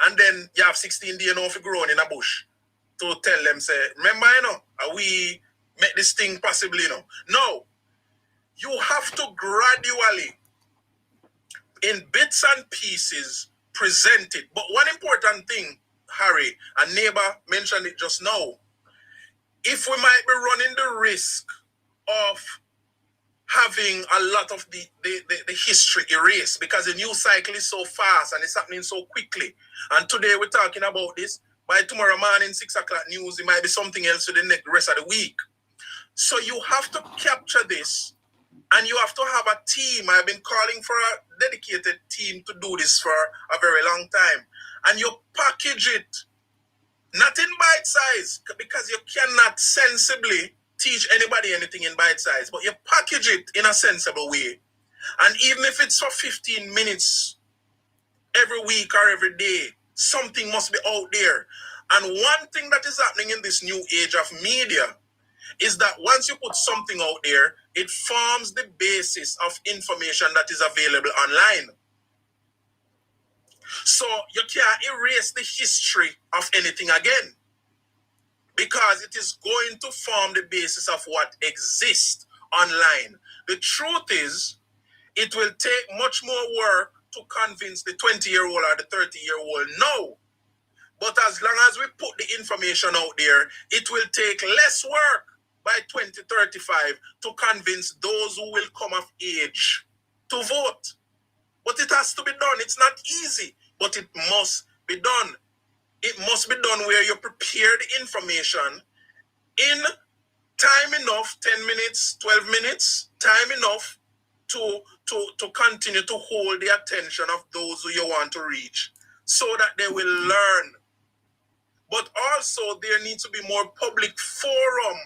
And then you have 16 days now for growing in a bush to tell them, say, remember, we make this thing possible, No. You have to gradually, in bits and pieces, present it. But one important thing, Harry, a neighbor mentioned it just now. If we might be running the risk of having a lot of the history erased because the news cycle is so fast and it's happening so quickly. And today we're talking about this. By tomorrow morning, 6 o'clock news, it might be something else for the rest of the week. So you have to capture this and you have to have a team. I've been calling for a dedicated team to do this for a very long time. And you package it, not in bite size, because you cannot sensibly teach anybody anything in bite size, but you package it in a sensible way. And even if it's for 15 minutes every week or every day, something must be out there. And one thing that is happening in this new age of media is that once you put something out there, it forms the basis of information that is available online. So you can't erase the history of anything again, because it is going to form the basis of what exists online. The truth is, it will take much more work to convince the 20-year-old or the 30-year-old no. But as long as we put the information out there, it will take less work by 2035 to convince those who will come of age to vote. But it has to be done. It's not easy, but it must be done. It must be done where you prepare the information in time enough, 10 minutes, 12 minutes, time enough to continue to hold the attention of those who you want to reach so that they will learn. But also there needs to be more public forum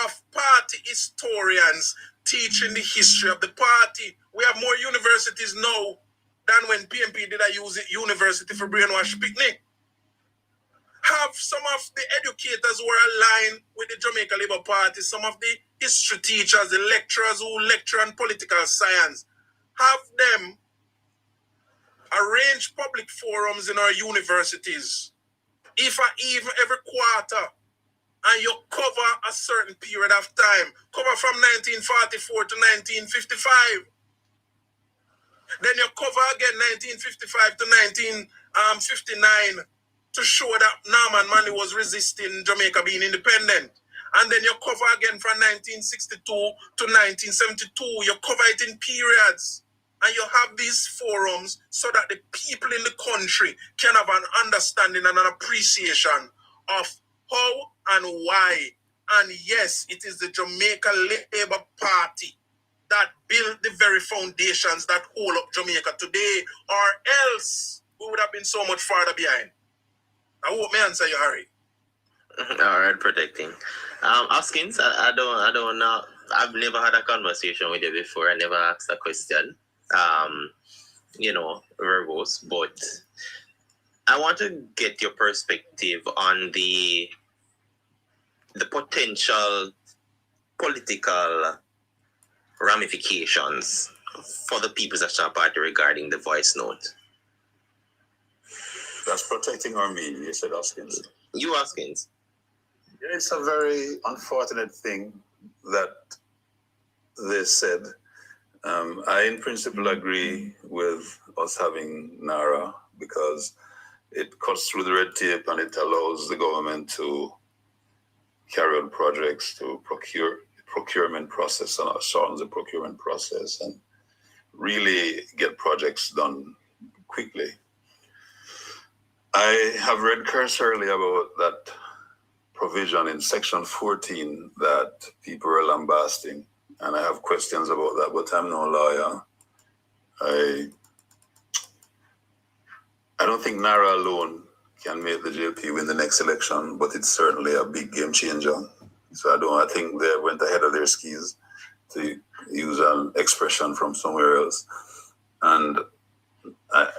of party historians teaching the history of the party. We have more universities now than when PMP did I use it university for brainwash picnic. have some of the educators who are aligned with the Jamaica Labour Party, some of the history teachers, the lecturers who lecture on political science, have them arrange public forums in our universities. If even every quarter, and you cover a certain period of time, cover from 1944 to 1955. Then you cover again 1955 to 1959 to show that Norman Manley was resisting Jamaica being independent. And then you cover again from 1962 to 1972. You cover it in periods. And you have these forums so that the people in the country can have an understanding and an appreciation of how and why. And yes, it is the Jamaica Labour Party that built the very foundations that hold up Jamaica today, or else we would have been so much farther behind. I hope me answer you, Harry. All right, protecting. Hoskins, I don't know. I've never had a conversation with you before. I never asked a question. Verbose, but I want to get your perspective on the potential political ramifications for the People's National Party regarding the voice note. That's protecting or me, you said, Hoskins. You, Hoskins. It's a very unfortunate thing that they said. I, in principle, agree with us having NARA because it cuts through the red tape and it allows the government to carry on projects, to procurement process and shortens the procurement process and really get projects done quickly. I have read cursorily about that provision in section 14 that people are lambasting, and I have questions about that, but I'm no lawyer. I don't think NARA alone can make the JP win the next election, but it's certainly a big game changer. So I think they went ahead of their skis, to use an expression from somewhere else. And I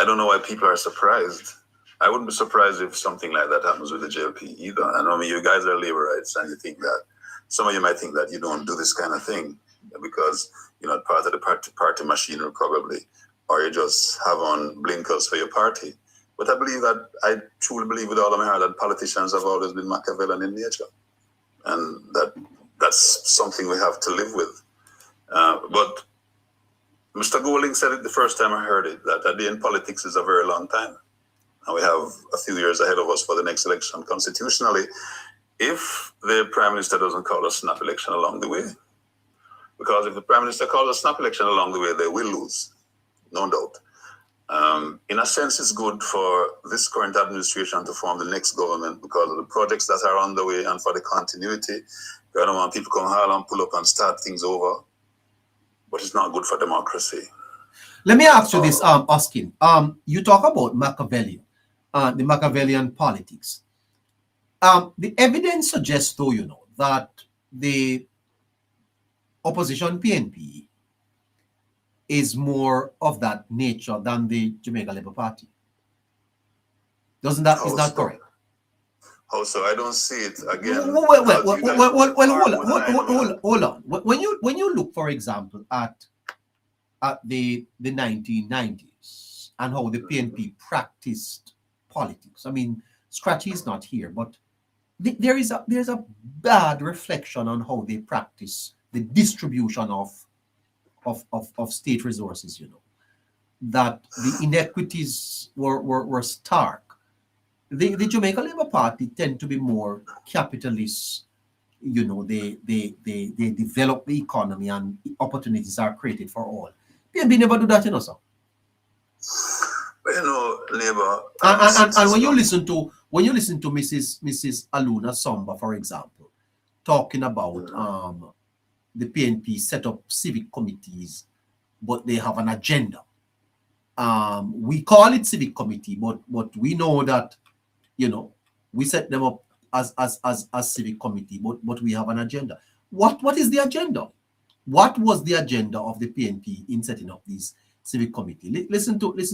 don't know why people are surprised. I wouldn't be surprised if something like that happens with the JLP either. I know you guys are laborites and you think that, some of you might think that you don't do this kind of thing because you're not part of the party machinery probably, or you just have on blinkers for your party. But I truly believe with all of my heart that politicians have always been Machiavellian in nature. And that's something we have to live with. But Mr. Golding said it the first time I heard it, that a day in politics is a very long time. And we have a few years ahead of us for the next election constitutionally, if the Prime Minister doesn't call a snap election along the way. Because if the Prime Minister calls a snap election along the way, they will lose, no doubt. In a sense, it's good for this current administration to form the next government because of the projects that are on the way and for the continuity. I don't want people to come hard and pull up and start things over, but it's not good for democracy. Let me ask you this, Oskin. You talk about Machiavellian, the Machiavellian politics. The evidence suggests, though, that the opposition PNP is more of that nature than the Jamaica Labour Party. Is that correct? How so? I don't see it again. Hold on. When you look, for example, at the 1990s and how the PNP practiced politics. I mean, Scratchy is not here, but there's a bad reflection on how they practice the distribution of state resources, that the inequities were stark. The Jamaica Labour Party tend to be more capitalist. They develop the economy and opportunities are created for all. PNP never do that, sir. Labour. And when you listen to Mrs. Aluna Somba, for example, talking about the PNP set up civic committees, but they have an agenda. We call it civic committee, but we know that, we set them up as civic committee, but we have an agenda. What is the agenda? What was the agenda of the PNP in setting up these civic committee? Listen to this.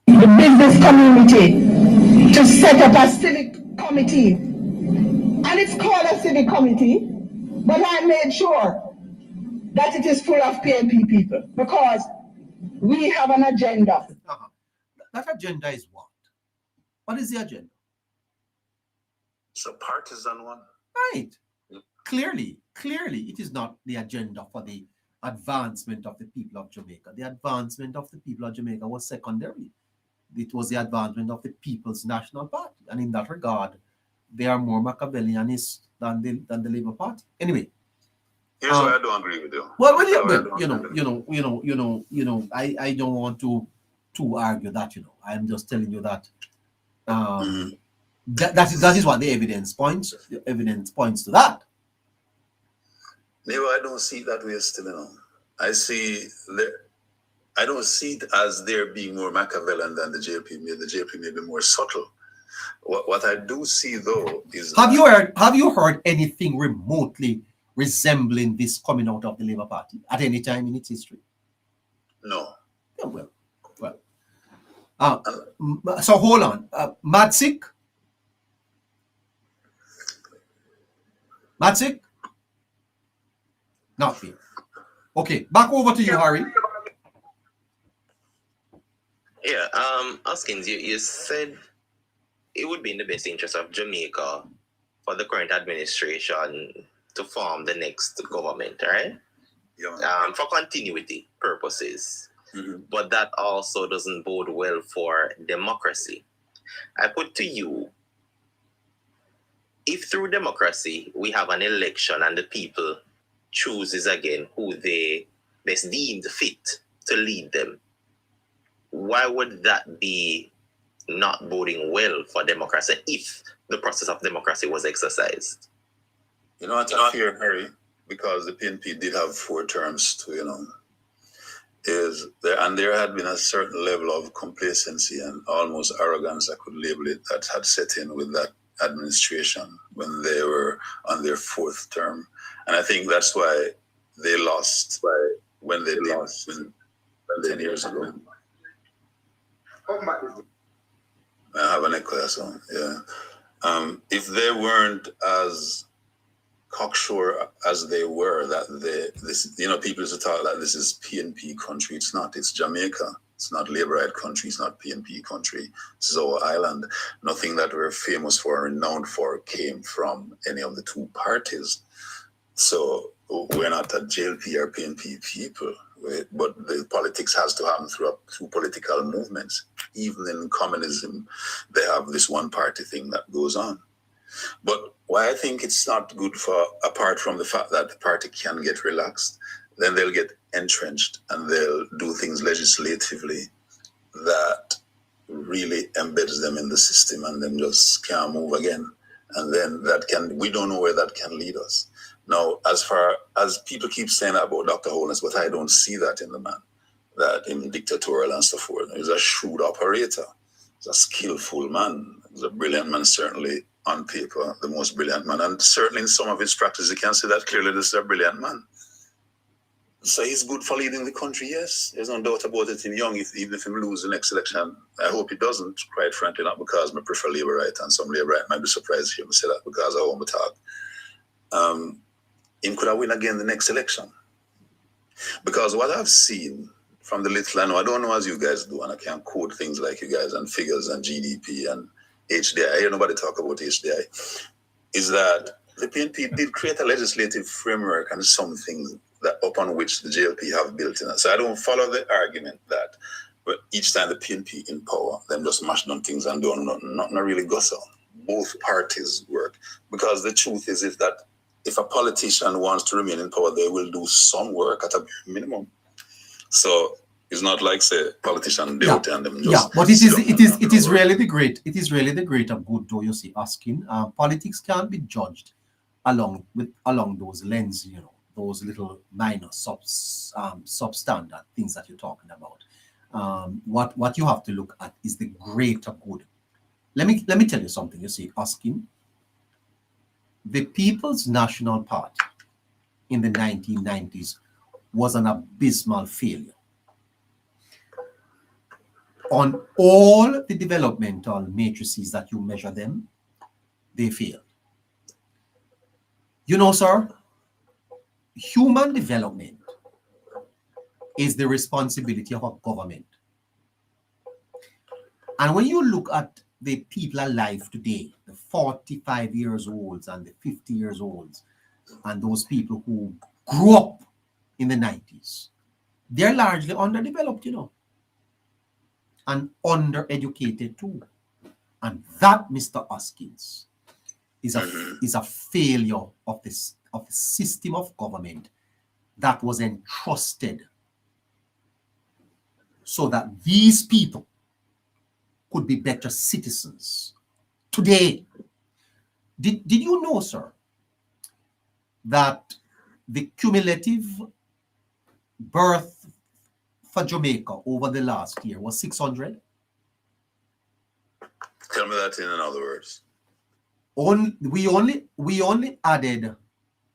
The business community to set up a civic committee. And it's called a civic committee, but I made sure that it is full of PNP people because we have an agenda. That agenda is what? What is the agenda? It's a partisan one. Right. Clearly, it is not the agenda for the advancement of the people of Jamaica. The advancement of the people of Jamaica was secondary. It was the advancement of the People's National Party. And in that regard, they are more Machiavellianist than the Labour Party. Anyway. Here's why I don't agree with you. Well, I don't want to argue that, I'm just telling you that that is what the evidence points. The evidence points to that. Maybe I don't see it that way still, I don't see it as there being more Machiavellian than the JP. The JP may be more subtle. What I do see though is have you heard anything remotely resembling this coming out of the Labour Party at any time in its history? No. Yeah, well. So hold on. Matsik? Not here. Okay, back over to you, Harry. Yeah, Hoskins, you said it would be in the best interest of Jamaica for the current administration to form the next government, right? Yeah. For continuity purposes. But that also doesn't bode well for democracy. I put to you, if through democracy we have an election and the people chooses again who they best deemed fit to lead them, why would that be not boding well for democracy if the process of democracy was exercised? It's a fair hurry because the PNP did have 4 terms to, there had been a certain level of complacency and almost arrogance, I could label it, that had set in with that administration when they were on their 4th term. And I think that's why they lost when they lost 10 years ago. I have an echo, so yeah. If they weren't as cocksure as they were, people used to talk like this is PNP country. It's not. It's Jamaica. It's not Labourite country. It's not PNP country. This is our island. Nothing that we're famous for and renowned for came from any of the 2 parties. So we're not a JLP or PNP people. But the politics has to happen through political movements. Even in communism, they have this one party thing that goes on. But why I think it's not good apart from the fact that the party can get relaxed, then they'll get entrenched and they'll do things legislatively that really embeds them in the system and then just can't move again. And then we don't know where that can lead us. Now, as far as people keep saying about Dr. Holness, but I don't see that in the man, that in dictatorial and so forth. He's a shrewd operator. He's a skillful man. He's a brilliant man, certainly on paper, the most brilliant man. And certainly in some of his practice, you can see that clearly this is a brilliant man. So he's good for leading the country, yes. There's no doubt about it. Him young, even if he loses the next election, I hope he doesn't, quite frankly, not because I prefer Labourite, and some Labourite might be surprised to hear me say that because I want to talk. Him could have win again the next election. Because what I've seen from the little I know, I don't know as you guys do, and I can't quote things like you guys and figures and GDP and HDI. I hear nobody talk about HDI. Is that the PNP did create a legislative framework and some things that upon which the JLP have built in. So I don't follow the argument that each time the PNP in power, them just mash down things and do not really go so. Both parties work. Because the truth is if a politician wants to remain in power, they will do some work at a minimum. So it's not like say politician they and them just but it is really the great of good though, you see, asking. Politics can't be judged along those lenses, those little minor substandard things that you're talking about. What you have to look at is the greater good. Let me tell you something, you see, asking. The People's National Party in the 1990s was an abysmal failure. On all the developmental matrices that you measure them, they failed. You know, sir, human development is the responsibility of a government. And when you look at the people alive today, the 45 years olds and the 50 years olds, and those people who grew up in the 90s, they're largely underdeveloped, you know, and undereducated too. And that, Mr. Hoskins, is a failure of the system of government that was entrusted so that these people could be better citizens. Today, did you know, sir, that the cumulative birth for Jamaica over the last year was 600? Tell me that in other words. We only added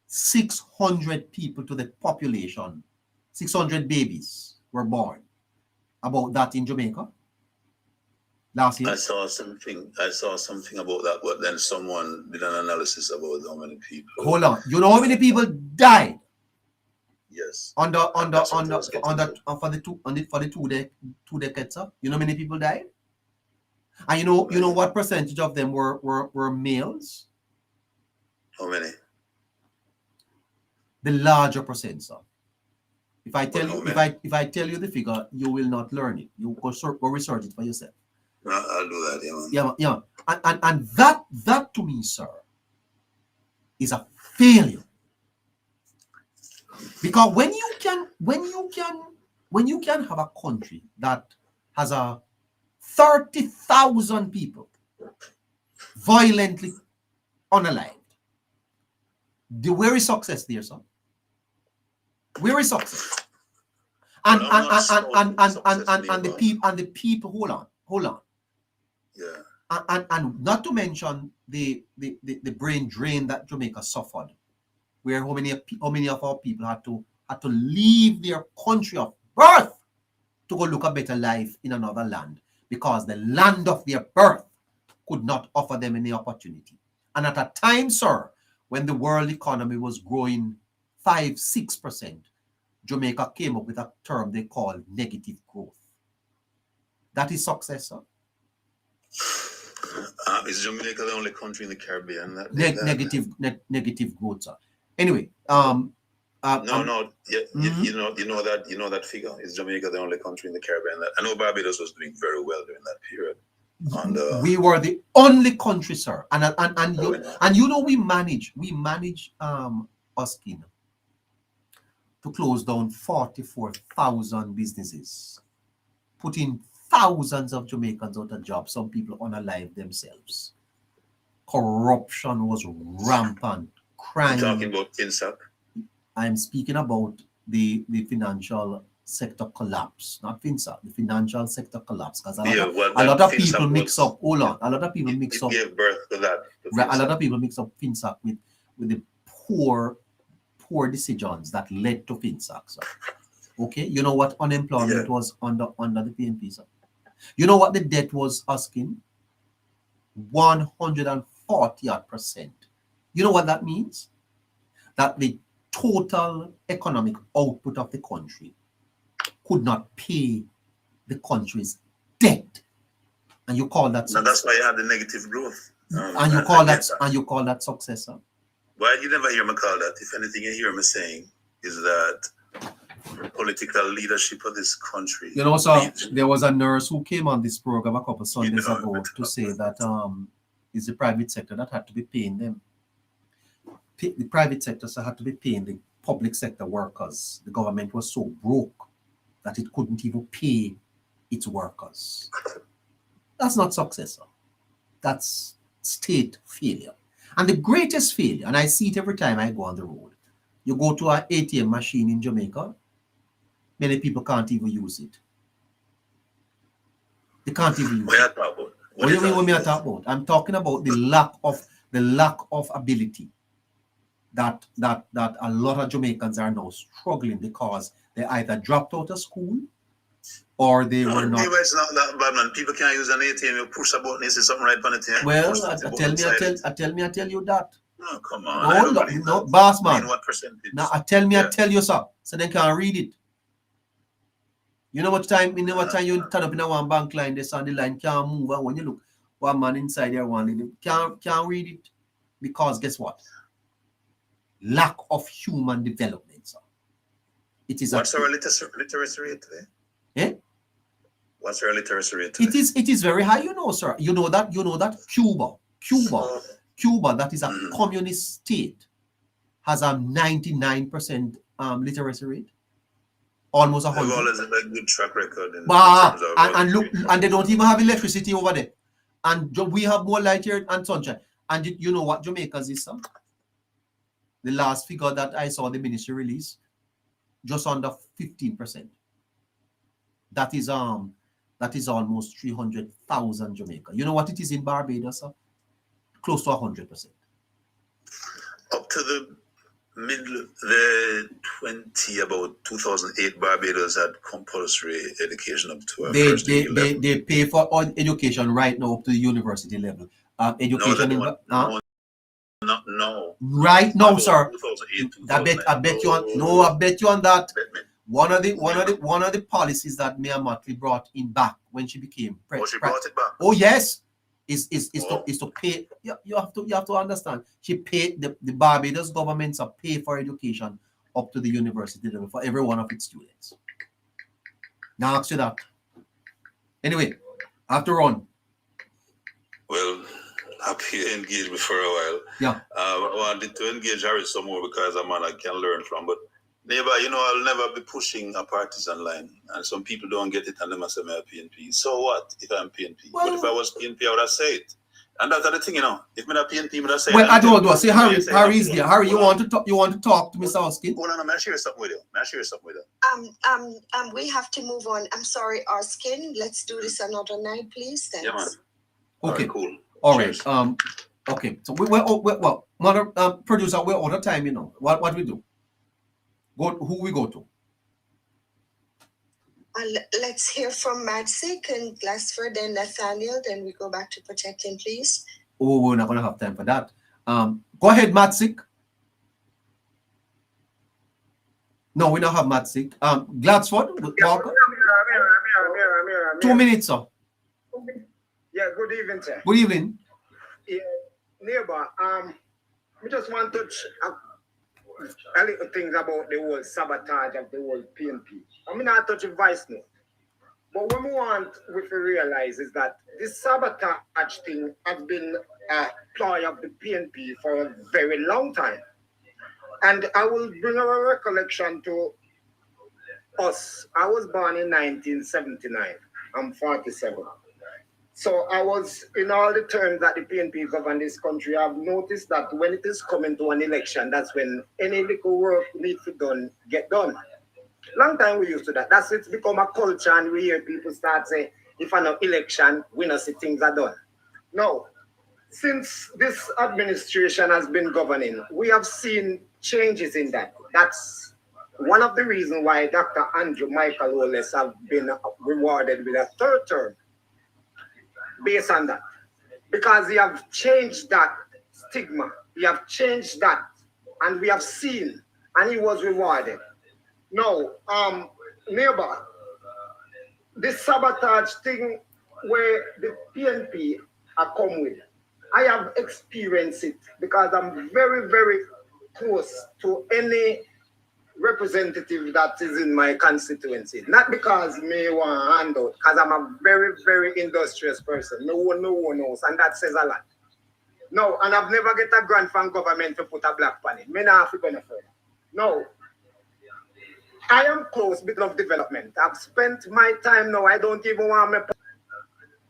600 people to the population. 600 babies were born. About that in Jamaica last year. I saw something about that, but then someone did an analysis about how many people. Hold on. You know how many people died? Yes. For the two decades, sir? You know how many people died? And you know what percentage of them were males? How many? The larger percent, sir. If I tell you the figure, you will not learn it. You go research it for yourself. I'll do that, yeah. Yeah. And that to me, sir, is a failure. Because when you can have a country that has 30,000 people violently unalived, where is success there, sir? Where is success? And the people hold on. Yeah. And not to mention the brain drain that Jamaica suffered, where how many of our people had to leave their country of birth to go look a better life in another land because the land of their birth could not offer them any opportunity. And at a time, sir, when the world economy was growing 5-6%, Jamaica came up with a term they call negative growth. That is success, sir. Is Jamaica the only country in the Caribbean that negative growth, sir? Anyway, you know that figure. Is Jamaica the only country in the Caribbean that I know Barbados was doing very well during that period. We were the only country, sir, and you know we managed Huskin to close down 44,000 businesses, putting thousands of Jamaicans out of job. Some people unalive themselves. Corruption was rampant. Crime. You're talking about FinSac? I'm speaking about the financial sector collapse, not FinSac. The financial sector collapse, because a lot of people mix up. Hold on, a lot of people mix up. Gave birth to that. A lot of people mix up FinSac with the poor decisions that led to FinSac. So. Okay, you know what unemployment was under the PNP, sir? You know what the debt was asking? 140%. You know what that means? That the total economic output of the country could not pay the country's debt. And you call that success. And that's why you had the negative growth. And you call that success, sir? Well, you never hear me call that. If anything you hear me saying is that political leadership of this country. You know, so there was a nurse who came on this program a couple of Sundays ago to say that it's the private sector that had to be paying them. The private sector had to be paying the public sector workers. The government was so broke that it couldn't even pay its workers. That's not success, sir. That's state failure. And the greatest failure, and I see it every time I go on the road, you go to an ATM machine in Jamaica, many people can't even use it. They can't even use it. What do you mean what me I talk about? I'm talking about the lack of ability that a lot of Jamaicans are now struggling because they either dropped out of school or they were not. Maybe it's not that bad, man. People can't use an ATM. You push a button, you see something right on it. Well, I tell you that. Oh, come on. No, boss man. In what percentage? Now I tell you so they can read it. You know what time you turn up in a one bank line, they on the line can't move, and when you look one man inside there one can't read it, because guess what? Lack of human development, sir. It is. What's our literacy rate today? Eh? What's our literacy rate today? It is very high, sir. You know that Cuba, that is a communist state, has a 99% literacy rate. Almost 100. They've always had a good track record. And look, and they don't even have electricity over there. And we have more light here and sunshine. And you know what Jamaica's is, sir? The last figure that I saw the ministry release, just under 15%. That is almost 300,000 Jamaica. You know what it is in Barbados, sir? Close to 100%. Up to the about 2008, Barbados had compulsory education up to they pay for all education right now up to the university level. Education no. Right now, sir. I bet you on that. One of the policies that Mayor Motley brought in back when she became president. She brought it back. Oh yes. Is to pay. You have to understand. She paid the Barbados government to pay for education up to the university level for every one of its students. Now ask you that. Anyway, I have to run. Well, happy engaged me for a while. Yeah. I wanted to engage Harry some more because I'm a man I can learn from. But neighbor, I'll never be pushing a partisan line. And some people don't get it and they must say I'm PNP. So what if I'm PNP? Well, but if I was PNP, I would have said it. And that's the thing, If I'm not PNP, I would have said it. Well, I don't know. See, Harry is there. Harry, you want to talk to Mr. Hoskin? Hold on, I'm going to share something with you. We have to move on. I'm sorry, Oskin. Let's do this another night, please. Thanks. Yeah, man. Okay. All right, cool. All right. Okay. So well, mother producer, we're out of time, What we do? Who we go to? Let's hear from Madsik and Glassford and Nathaniel. Then we go back to protecting, please. Oh, we're not going to have time for that. Go ahead, Madsik. No, we don't have Madsik. Gladsford, 2 minutes, sir. Yeah, good evening, sir. Good evening. Yeah, neighbor, we just want to touch a little things about the whole sabotage of the whole PNP. I mean, I touch a vice note. But what we want to realize is that this sabotage thing has been a ploy of the PNP for a very long time. And I will bring our recollection to us. I was born in 1979. I'm 47. So I was, in all the terms that the PNP govern this country, I've noticed that when it is coming to an election, that's when any little work needs to get done. Long time we used to that. It's become a culture, and we hear people start saying, if I know election, we know see things are done. No. Since this administration has been governing, we have seen changes in that. That's one of the reasons why Dr. Andrew Michael Wallace have been rewarded with a third term. Based on that, because he have changed that stigma, he have changed that, and we have seen, and he was rewarded. Now, neighbor, this sabotage thing where the PNP are come with, I have experienced it because I'm very, very close to any representative that is in my constituency. Not because me want a handout, because I'm a very, very industrious person. No one knows, and that says a lot. No, and I've never get a grant from government to put a black on it. Me not have to benefit. No. I am close bit of development. I've spent my time now. I don't even want me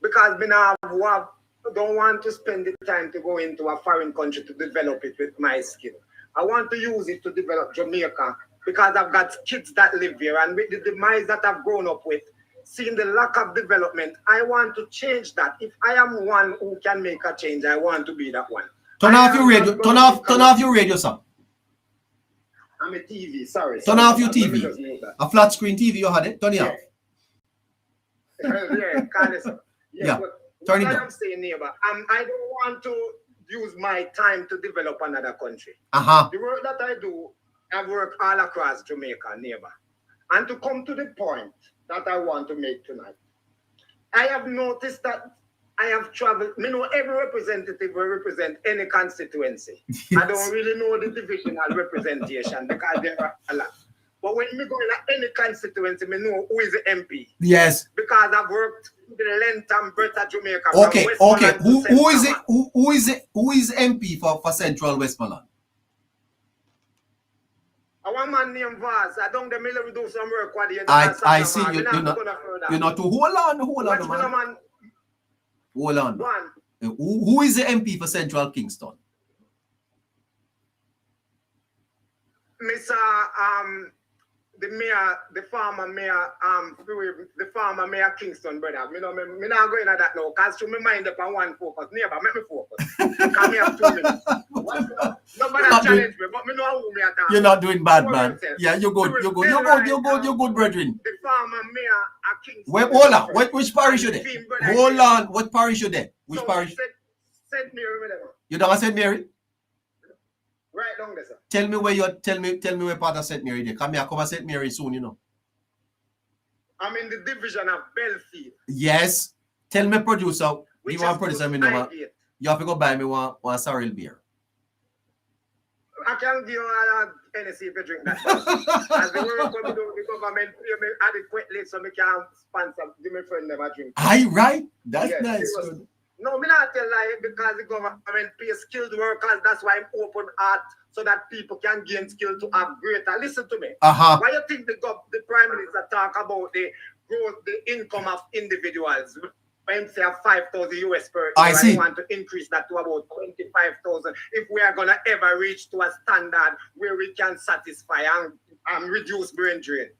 because me now don't want to spend the time to go into a foreign country to develop it with my skill. I want to use it to develop Jamaica because I've got kids that live here, and with the demise that I've grown up with, seeing the lack of development, I want to change that. If I am one who can make a change, I want to be that one. Turn off your radio. Turn off your radio, sir. I'm a TV, sorry. Turn off your TV. A flat screen TV you had it. Turn it off. Yeah, kind of so. Yeah. But Turn it what down. I'm saying, neighbor, I don't want to use my time to develop another country. Uh-huh. The work that I do, I work all across Jamaica, neighbor. And to come to the point that I want to make tonight, I have noticed that I have traveled, know every representative will represent any constituency. Yes. I don't really know the divisional representation because there are a lot. But when me go in any constituency, me know who is the MP. Yes. Because I've worked the length and breadth of Jamaica. Okay, from okay. Westmoreland to Who is it? St. Who is MP for Central Westmoreland? I want man named Vaz. I don't the middle we do some work with the I see you. You're not too. Hold on, man. man. Hold on. One. Who is the MP for Central Kingston? Mr. The mayor, the former mayor Kingston, brother. Me not going at that now, cause to me mind up on one focus. Neighbor, make me focus. Cause me have 2 minutes. Nobody challenge me, but me know who me attack. You're not doing bad, man. Yeah, you're good. You're good, brethren. The former mayor at Kingston. Wait, hold on. Which parish you there? Hold on. What parish you there? Which parish? St. Mary, whatever. You don't St. Mary? Right down there, sir. Tell me where part of St. Mary there. Come here, come to St. Mary soon, you know. I'm in the division of Belfield. Yes. Tell me, producer. You want producer me know. You have to go buy me one sorrel beer. I can give you a NSC if you drink that. As the work we do, the government pay me adequately so I can sponsor, give my friend them a drink. Aye, right? That's yes, nice. No, me not tell lie because the government pay skilled workers. That's why I'm open art so that people can gain skill to have greater. Listen to me. Why you think the Prime Minister talk about the growth, the income of individuals? When say 5,000 US per year, I see. want to increase that to about 25,000 if we are gonna ever reach to a standard where we can satisfy and reduce brain drain.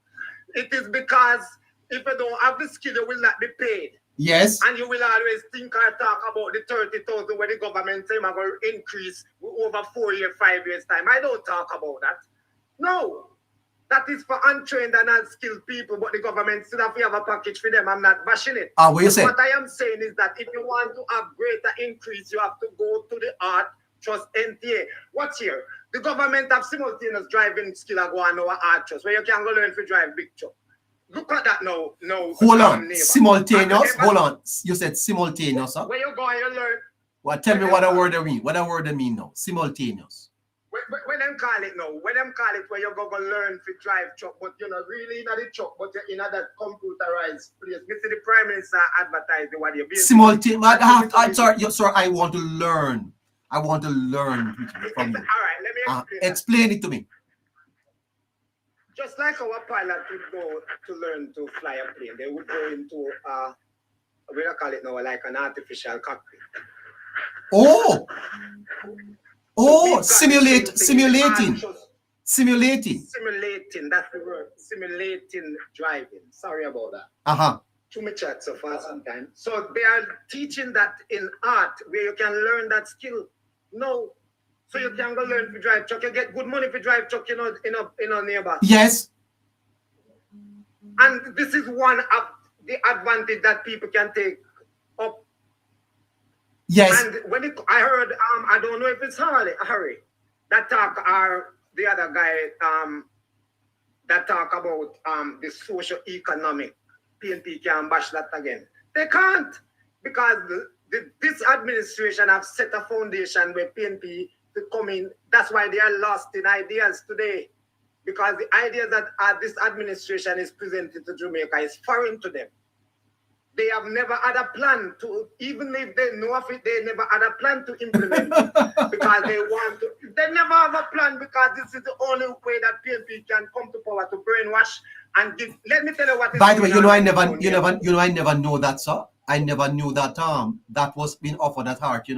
It is because if you don't have the skill, you will not be paid. Yes. And you will always think or talk about the 30,000 where the government say I'm going to increase over 4 years, 5 years time. I don't talk about that. No. That is for untrained and unskilled people, but the government still have to have a package for them. I'm not bashing it. What you say? What I am saying is that if you want to have greater increase, you have to go to the Art Trust NTA. What's here? The government have simultaneous driving skill and go on our Art Trust, where you can go learn to drive big truck. Look at that now. Hold on. Simultaneous? Hold on. You said simultaneous, huh? Where you go and you learn. Well, tell me what a word I mean. What a word I mean now. Simultaneous. When them call it now, when them call it where you go learn to drive truck, but you're not really in the truck, but you're in that computerized place. Me see the Prime Minister advertising what you're being. Simultaneous. I'm sorry, sir. I want to learn. I want to learn from you. All right, let me explain it to me. Just like our pilot would go to learn to fly a plane, they would go into what do you call it now, like an artificial cockpit. Oh, simulating. Simulating. That's the word. Simulating driving. Sorry about that. Too much chat so far sometimes. So they are teaching that in art where you can learn that skill. No. So you can go learn to drive truck. You get good money for drive truck, in a neighbor. Yes. And this is one of the advantage that people can take up. Yes. And when I heard, I don't know if it's Harry, that talk, or the other guy, that talk about the social economic. PNP can bash that again. They can't, because this administration have set a foundation where PNP to come in. That's why they are lost in ideas today, because the ideas that this administration is presented to Jamaica is foreign to them. They have never had a plan to, even if they know of it, they never had a plan to implement it because they want to. They never have a plan because this is the only way that PNP can come to power, to brainwash and give. Let me tell you what. By the way, I never know that, sir. I never knew that that was being offered at heart, It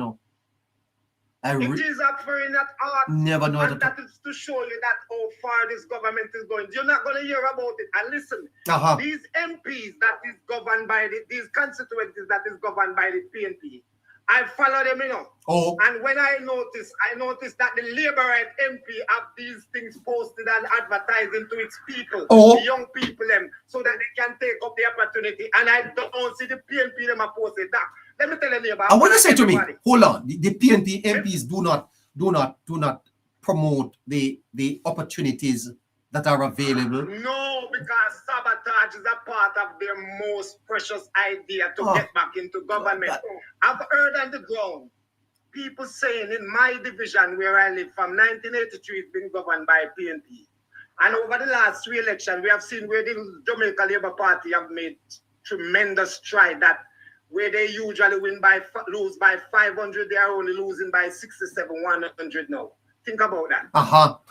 is offering that art. Never know and that is to show you that how far this government is going. You're not going to hear about it. And listen, these MPs that is governed by these constituencies that is governed by the PNP I follow them, you know. Oh. And when I noticed that the Labour right MP have these things posted and advertising to its people, Oh. the young people them, so that they can take up the opportunity. And I don't see the PNP them are posted that. Let me tell you, neighbor. And what you say to me, hold on, the PNP MPs do not promote the opportunities that are available. No, because sabotage is a part of their most precious idea to get back into government. I've heard on the ground people saying in my division where I live from 1983 it's been governed by PNP. And over the last 3 elections, we have seen where the Jamaica Labour Party have made tremendous stride that where they usually lose by 500, they are only losing by 67, 100 now. Think about that.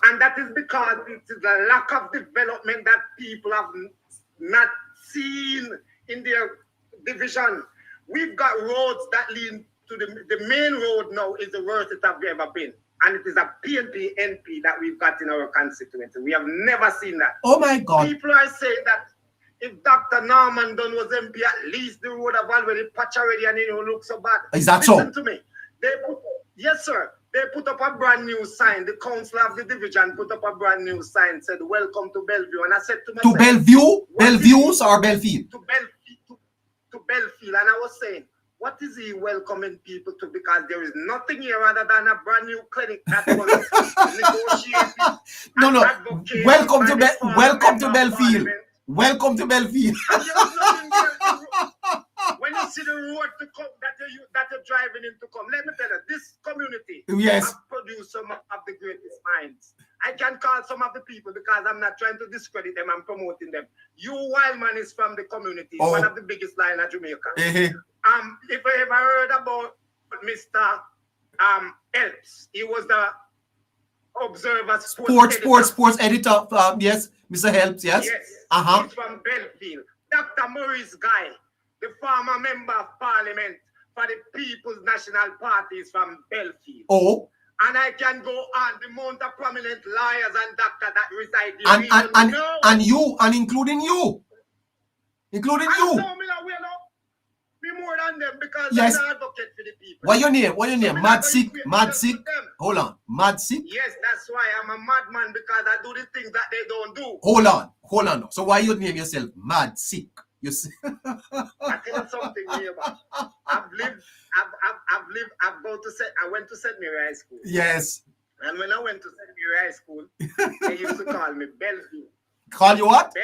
And that is because it is the lack of development that people have not seen in their division. We've got roads that lead to the main road now is the worst it have ever been. And it is a PNP NP that we've got in our constituency. We have never seen that. Oh my God. People are saying that if Dr. Norman Dunn was MP, at least the road have already patched already and it don't look so bad. Is that so? Listen to me. Yes, sir. They put up a brand new sign. The council of the division put up a brand new sign, said, "Welcome to Bellevue." And I said to myself, to Bellevue? Bellevue's or Belfield? To Belfield. And I was saying, what is he welcoming people to? Because there is nothing here other than a brand new clinic that was negotiated. No. Welcome to Belfield. Welcome to Belfield. When you see the road to come that you're driving in to come, let me tell you, this community has produced some of the greatest minds. I can call some of the people because I'm not trying to discredit them, I'm promoting them. You Wildman is from the community, one of the biggest line of Jamaica. If you ever heard about Mr. Elps, he was the Observer sports editor. Yes, Mr. Helps, yes. He's from Belfield. Dr. Maurice Guy, the former member of parliament for the People's National Party, is from Belfield. Oh. And I can go on the amount of prominent lawyers and doctors that reside here. And you, and including you. Including you. Be more than them because yes. I'm an advocate for the people. What your name? Mad Sick? Hold on. Mad Sick? Yes, that's why I'm a madman, because I do the things that they don't do. Hold on. So why you name yourself Mad Sick? You see? I tell you something here, but I went to St. Mary High School. Yes. And when I went to St. Mary High School, they used to call me Bellevue. Call you what?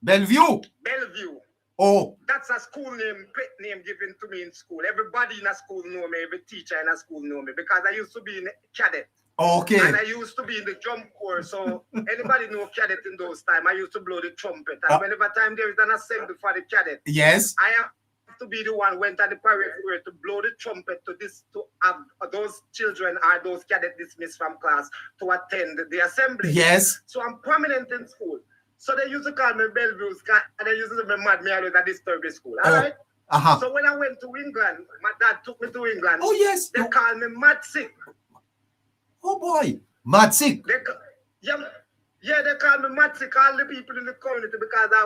Bellevue. Oh. That's a school name, pet name given to me in school. Everybody in a school know me, every teacher in a school know me, because I used to be in cadet. Okay. And I used to be in the drum corps, so anybody know cadet in those times. I used to blow the trumpet. And whenever time there is an assembly for the cadet, yes, I have to be the one went at the parade square to blow the trumpet to have those children or those cadets dismissed from class to attend the assembly. Yes. So I'm prominent in school. So they used to call me Bellevue, and they used to be mad me always at this Turby school. All right? So when I went to England, my dad took me to England. Oh, yes. They called me Mad Sick. Oh, boy. Mad Sick. They called me Mad Sick, all the people in the community, because I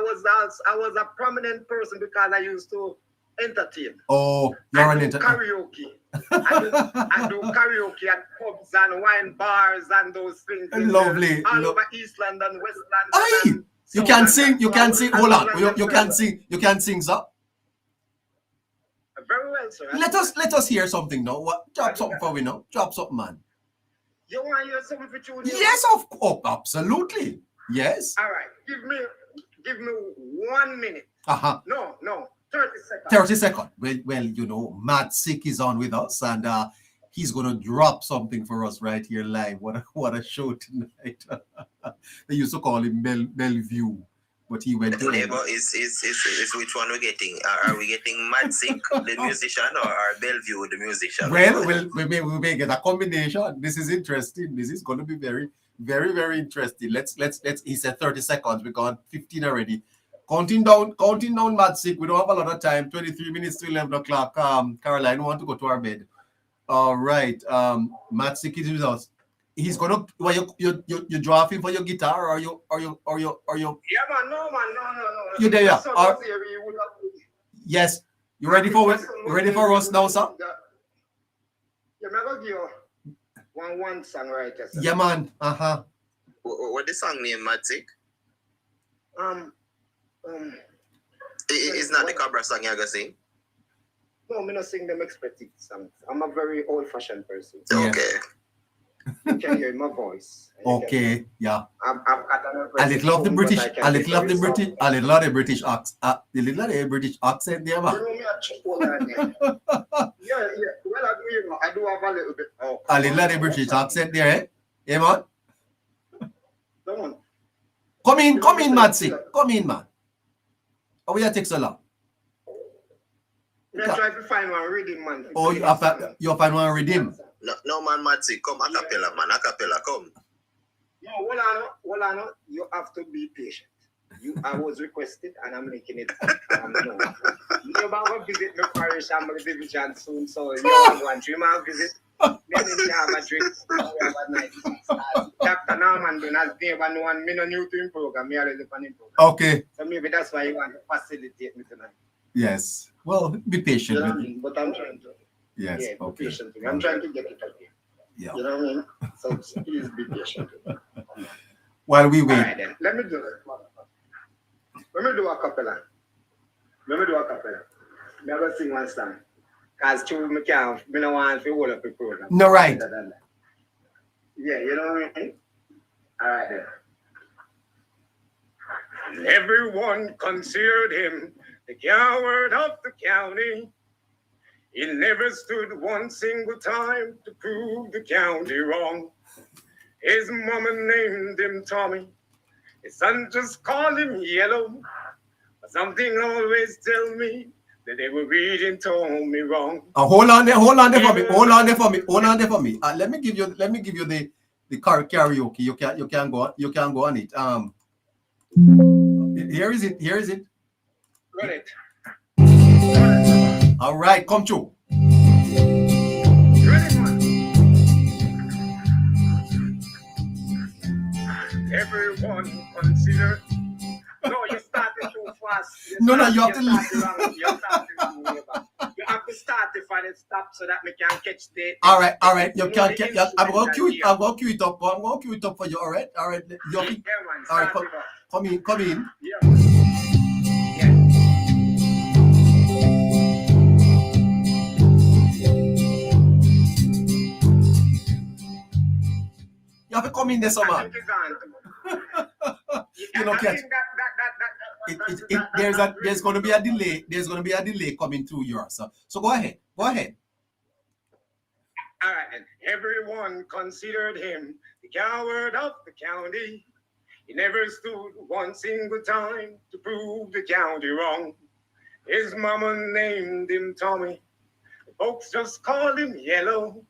was a prominent person because I used to entertain. Oh, you're an entertainer. Karaoke. I do karaoke at pubs and wine bars and those things. Lovely. All over East London, West London. You can sing. Hold on. You can sing, sir. Very well, sir. Let us hear something now. Drop something for we now. Drop something, man. You want to hear something for you? Yes, of course. Absolutely. Yes. All right. Give me 1 minute. No. 30 seconds. 30 seconds. Well, Matt Sick is on with us, and he's gonna drop something for us right here live. What a show tonight. They used to call him Bellevue, but he went to neighbor is which one we're getting? Are we getting Mad Sick, the musician, or Bellevue, the musician? Well, we may get a combination. This is interesting. This is going to be very, very, very interesting. Let's. He said 30 seconds. We got 15 already. Counting down, Mad Sick. We don't have a lot of time. 23 minutes to 11 o'clock. Caroline, we want to go to our bed. All right. Mad Sick is with us. He's gonna. You drafting for your guitar, or you? Yeah, man. No. You there? Yeah. Yes. You ready for us now, sir? Yeah, I'm going to give you one song right here. Yeah, man. Uh-huh. What the song name, Matic? It's not the Cabra song you're going to sing? No, I'm not sing them expected songs. I'm a very old-fashioned person. Okay. You can hear my voice. Okay, yeah. I've got A little of the British, a little of the British, a little of the British accent, there, man. You know me, I check all that there. Yeah. Well, I do have a little bit. Oh, A little of the British accent there, eh? Yeah, man. Come on. Come in, Matsy. Come in, man. How will you take so long? I try to find one redeem, man. Oh, you find one redeem? No, man, Matsy. Come, a cappella, man. A cappella, come. No, hold on. You have to be patient. I was requested and I'm making it. No. You're about to visit my parish and my division soon, so you want to visit. Then we have a drink. We have a night. Dr. Norman doing as neighbor no one, me no new to him program, me already on him program. Okay. So maybe that's why you want to facilitate me tonight. Yes. Well, be patient. You know what I mean? But I'm trying to. Yes. Yeah, okay. Be patient. I'm trying to get it again. Yeah. You know what I mean? So please be patient. While we wait. All right, then. Let me do it. Let me do a cappella. I'm going to sing one song. Because two, me don't want to hold up the program. No, right. Yeah, you know what I mean? All right, then. Everyone considered him the coward of the county. He never stood one single time to prove the county wrong. His mama named him Tommy. His son just called him Yellow. But something always tells me that they were reading told me wrong. Hold on there for me. Let me give you the karaoke. You can go on it. Here is it. Run it. All right, come through. Ready, man. Everyone consider. No, you started too fast. You have to leave. You have to start if I stop so that we can catch the. All right. You can. I'm going to cue it up. I'm going to cue it up for you. All right. All right. All right. Come in. Yeah. You have to come in there, so man. You know, catch. There's going to be a delay. There's going to be a delay coming through yours. So go ahead. All right. Everyone considered him the coward of the county. He never stood one single time to prove the county wrong. His mama named him Tommy. The folks just called him Yellow.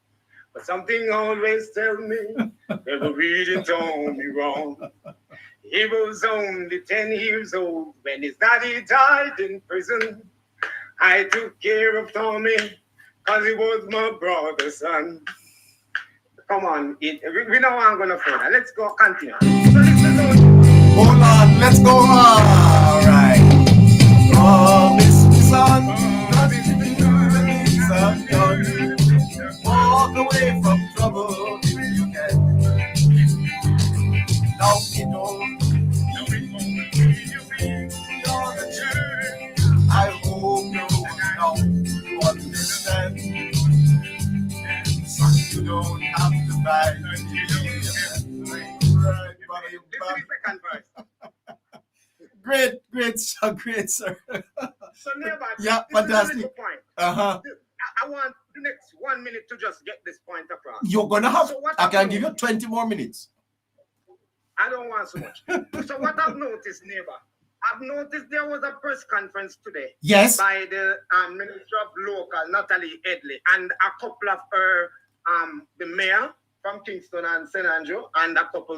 But something always tells me they were reading told me wrong. He was only 10 years old when his daddy died in prison. I took care of Tommy because he was my brother's son. Come on, we know I'm going to further. Let's go continue. Hold on, let's go. All right. Promise me, son, walk away from trouble if you can. Now you know you're the truth. I hope you now you understand. So you don't have to fight. Great, sir. So never. Yeah, fantastic. I want the next 1 minute to just get this point across. You're gonna have. So I can give you 20 more minutes. I don't want so much. So what I've noticed, neighbor, I've noticed there was a press conference today. Yes. By the Minister of Local, Natalie Edley, and a couple of her, the mayor from Kingston and St. Andrew, and a couple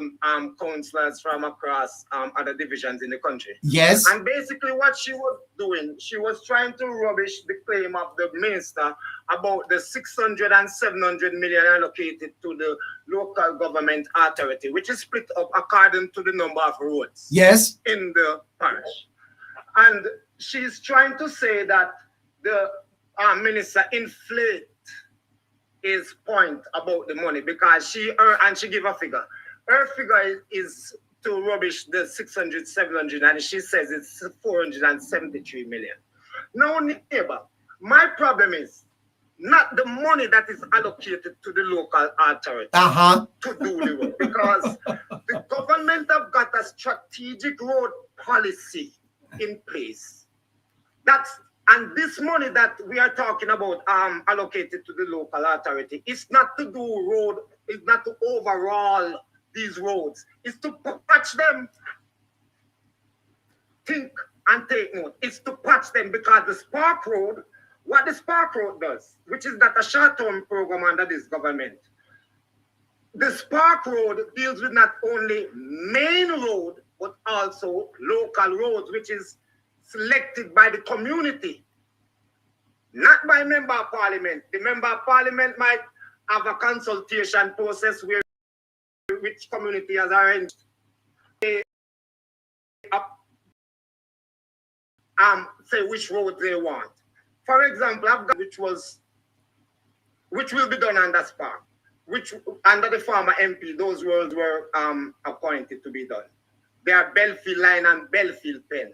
councillors from across other divisions in the country. Yes. And basically what she was doing, she was trying to rubbish the claim of the minister about the 600 and 700 million allocated to the local government authority, which is split up according to the number of roads. Yes. In the parish. And she's trying to say that the minister his point about the money because she give a figure. Her figure is to rubbish the 600, 700, and she says it's 473 million. Now, neighbor, my problem is not the money that is allocated to the local authority to do the road, because the government have got a strategic road policy in place. And this money that we are talking about allocated to the local authority, it's not to do road, it's not to overhaul these roads, it's to patch them. Think and take note. It's to patch them, because the Spark Road, what the Spark Road does, which is not a short-term program under this government, the Spark Road deals with not only main road, but also local roads, which is selected by the community, not by member of parliament. The member of parliament might have a consultation process where which community has arranged say which road they want. For example, I've got which will be done under Spark, which under the former MP, those roads were appointed to be done. They are Belfield Line and Belfield Pen.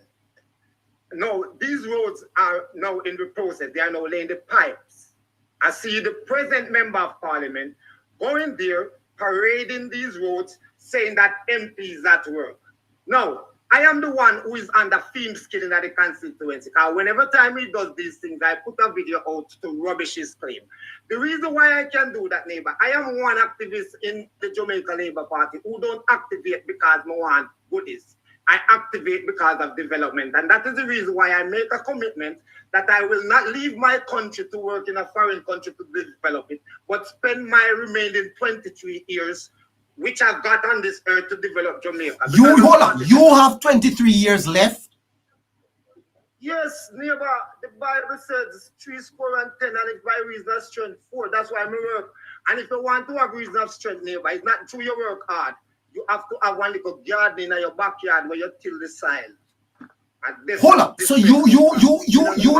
No, these roads are now in the process. They are now laying the pipes. I see the present member of parliament going there, parading these roads, saying that MP is at work. Now, I am the one who is under film skilling at the constituency. Because whenever time he does these things, I put a video out to rubbish his claim. The reason why I can do that, neighbor, I am one activist in the Jamaica Labour Party who don't activate because I want goodies. I activate because of development. And that is the reason why I make a commitment that I will not leave my country to work in a foreign country to develop it, but spend my remaining 23 years which I've got on this earth to develop Jamaica. Hold on. You have 23 years left? Yes, neighbor. The Bible says 10, and if by reason of strength 4. That's why I work. And if you want to have reason of strength, neighbor, it's not through your work hard. You have to have one little garden in your backyard where you till the soil. Hold on. So you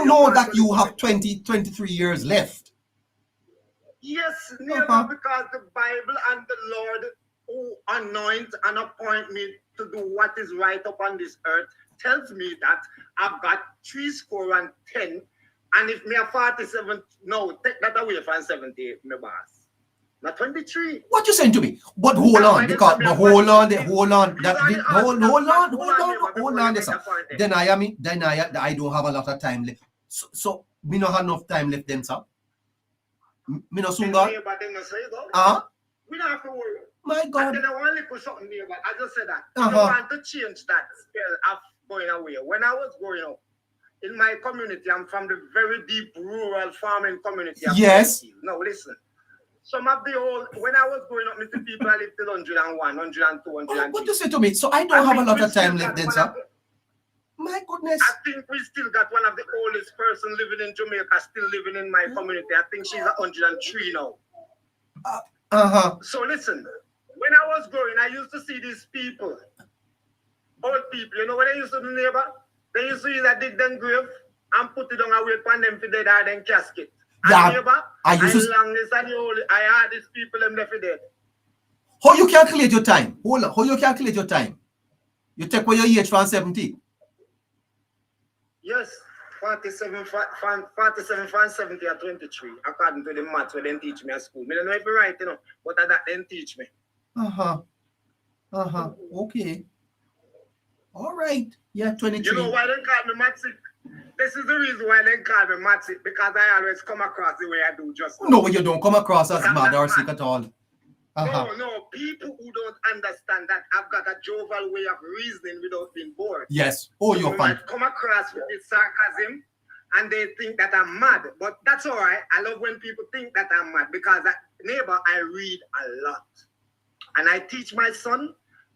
know that you have 23 years left? Yes, neighbor, because the Bible and the Lord who anoint and appoint me to do what is right upon this earth tells me that I've got 10, and if me are 47, no, take that away from 78, my boss. Not 23. What you saying to me? But hold on, because hold on. Deny I don't have a lot of time left. So me not have enough time left then, sir. Me not soon gone. We don't have to worry. My God. And then I want to put something there, but I just said that. You want to change that spell of going away. When I was growing up, in my community, I'm from the very deep rural farming community. Yes. Now listen. Some of the old, when I was growing up, Mr. people I lived till 101, 102, 103. What you say to me? So I don't have a lot of time left then, sir. My goodness. I think we still got one of the oldest person living in Jamaica, still living in my community. I think she's 103 now. So listen, when I was growing, I used to see these people, old people, you know what they used to do, neighbor? They used to either dig them grave and put it on a weight on them for dead or then casket. And neighbor, I had these people them left for dead. How you calculate your time? Hold on, how you calculate your time? You take away your age from 70? Yes, 47 from 70 or 23, according to the maths where they teach me at school. I don't know if you're right, but that they teach me. Okay. All right. Yeah, 23. You know why they call me Matsic? This is the reason why they call me Matsic, because I always come across the way I do just now. No, you don't come across as mad or sick at all. No, people who don't understand that I've got a jovial way of reasoning without being bored. Yes. Oh, you're fine. Might come across with this sarcasm and they think that I'm mad. But that's all right. I love when people think that I'm mad because, neighbor, I read a lot. And I teach my son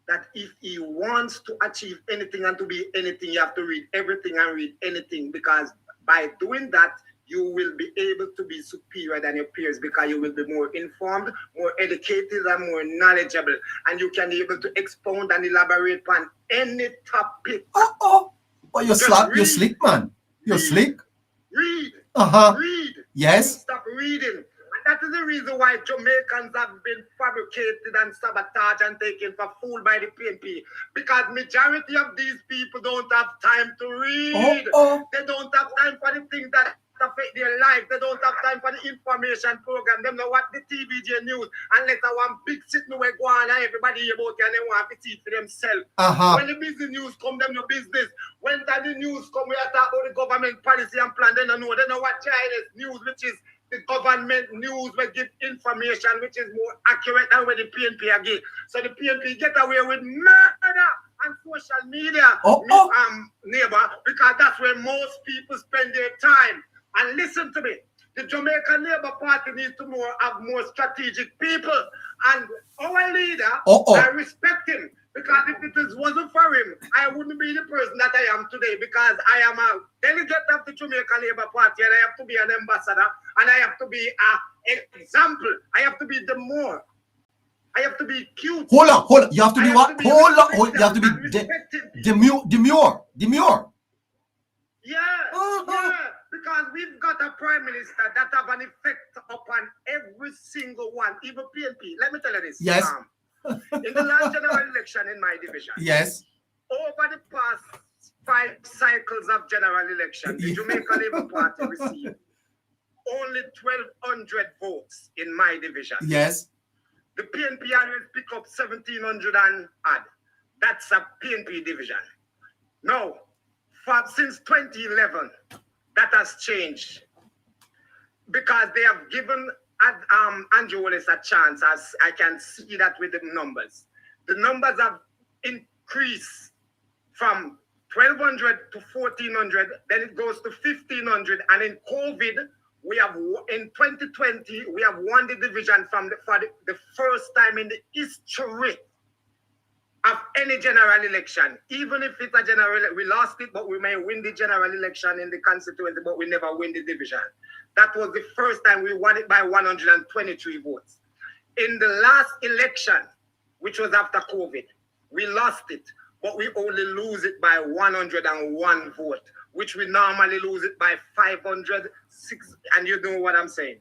that if he wants to achieve anything and to be anything, you have to read everything and read anything, because by doing that, you will be able to be superior than your peers, because you will be more informed, more educated, and more knowledgeable. And you can be able to expound and elaborate on any topic. But you're slick, man. You're slick. Read. Read. Yes. Stop reading. that is the reason why Jamaicans have been fabricated and sabotaged and taken for fool by the PNP. Because majority of these people don't have time to read. They don't have time for the things that affect their life. They don't have time for the information program. Them know what the TVJ news. Unless I want big sitting where go on and everybody about it and they want to see for themselves. When the business news come, them no business. When the news come, we are talking about the government policy and plan. They don't know. They know what Chinese news, which is the government news will give information which is more accurate than what the PNP again. So the PNP get away with murder and social media, neighbor, because that's where most people spend their time. And listen to me, the Jamaican Labour Party needs to have more strategic people. And our leader, I respect him. Because if it wasn't for him, I wouldn't be the person that I am today. Because I am a delegate of the Jamaican Labour Party, and I have to be an ambassador, and I have to be an example. I have to be the more. I have to be cute. Hold on. You have to be what? Hold on. You have to be demure. Yeah. Because we've got a prime minister that have an effect upon every single one, even PNP. Let me tell you this. Yes. In the last general election in my division. Yes. Over the past 5 cycles of general election, the Jamaica Labour Party received only 1,200 votes in my division. Yes. The PNP always pick up 1,700 and add. That's a PNP division. Now, since 2011, that has changed because they have given Andrew Wallace a chance, as I can see that with the numbers. The numbers have increased from 1,200 to 1,400, then it goes to 1,500, and in COVID, in 2020, we have won the division for the first time in the history of any general election. Even if it's a general, we lost it, but we may win the general election in the constituency, but we never win the division. That was the first time we won it by 123 votes. In the last election, which was after COVID, we lost it, but we only lose it by 101 vote, which we normally lose it by 506, and you know what I'm saying,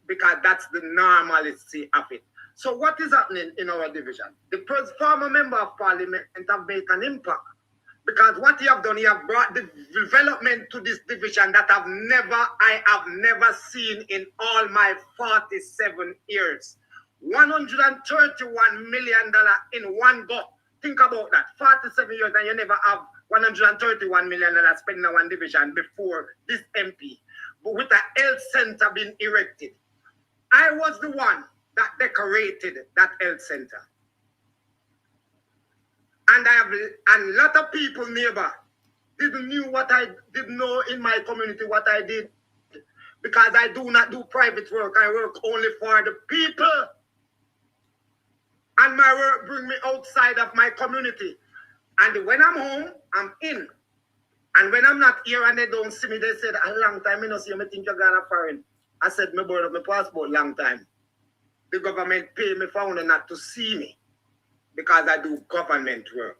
because that's the normality of it. So what is happening in our division? The former member of parliament have made an impact, because what he have done, he have brought the development to this division that I have never seen in all my 47 years. $131 million in one go. Think about that. 47 years and you never have $131 million spent in one division before this MP. But with a health center being erected, I was the one that decorated that health center. And a lot of people neighbor didn't know in my community what I did, because I do not do private work. I work only for the people. And my work bring me outside of my community. And when I'm home, I'm in. And when I'm not here and they don't see me, they said, a long time, you know, see me think you're going to foreign. I said, me born up my passport long time. The government pay me for not to see me because I do government work.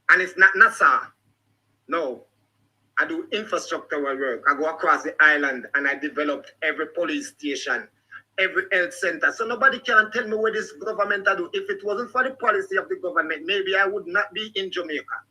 And it's not NASA. No. I do infrastructural work. I go across the island and I developed every police station, every health center. So nobody can tell me what this government I do. If it wasn't for the policy of the government, maybe I would not be in Jamaica.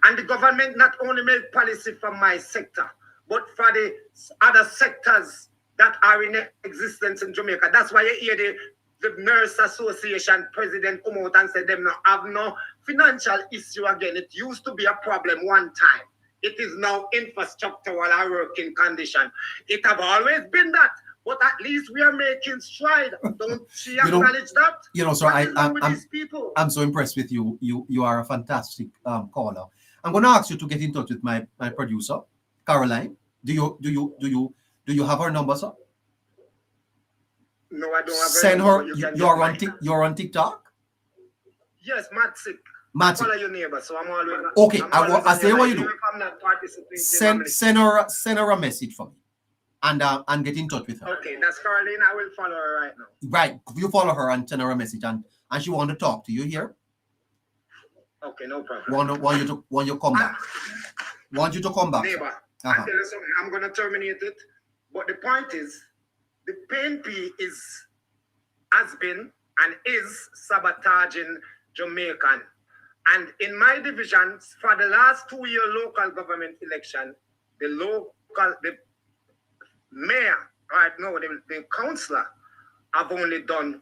And the government not only make policy for my sector, but for the other sectors that are in existence in Jamaica. That's why you hear the Nurse Association president come out and say them now have no financial issue again. It used to be a problem one time. It is now infrastructural and working condition. It have always been that, but at least we are making stride. Don't she acknowledge that? You know, so I'm so impressed with you. You are a fantastic caller. I'm going to ask you to get in touch with my producer, Caroline. Do you have her number, sir? No, I don't have Send her. You're on TikTok? Yes, Matsik. Matsik. Follow your neighbor, so I'm always. Okay, I say what you do. If I'm not participating, Send her a message for me, and get in touch with her. Okay, that's Caroline. I will follow her right now. Right, you follow her and send her a message, and she want to talk to you here. Okay, no problem. Want you come back. Want you to come back. Neighbor, I tell you something. I'm gonna terminate it, but the point is, the PNP has been and is sabotaging Jamaican. And in my division, for the last 2-year local government election, the mayor, right now, the councillor, have only done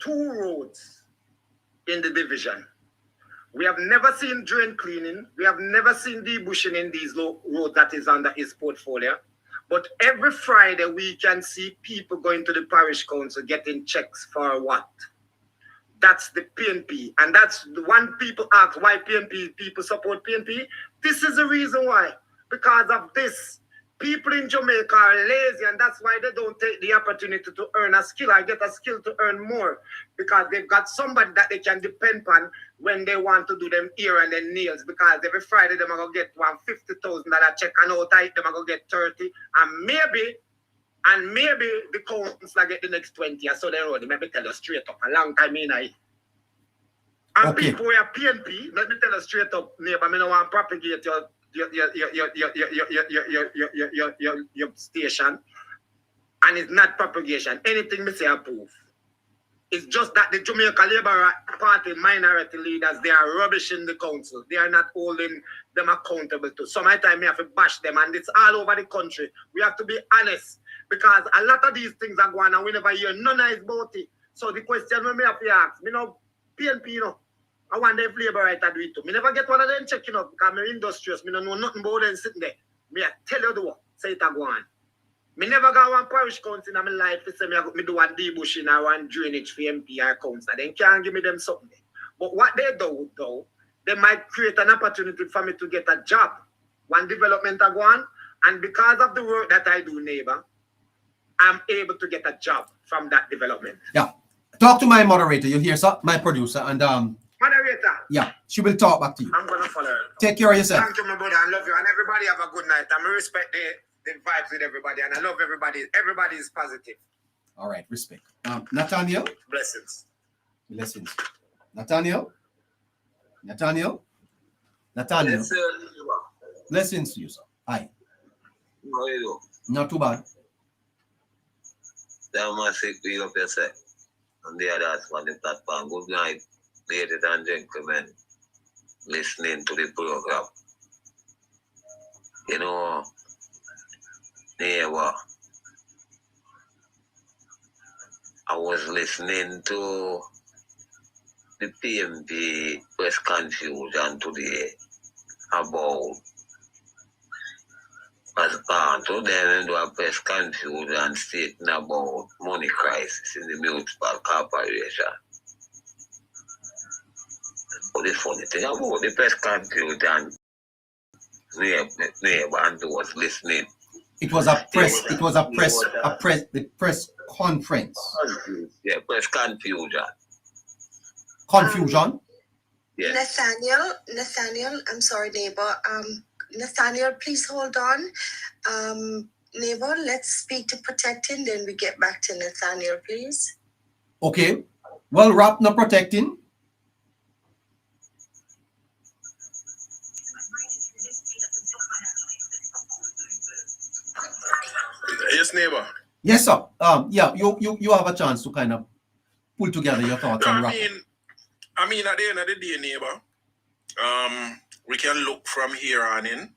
2 roads in the division. We have never seen drain cleaning. We have never seen debushing in these roads that is under his portfolio. But every Friday, we can see people going to the parish council getting checks for what? That's the PNP. And that's the one people ask why PNP, people support PNP. This is the reason why. Because of this. People in Jamaica are lazy, and that's why they don't take the opportunity to earn a skill or get a skill to earn more. Because they've got somebody that they can depend on when they want to do them ear and their nails. Because every Friday, they're going to get $150,000 check, and out they're going to get 30. And maybe the council get the next 20. So they already maybe tell you straight up. A long time in I. And Okay. people who are PNP, let me tell you straight up, neighbor, I don't want to propagate your station, and it's not propagation. Anything me say approve. It's just that the Jamaica Labour Party minority leaders, they are rubbish in the council. They are not holding them accountable to. Sometimes we have to bash them, and it's all over the country. We have to be honest, because a lot of these things are going on, and we never hear none about it. So the question we have to ask, me know PNP, you know, I wonder if Labour right to do it too. Me never get one of them checking up because I'm industrious. Me don't know nothing about them sitting there. Me I tell you the what, say it a go on. Me never got one parish council in my life to say me do one debushing or one drainage for MP or council. They can't give me them something. But what they do though, they might create an opportunity for me to get a job. One development I go on, and because of the work that I do, neighbor, I'm able to get a job from that development. Yeah. Talk to my moderator. You hear, sir? My producer. And moderator. Yeah, she will talk back to you. I'm gonna follow her. Take care of yourself. Thank you, my brother. I love you, and everybody have a good night. I respect the vibes with everybody, and I love everybody. Everybody is positive. All right, respect. Nathaniel. Blessings. Blessings. Nathaniel. Nathaniel. Yes, sir. Blessings to you, sir. Hi. How are you? Not too bad. That must be up yourself. And the others on the platform. Good night, ladies and gentlemen, listening to the program. You know, neighbor, I was listening to the PMP press confusion today about as part of them do a press confusion stating about money crisis in the municipal corporation. But the funny thing about the press confusion, neighbor and was listening. It was a press conference. Yeah, press confusion. Confusion? Yes. Nathaniel, I'm sorry, neighbor. Nathaniel, please hold on. Neighbor, let's speak to Protecting, then we get back to Nathaniel, please. Okay. Well, wrap no protecting. Yes, neighbor. Yes, sir. Yeah, you have a chance to kind of pull together your thoughts and wrap. I mean, at the end of the day, neighbor, we can look from here on in.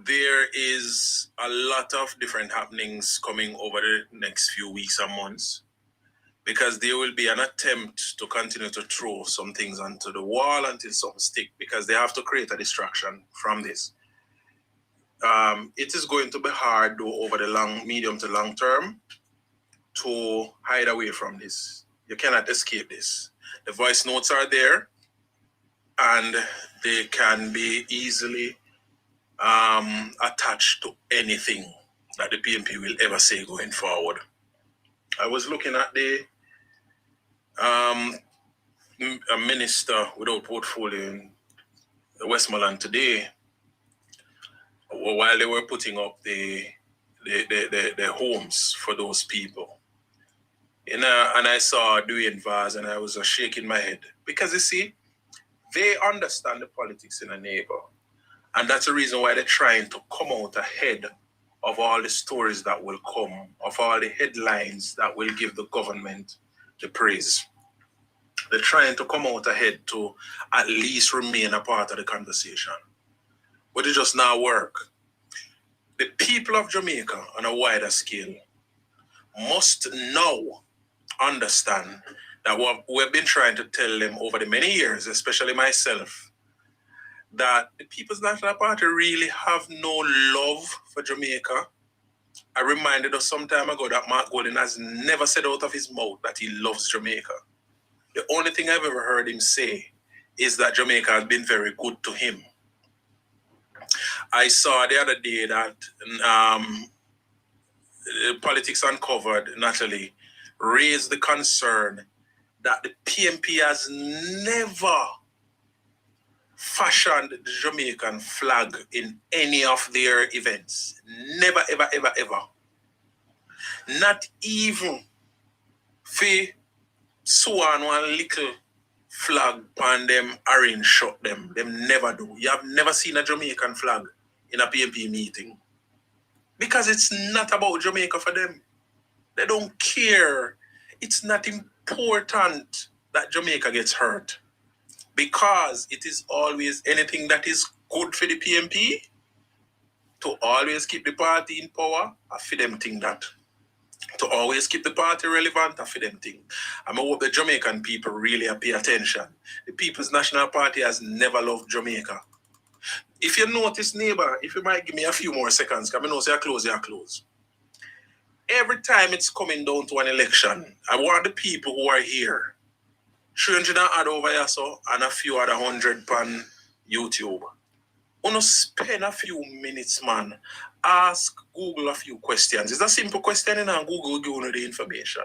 There is a lot of different happenings coming over the next few weeks and months, because there will be an attempt to continue to throw some things onto the wall until something stick, because they have to create a distraction from this. It is going to be hard, though, over the medium to long term, to hide away from this. You cannot escape this. The voice notes are there, and they can be easily attached to anything that the PNP will ever say going forward. I was looking at a minister without portfolio in Westmoreland today, while they were putting up the homes for those people. And I saw Dwayne Vaz, and I was shaking my head, because you see, they understand the politics in a neighbor, and that's the reason why they're trying to come out ahead of all the stories that will come, of all the headlines that will give the government the praise. They're trying to come out ahead to at least remain a part of the conversation. But it just not work. The people of Jamaica on a wider scale must now understand that what we've been trying to tell them over the many years, especially myself, that the People's National Party really have no love for Jamaica. I reminded us some time ago that Mark Golding has never said out of his mouth that he loves Jamaica. The only thing I've ever heard him say is that Jamaica has been very good to him. I saw the other day that Politics Uncovered, Natalie, raised the concern that the PMP has never fashioned the Jamaican flag in any of their events. Never, ever, ever, ever. Not even for sew on one little flag on them orange shot them. Them never do. You have never seen a Jamaican flag in a PMP meeting. Because it's not about Jamaica for them. They don't care. It's not important that Jamaica gets hurt. Because it is always anything that is good for the PMP to always keep the party in power, I for them think that. To always keep the party relevant, I for them think. I hope the Jamaican people really pay attention. The People's National Party has never loved Jamaica. If you notice, neighbor, if you might give me a few more seconds, because I know say you're close. Every time it's coming down to an election, I want the people who are here, 300 add over here, so, and a few other 100 on YouTube. Wanna spend a few minutes, man. Ask Google a few questions. It's a simple question, and Google will give you the information.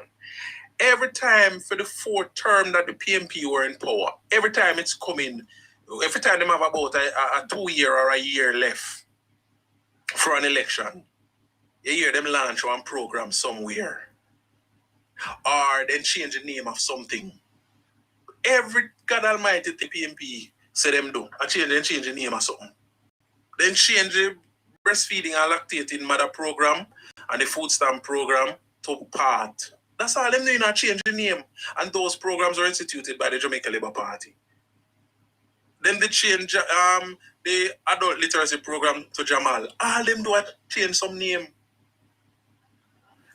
Every time for the fourth term that the PMP were in power, every time it's coming, every time they have about a 2 year or a year left for an election, you hear them launch one program somewhere. Or then change the name of something. Every God Almighty the PMP say them do. Change the name of something. Then change the breastfeeding and lactating mother program and the food stamp program to part. That's all them doing, change the name. And those programs are instituted by the Jamaica Labour Party. Then they change the adult literacy program to Jamal. All them do change some name.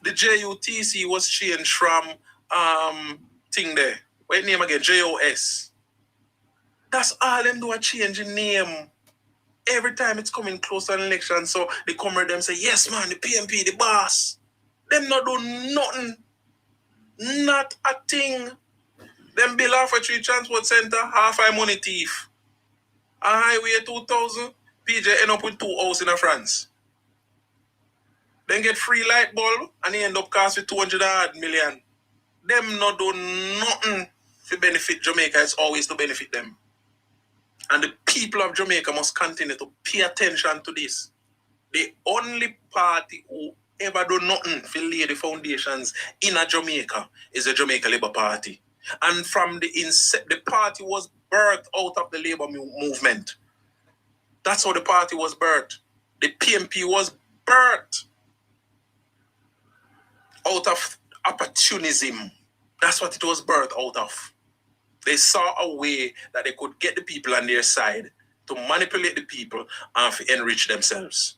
The JUTC was changed from thing there. What name again? JOS. That's all them do change the name. Every time it's coming close to an election, so they come with them say, yes man, the PMP, the boss. Them not do nothing. Not a thing. Them bill off a tree transport center, half eye money thief. A highway 2000, PJ end up with 2 houses in France. Then get free light bulb and he end up cost with 200 million. Them not do nothing to benefit Jamaica. It's always to benefit them. And the people of Jamaica must continue to pay attention to this. The only party who ever do nothing to lay the foundations in a Jamaica is the Jamaica Labour Party. And from the inset, the party was birthed out of the labor movement. That's how the party was birthed. The PMP was birthed out of opportunism. That's what it was birthed out of. They saw a way that they could get the people on their side to manipulate the people and to enrich themselves.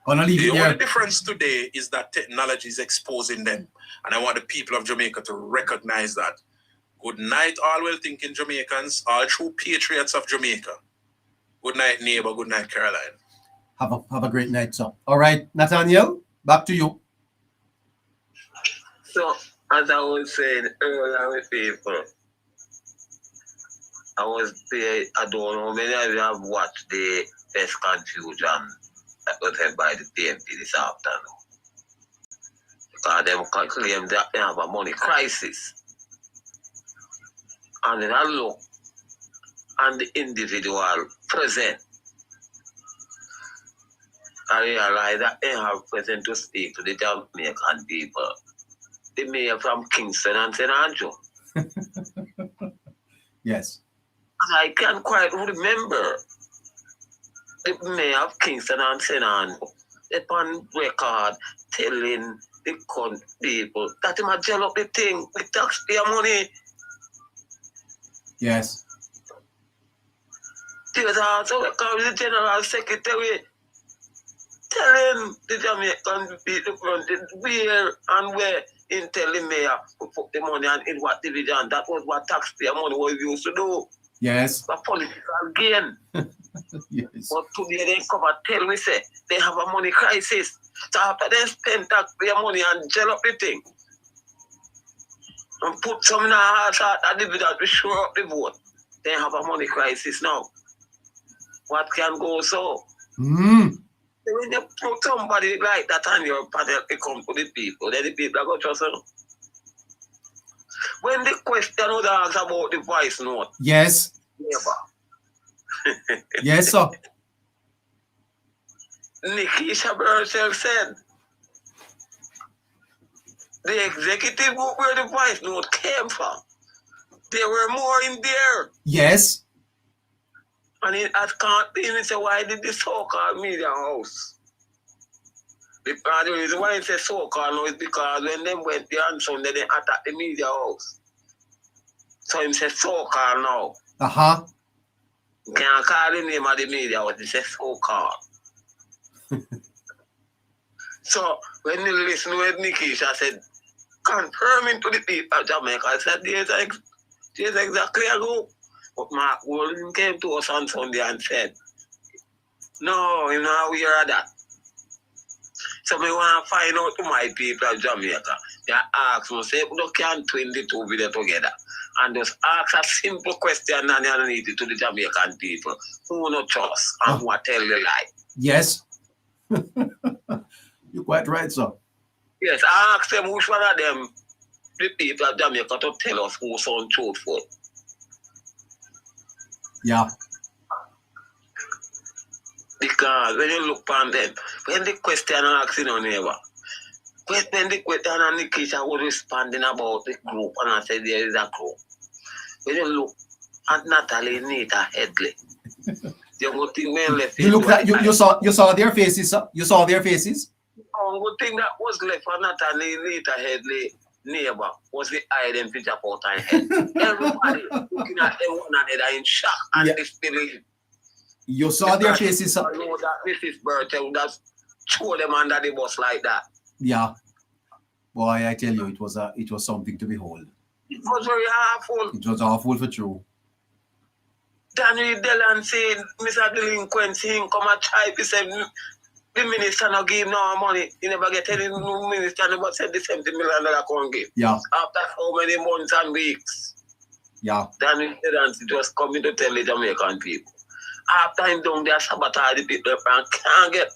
The only difference today is that technology is exposing them. And I want the people of Jamaica to recognize that. Good night, all well-thinking Jamaicans, all true patriots of Jamaica. Good night, neighbor. Good night, Caroline. Have a great night, sir. All right, Nathaniel, back to you. So, as I was saying earlier with people, I don't know how many of you have watched the press confusion that was held by the PMP this afternoon. Because they claim that they have a money crisis. And then I look and the individual present, I realize that they have present to speak to the Jamaican people. The mayor from Kingston and St. Andrew. Yes. I can't quite remember the mayor of Kingston and St. Andrew upon record telling the people that him a gel up the thing with taxpayer money. Yes. There's also the General Secretary telling the Jamaican people where and where in tell the mayor to put the money and in what division. That was what taxpayer money was used to do. Yes. For political gain. Yes. But today they come and tell me say they have a money crisis. So after they spend taxpayer money and gel up the thing and put some in the heart of the division to shore up the vote, they have a money crisis now. What can go so? Mm. When you put somebody like that on your panel, they come to the people, then the people are going to trust them. When the question was asked about the voice note, Yes. never. Yes, sir. Nikisha herself said the executive group where the voice note came from, there were more in there. Yes. And it has can't be me say, why did the so-called media house? Because the reason why it says so-called now is because when they went there on Sunday, they attacked the media house. So him say so-called now. Uh-huh. Can't call the name of the media house, it says so-called. So when you listen with Nikisha said, confirming to the people of Jamaica, I said, there's exactly a group. But Mark Golden came to us on Sunday and said, no, you know, we hear that. So I want to find out to my people of Jamaica. They ask me, say, you can't twin the two videos together. And just ask a simple question and you need it to the Jamaican people who no trust and who tell the lie. Yes. You're quite right, sir. Yes, I ask them which one of them, the people of Jamaica, to tell us who sound truthful. Yeah. Because when you look on them, when the question asks your neighbor, when the question and Nikisha was responding about the group, and I said there is a group. When you look at Natalie Nita Headley, you would think when left. You looked at you saw their faces, sir. You saw their faces. Good thing that was left for Natalie Nita Headley neighbor was the eye them picture out her head. Everybody looking at them one another in shock and disbelief. You saw their faces, sir. I know that Mrs. Burton would have throw them under the bus like that. Yeah. Boy, I tell you, it was something to behold. It was very awful. It was awful for true. Daniel Delan saying, Mr. Delinquency, him come and try to say, the minister not give him no money. He never get any new minister, never said the $70 million can't give. Yeah. After how many months and weeks? Yeah. Daniel Delan just coming to tell the Jamaican people. After him down there sabotage the people and can't get,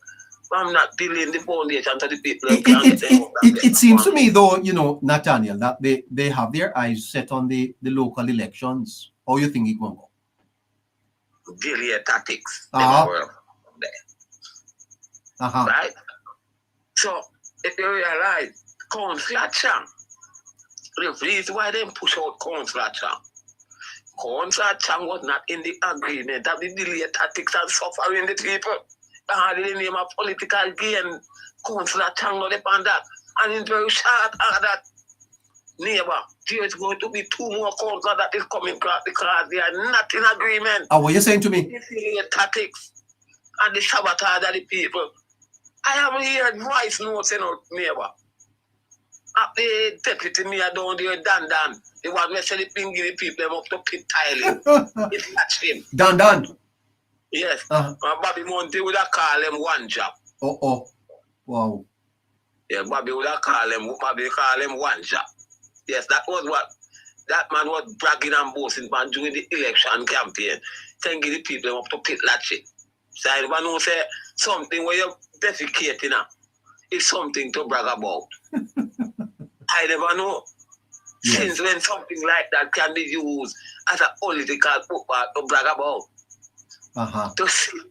I'm not dealing the foundation to the people. It seems to me though, you know, Nathaniel, that they have their eyes set on the local elections. How you think it will go? Guerrilla tactics. Uh-huh. Right? So if you realize Councillor Chang, the reason why they push out Councillor Chang. Councillor Chang was not in the agreement of the delay tactics and suffering the people. In the name of political gain, Councillor Chang not upon that. And in very short that neighbor, there's going to be 2 more councillors that is coming because they are not in agreement. What are you saying to me? The delay tactics and the sabotage of the people. I have heard voice notes, you know, neighbor. The deputy mayor down there, Dan, the one who said the thing give the people them up to pit tiling. It's not him. Dan. Yes. Bobby Monty would have called him one job. Oh. Wow. Yeah, Bobby would have called him one job. Yes, that was what that man was bragging and boasting about during the election campaign. Saying give the people up to pit latching. So I never know say something where you're defecating is something to brag about. I never know. Yes. Since when something like that can be used as a political football to brag about. Uh-huh.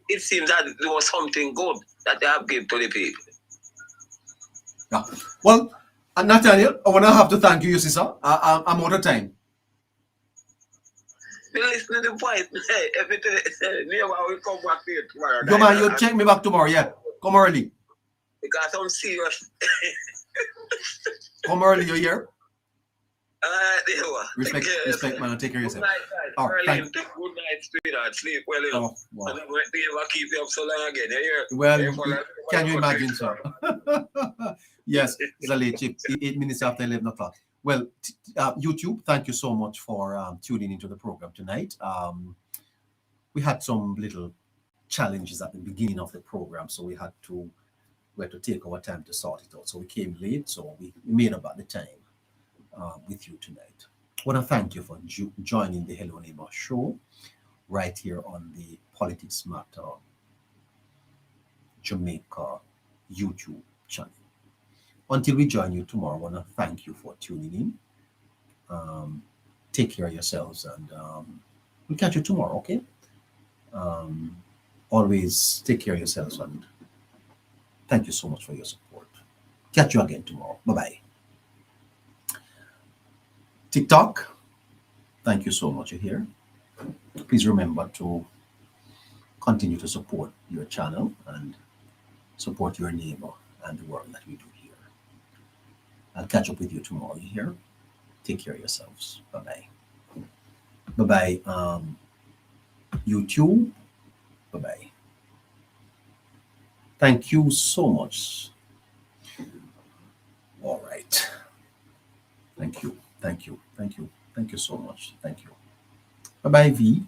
It seems that there was something good that they have given to the people. Yeah. Well, Nathaniel, I want to have to thank you, sister. I'm out of time. You listen to the point. Everything never will come back here tomorrow. Yo, man, you check me back tomorrow, yeah. Come early. Because I'm serious. Come early, you hear? There were. Respect, respect, man. Take care of yourself. Good night, Oh, guys. thank- Good night, sweetheart. Sleep well, you know. Oh, wow. And they ever keep you up so long again. You hear? Well, can you imagine, sir? Yes, it's a late chip, 8 minutes after 11 o'clock. Well, YouTube, thank you so much for tuning into the program tonight. We had some little challenges at the beginning of the program, so we had to take our time to sort it out. So we came late, so we made up at the time with you tonight. I want to thank you for joining the Hello Neighbor show right here on the Politics Matter Jamaica YouTube channel. Until we join you tomorrow, I want to thank you for tuning in. Take care of yourselves, and we'll catch you tomorrow, okay? Always take care of yourselves, and thank you so much for your support. Catch you again tomorrow. Bye-bye. TikTok, thank you so much. You're here. Please remember to continue to support your channel and support your neighbor and the work that we do here. I'll catch up with you tomorrow. You hear? Take care of yourselves. Bye-bye. Bye-bye, YouTube. Bye-bye. Thank you so much. All right. Thank you. Thank you. Thank you. Thank you so much. Thank you. Bye-bye, V.